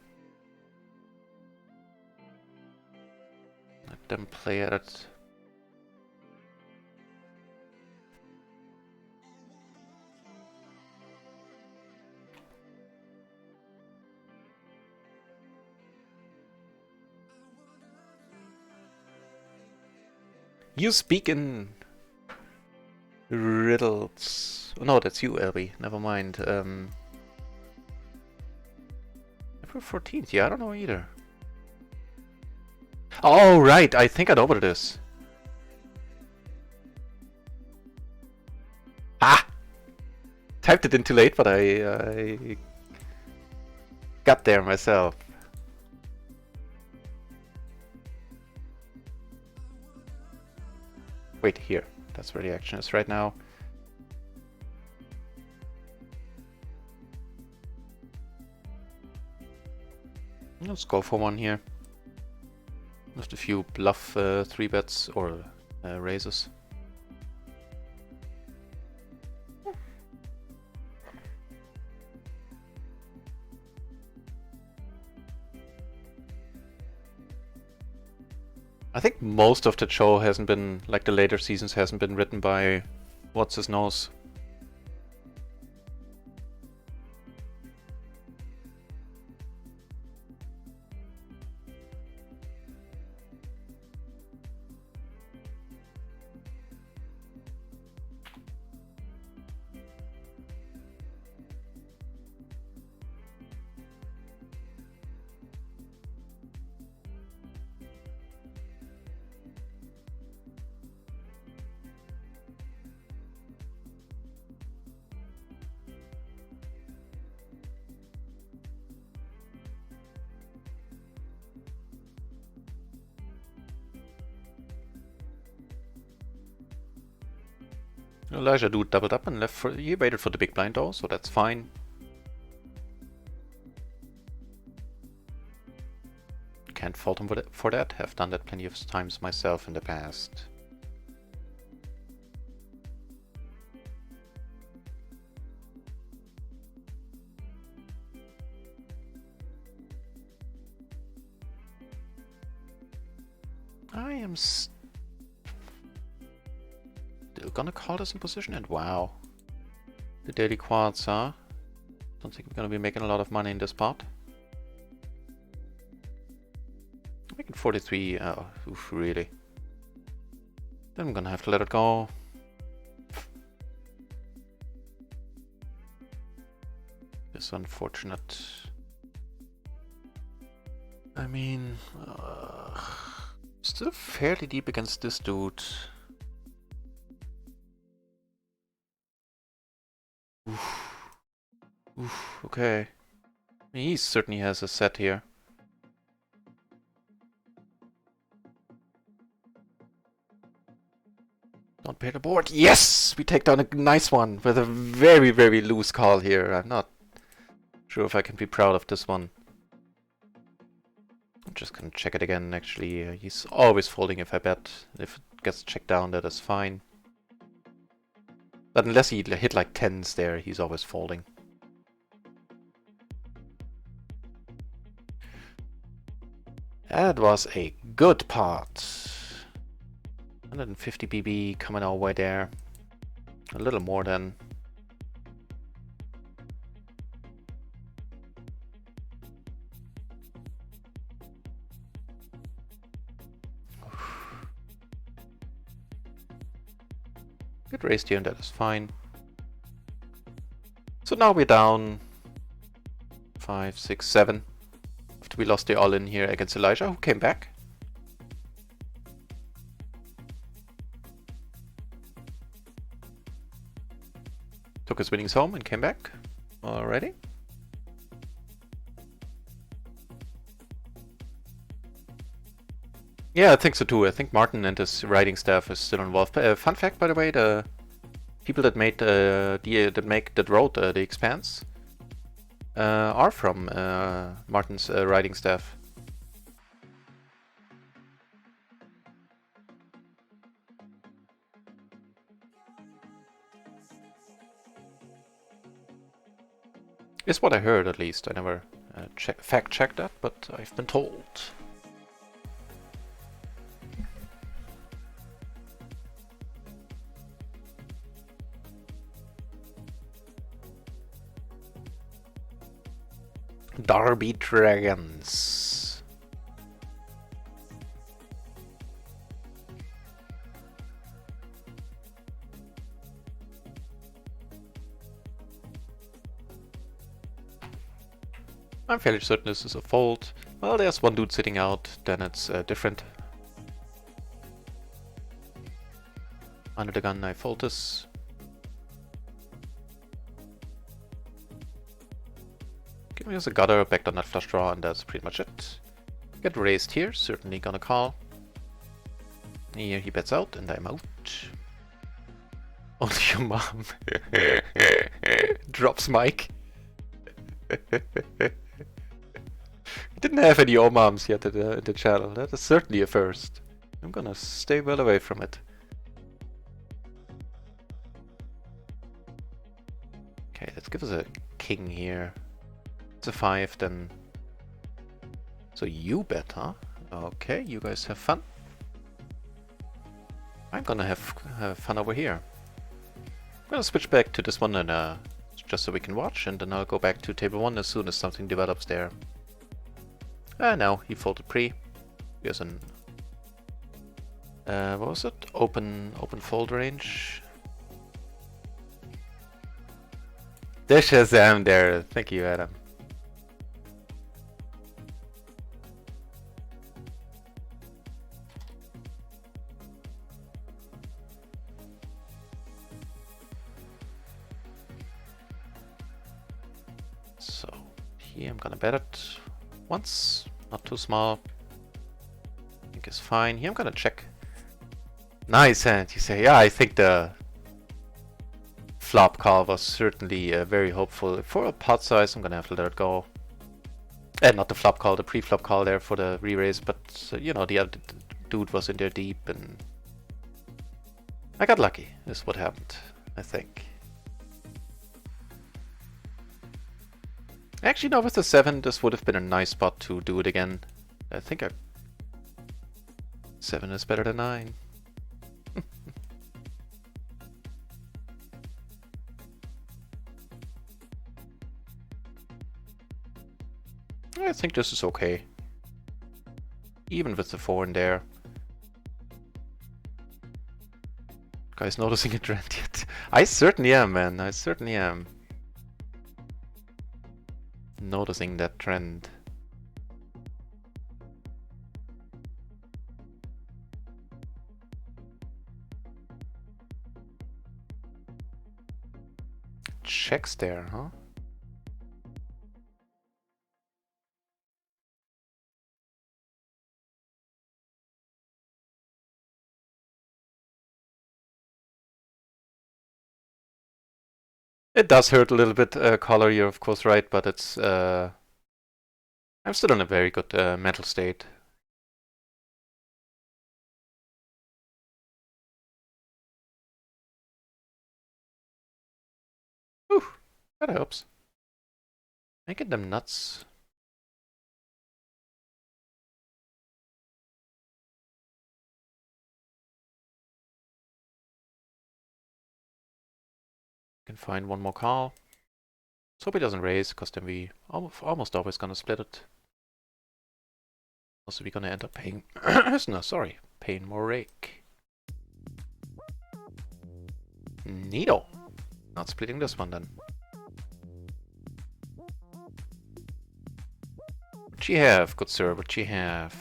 Let them play at it. You speak in riddles. Oh, no, that's you, Elby. Never mind. April 14th. Yeah, I don't know either. Oh, right. I think I know what it is. Ah! Typed it in too late, but I got there myself. Wait, here. That's where the action is right now. Let's go for one here. Just a few bluff 3-bets or raises. I think most of the show hasn't been, like the later seasons, hasn't been written by what's his nose. Elijah dude doubled up and left for. He waited for the big blind though, so that's fine. Can't fault him for that. Have done that plenty of times myself in the past. I am still gonna call this in position, and wow. The daily quads, huh? Don't think we're gonna be making a lot of money in this pot. Making 43, oof, really. Then I'm gonna have to let it go. It's unfortunate. I mean, still fairly deep against this dude. Oof. Oof, okay. I mean, he certainly has a set here. Don't pair the board. Yes! We take down a nice one with a very, very loose call here. I'm not sure if I can be proud of this one. I'm just gonna check it again, actually. He's always folding if I bet. If it gets checked down, that is fine. But unless he hit like 10s there, he's always folding. That was a good pot. 150 BB coming our way there. A little more than. Good raise here, and that is fine. So now we're down 5, 6, 7. After we lost the all-in here against Elijah, who came back. Took his winnings home and came back. Alrighty. Yeah, I think so too. I think Martin and his writing staff is still involved. Fun fact, by the way, the people that made that wrote The Expanse are from Martin's writing staff. Is what I heard, at least. I never fact-checked that, but I've been told. Derby Dragons. I'm fairly certain this is a fold. Well, there's one dude sitting out, then it's different. Under the gun, I fold this. Give me a gutter, backed on that flush draw, and that's pretty much it. Get raised here, certainly gonna call. Here he bets out, and I'm out. Only your mom. Drops Mike. Didn't have any moms yet in the channel. That is certainly a first. I'm gonna stay well away from it. Okay, let's give us a king here. It's a 5, then. So you bet, huh? Okay, you guys have fun. I'm gonna have fun over here. I'm gonna switch back to this one and just so we can watch, and then I'll go back to table 1 as soon as something develops there. No, he folded pre. Here's an what was it? Open fold range. There's Shazam there. Thank you, Adam. So here I'm gonna bet it once, not too small. I think it's fine. Here I'm gonna check. Nice hand, you say. Yeah, I think the flop call was certainly very hopeful. For a pot size, I'm gonna have to let it go. Not the flop call, the pre-flop call there for the re-raise, but you know, the other dude was in there deep, and I got lucky, is what happened, I think. Actually, no, with the 7, this would have been a nice spot to do it again. I think 7 is better than 9. I think this is okay. Even with the 4 in there. Guys noticing a trend yet? I certainly am, man. I certainly am. Noticing that trend. Checks there, huh? It does hurt a little bit, color, you're of course right, but it's, I'm still in a very good mental state. Whew, that helps. Making them nuts. Can find one more call. Let's hope he doesn't raise, because then we almost always gonna split it. Also, we're gonna end up paying... no, sorry. Paying more rake. Neato. Not splitting this one then. What you have, good sir? What you have?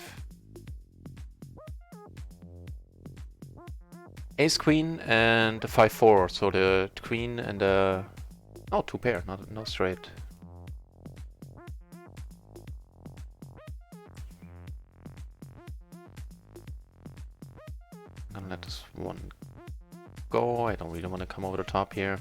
Ace queen and a 5-4. So the queen and the... Oh, two pair, not no straight. I'm gonna let this one go. I don't really want to come over the top here.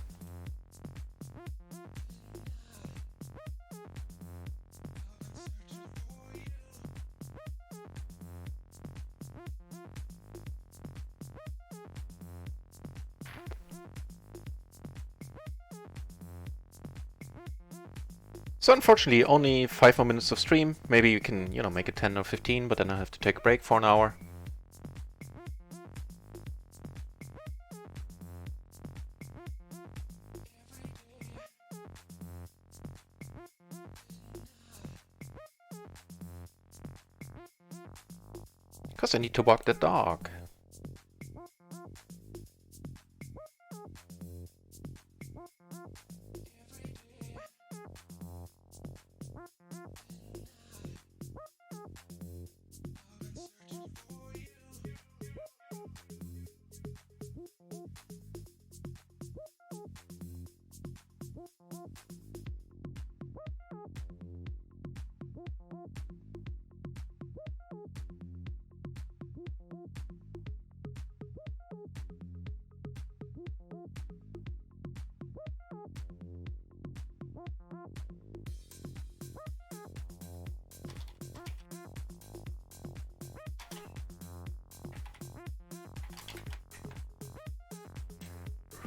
So unfortunately, only 5 more minutes of stream. Maybe you can, you know, make it 10 or 15, but then I have to take a break for an hour. Because I need to walk the dog.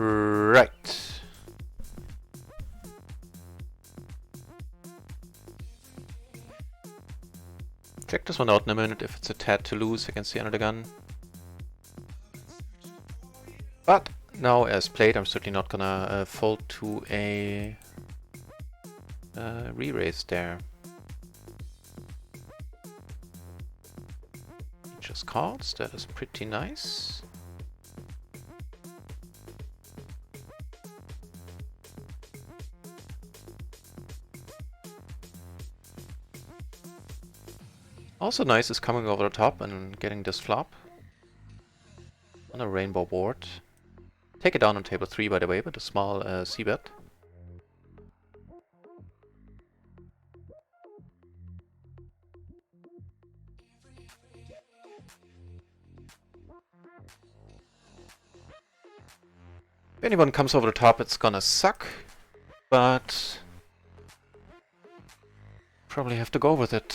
Right. Check this one out in a minute if it's a tad to lose against the end of the gun. But now, as played, I'm certainly not gonna fold to a re-raise there. He just calls, that is pretty nice. Also nice is coming over the top and getting this flop on a rainbow board. Take it down on table 3, by the way, with a small c-bet. If anyone comes over the top, it's gonna suck, but probably have to go with it.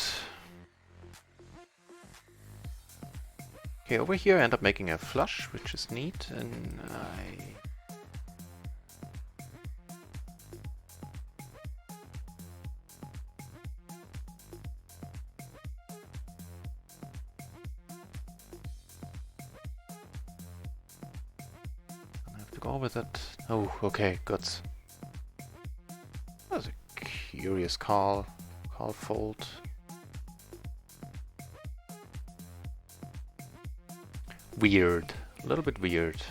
Okay, over here I end up making a flush, which is neat, and I... have to go with it. Oh, okay, good. That was a curious call. Call fold. Weird. A little bit weird.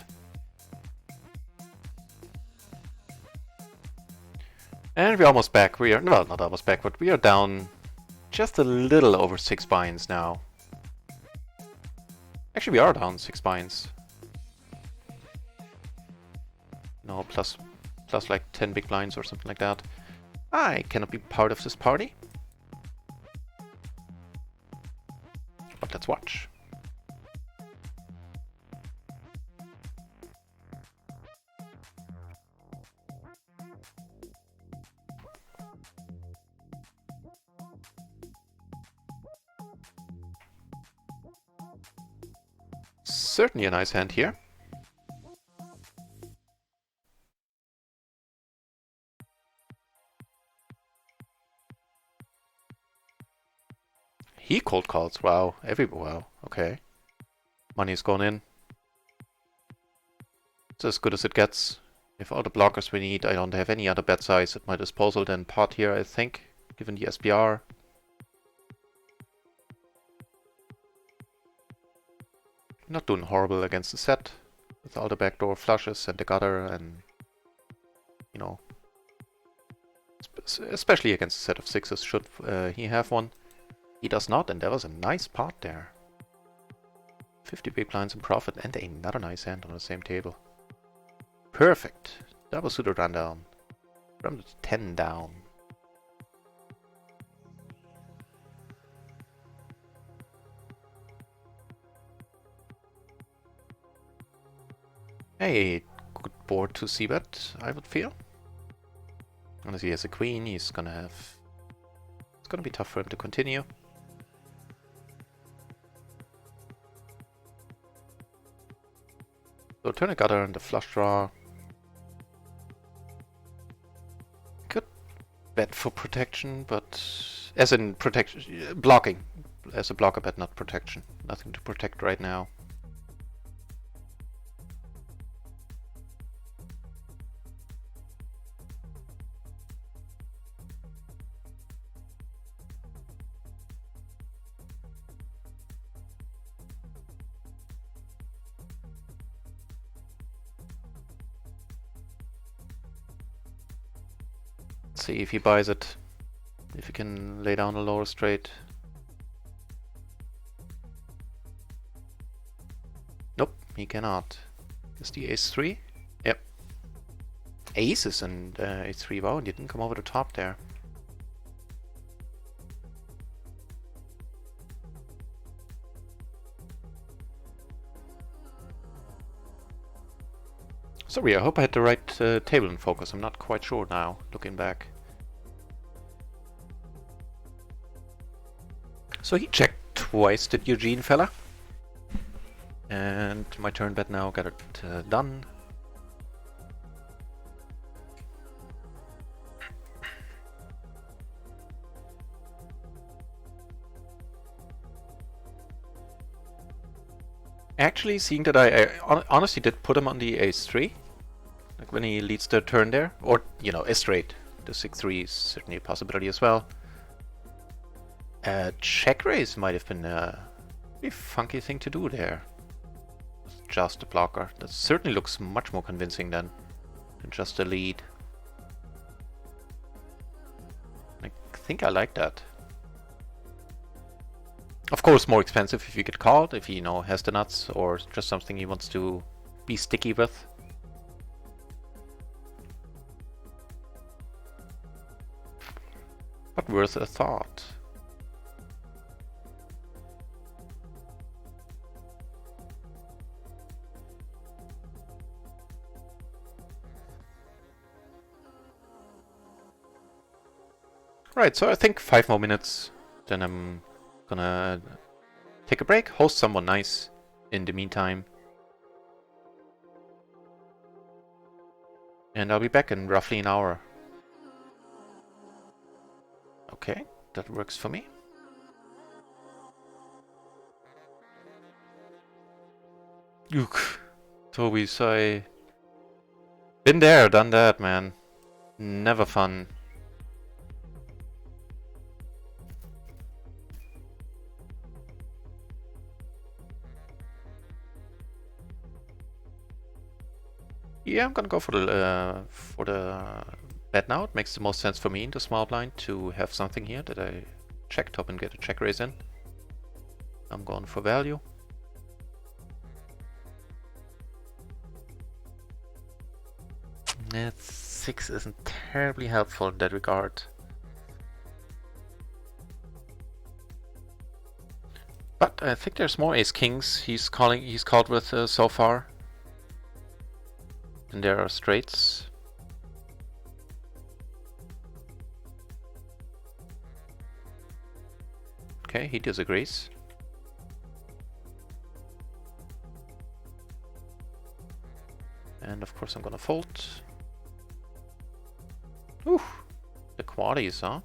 And we're almost back. We are, well, not almost back, but we are down just a little over 6 binds now. Actually, we are down 6 binds. No, plus like 10 big blinds or something like that. I cannot be part of this party. But let's watch. Certainly a nice hand here. He cold calls. Wow. Wow. Okay. Money's gone in. It's as good as it gets. If all the blockers we need, I don't have any other bet size at my disposal than pot here, I think, given the SPR. Not doing horrible against the set, with all the backdoor flushes and the gutter and, you know, especially against a set of sixes, should he have one. He does not, and that was a nice pot there. 50 big blinds in profit, and another nice hand on the same table. Perfect. Double suited rundown. From the 10 down. Hey, good board to c-bet, I would feel. Unless he has a queen, he's gonna have... It's gonna be tough for him to continue. So turn a gutter and the flush draw. Could bet for protection, but... As in protection... blocking. As a blocker bet, not protection. Nothing to protect right now. See if he buys it. If he can lay down a lower straight. Nope, he cannot. Is the ace-3? Yep. Aces and ace-3. Wow, he didn't come over the top there. Sorry, I hope I had the right table in focus. I'm not quite sure now, looking back. So he checked twice, did Eugene fella. And my turn bet now, got it done. Actually, seeing that I honestly did put him on the ace-3, like when he leads the turn there, or, you know, a straight. The 6-3 is certainly a possibility as well. Check raise might have been a pretty funky thing to do there. Just a blocker. That certainly looks much more convincing than just a lead. I think I like that. Of course, more expensive if you get called, if he, you know, has the nuts, or just something he wants to be sticky with. But worth a thought. Right, so I think 5 more minutes, then I'm gonna take a break, host someone nice in the meantime. And I'll be back in roughly an hour. Okay, that works for me. Eek. Toby, I... Been there, done that, man. Never fun. Yeah, I'm gonna go for the bet now. It makes the most sense for me in the small blind to have something here that I check top and get a check raise in. I'm going for value. That 6 isn't terribly helpful in that regard. But I think there's more ace kings he's called with so far. And there are straights. Okay, he disagrees. And of course I'm gonna fold. Ooh, the quaddies, huh?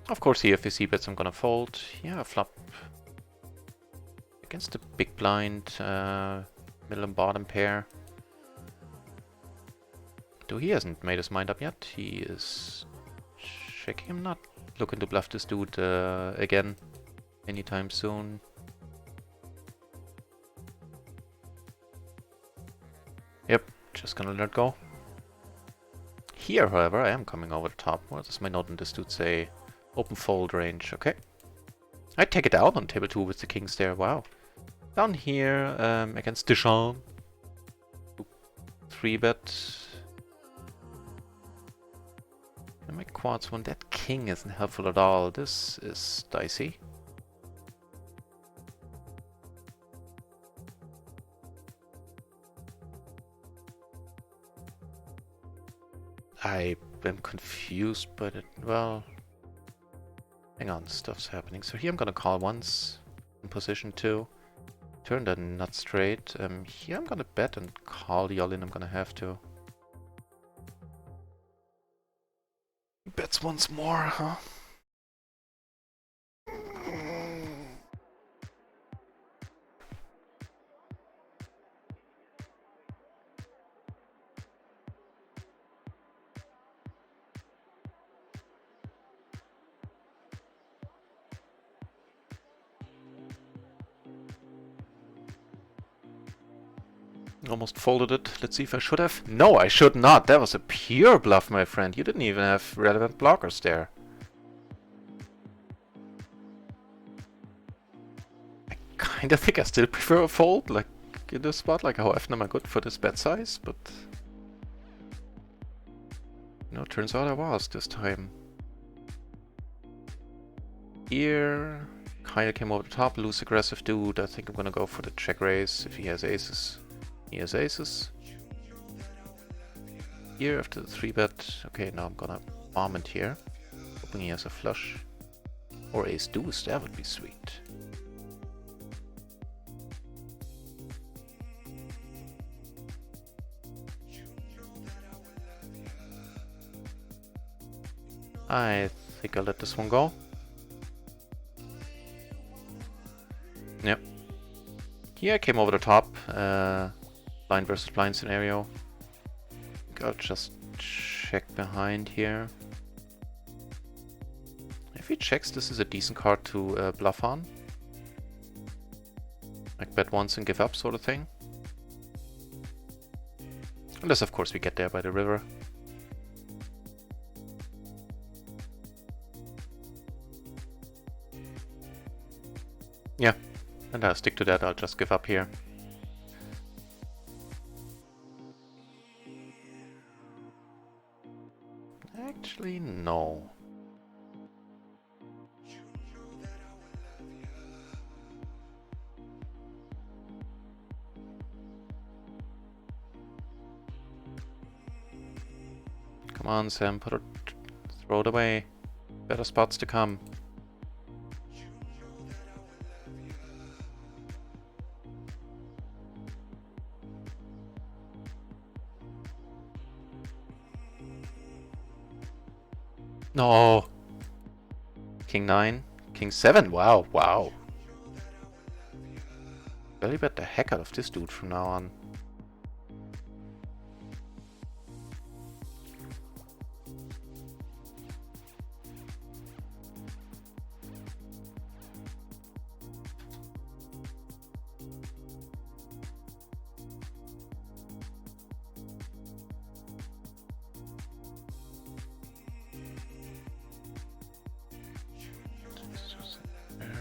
Of course here if he c-bets I'm gonna fold. Yeah, flop against the big blind, middle and bottom pair. Though he hasn't made his mind up yet. He is checking. I'm not looking to bluff this dude again anytime soon. Yep, just gonna let go. Here, however, I am coming over the top. What does my note in this dude say? Open fold range, okay. I take it out on table 2 with the kings there, wow. Down here, against Deschamps. 3-bet. And my quads one, that king isn't helpful at all. This is dicey. I am confused, but well... Hang on, stuff's happening. So here I'm gonna call once in position 2. Turn the nut straight. Here I'm gonna bet and call the all-in. I'm gonna have to. Bets once more, huh? Almost folded it. Let's see if I should have. No, I should not. That was a pure bluff, my friend. You didn't even have relevant blockers there. I kinda think I still prefer a fold, like in this spot. Like, how often am I good for this bet size? But you know, turns out I was this time. Here, kinda came over the top. Loose aggressive dude. I think I'm gonna go for the check raise if he has aces. He has aces. Here after the 3-bet. Okay, now I'm gonna bomb it here. Hoping he has a flush. Or ace deuce, that would be sweet. I think I'll let this one go. Yep. Here I came over the top. Blind versus blind scenario. I'll just check behind here. If he checks, this is a decent card to bluff on. Like bet once and give up sort of thing. Unless of course we get there by the river. Yeah, and I'll stick to that. I'll just give up here. Actually, no. Come on, Sam, put it, throw it away. Better spots to come. No. King 9, King 7. Wow, wow. Belly bet the heck out of this dude from now on.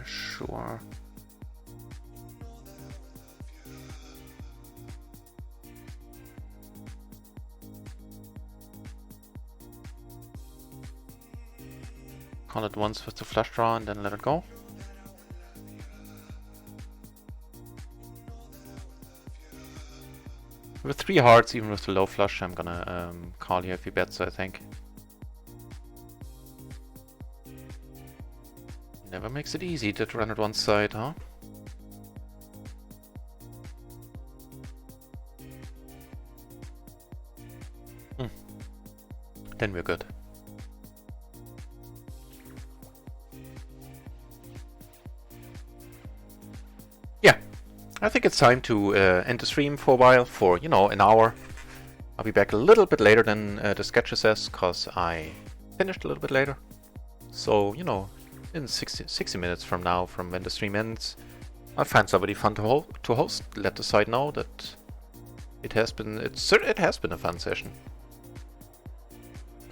Sure. Call it once with the flush draw and then let it go. With 3 hearts, even with the low flush, I'm gonna call here if he bets, I think. Never makes it easy to run it one side, huh? Then we're good. Yeah, I think it's time to end the stream for a while, for, you know, an hour. I'll be back a little bit later than the schedule says, because I finished a little bit later. So, you know, in 60 minutes from now, from when the stream ends, I'll find somebody fun to host. Let the side know that it has been a fun session.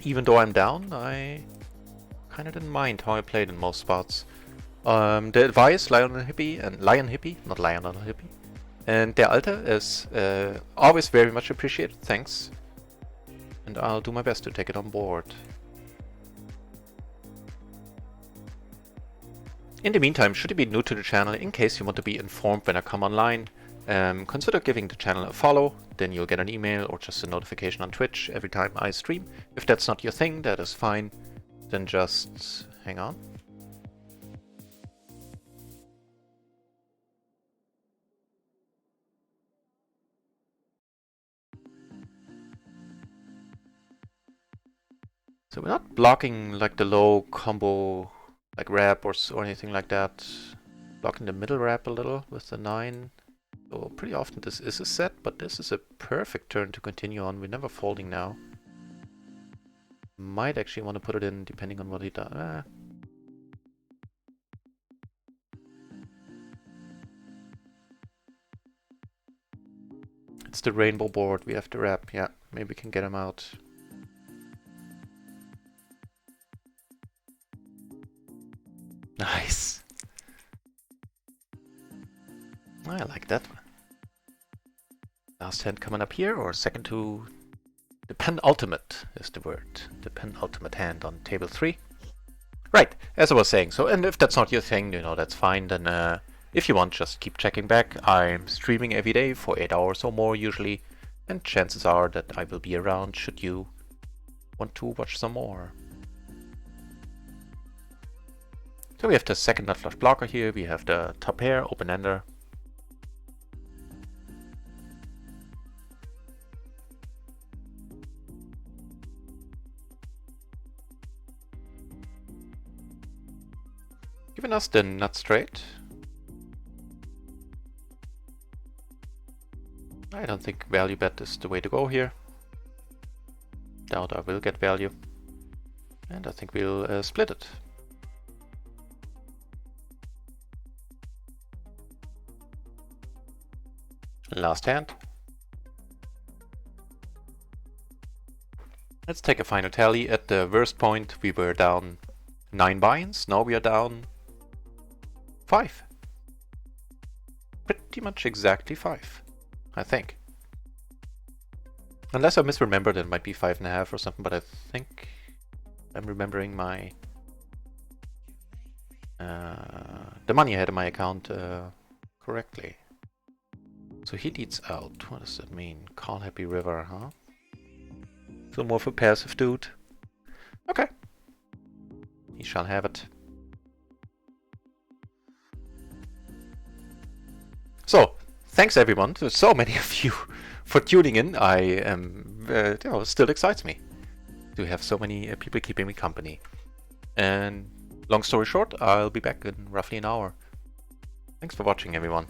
Even though I'm down, I kind of didn't mind how I played in most spots. The advice, Lion and Hippie, not Lion and Hippie, and Der Alte is always very much appreciated, thanks. And I'll do my best to take it on board. In the meantime, should you be new to the channel, in case you want to be informed when I come online, consider giving the channel a follow, then you'll get an email or just a notification on Twitch every time I stream. If that's not your thing, that is fine. Then just hang on. So we're not blocking like the low combo, like wrap or anything like that. Blocking the middle wrap a little with the 9. So pretty often this is a set, but this is a perfect turn to continue on. We're never folding now. Might actually want to put it in depending on what he does. It's the rainbow board. We have to wrap. Yeah, maybe we can get him out. Nice. I like that one. Last hand coming up here, or second to the penultimate is the word. The penultimate hand on table 3. Right, as I was saying, so, and if that's not your thing, you know, that's fine, then if you want, just keep checking back. I'm streaming every day for 8 hours or more usually, and chances are that I will be around should you want to watch some more. So we have the second nut flush blocker here, we have the top pair, open-ender. Giving us the nut straight. I don't think value bet is the way to go here. Doubt I will get value. And I think we'll split it. Last hand. Let's take a final tally. At the worst point we were down 9 buy-ins, now we are down 5. Pretty much exactly 5, I think. Unless I misremembered, it might be 5.5 or something, but I think I'm remembering my the money I had in my account correctly. So he leads out. What does that mean? Call Happy River, huh? So more of a passive dude. Okay. He shall have it. So, thanks everyone, to so many of you for tuning in. I am, you know, still excites me to have so many people keeping me company. And long story short, I'll be back in roughly an hour. Thanks for watching, everyone.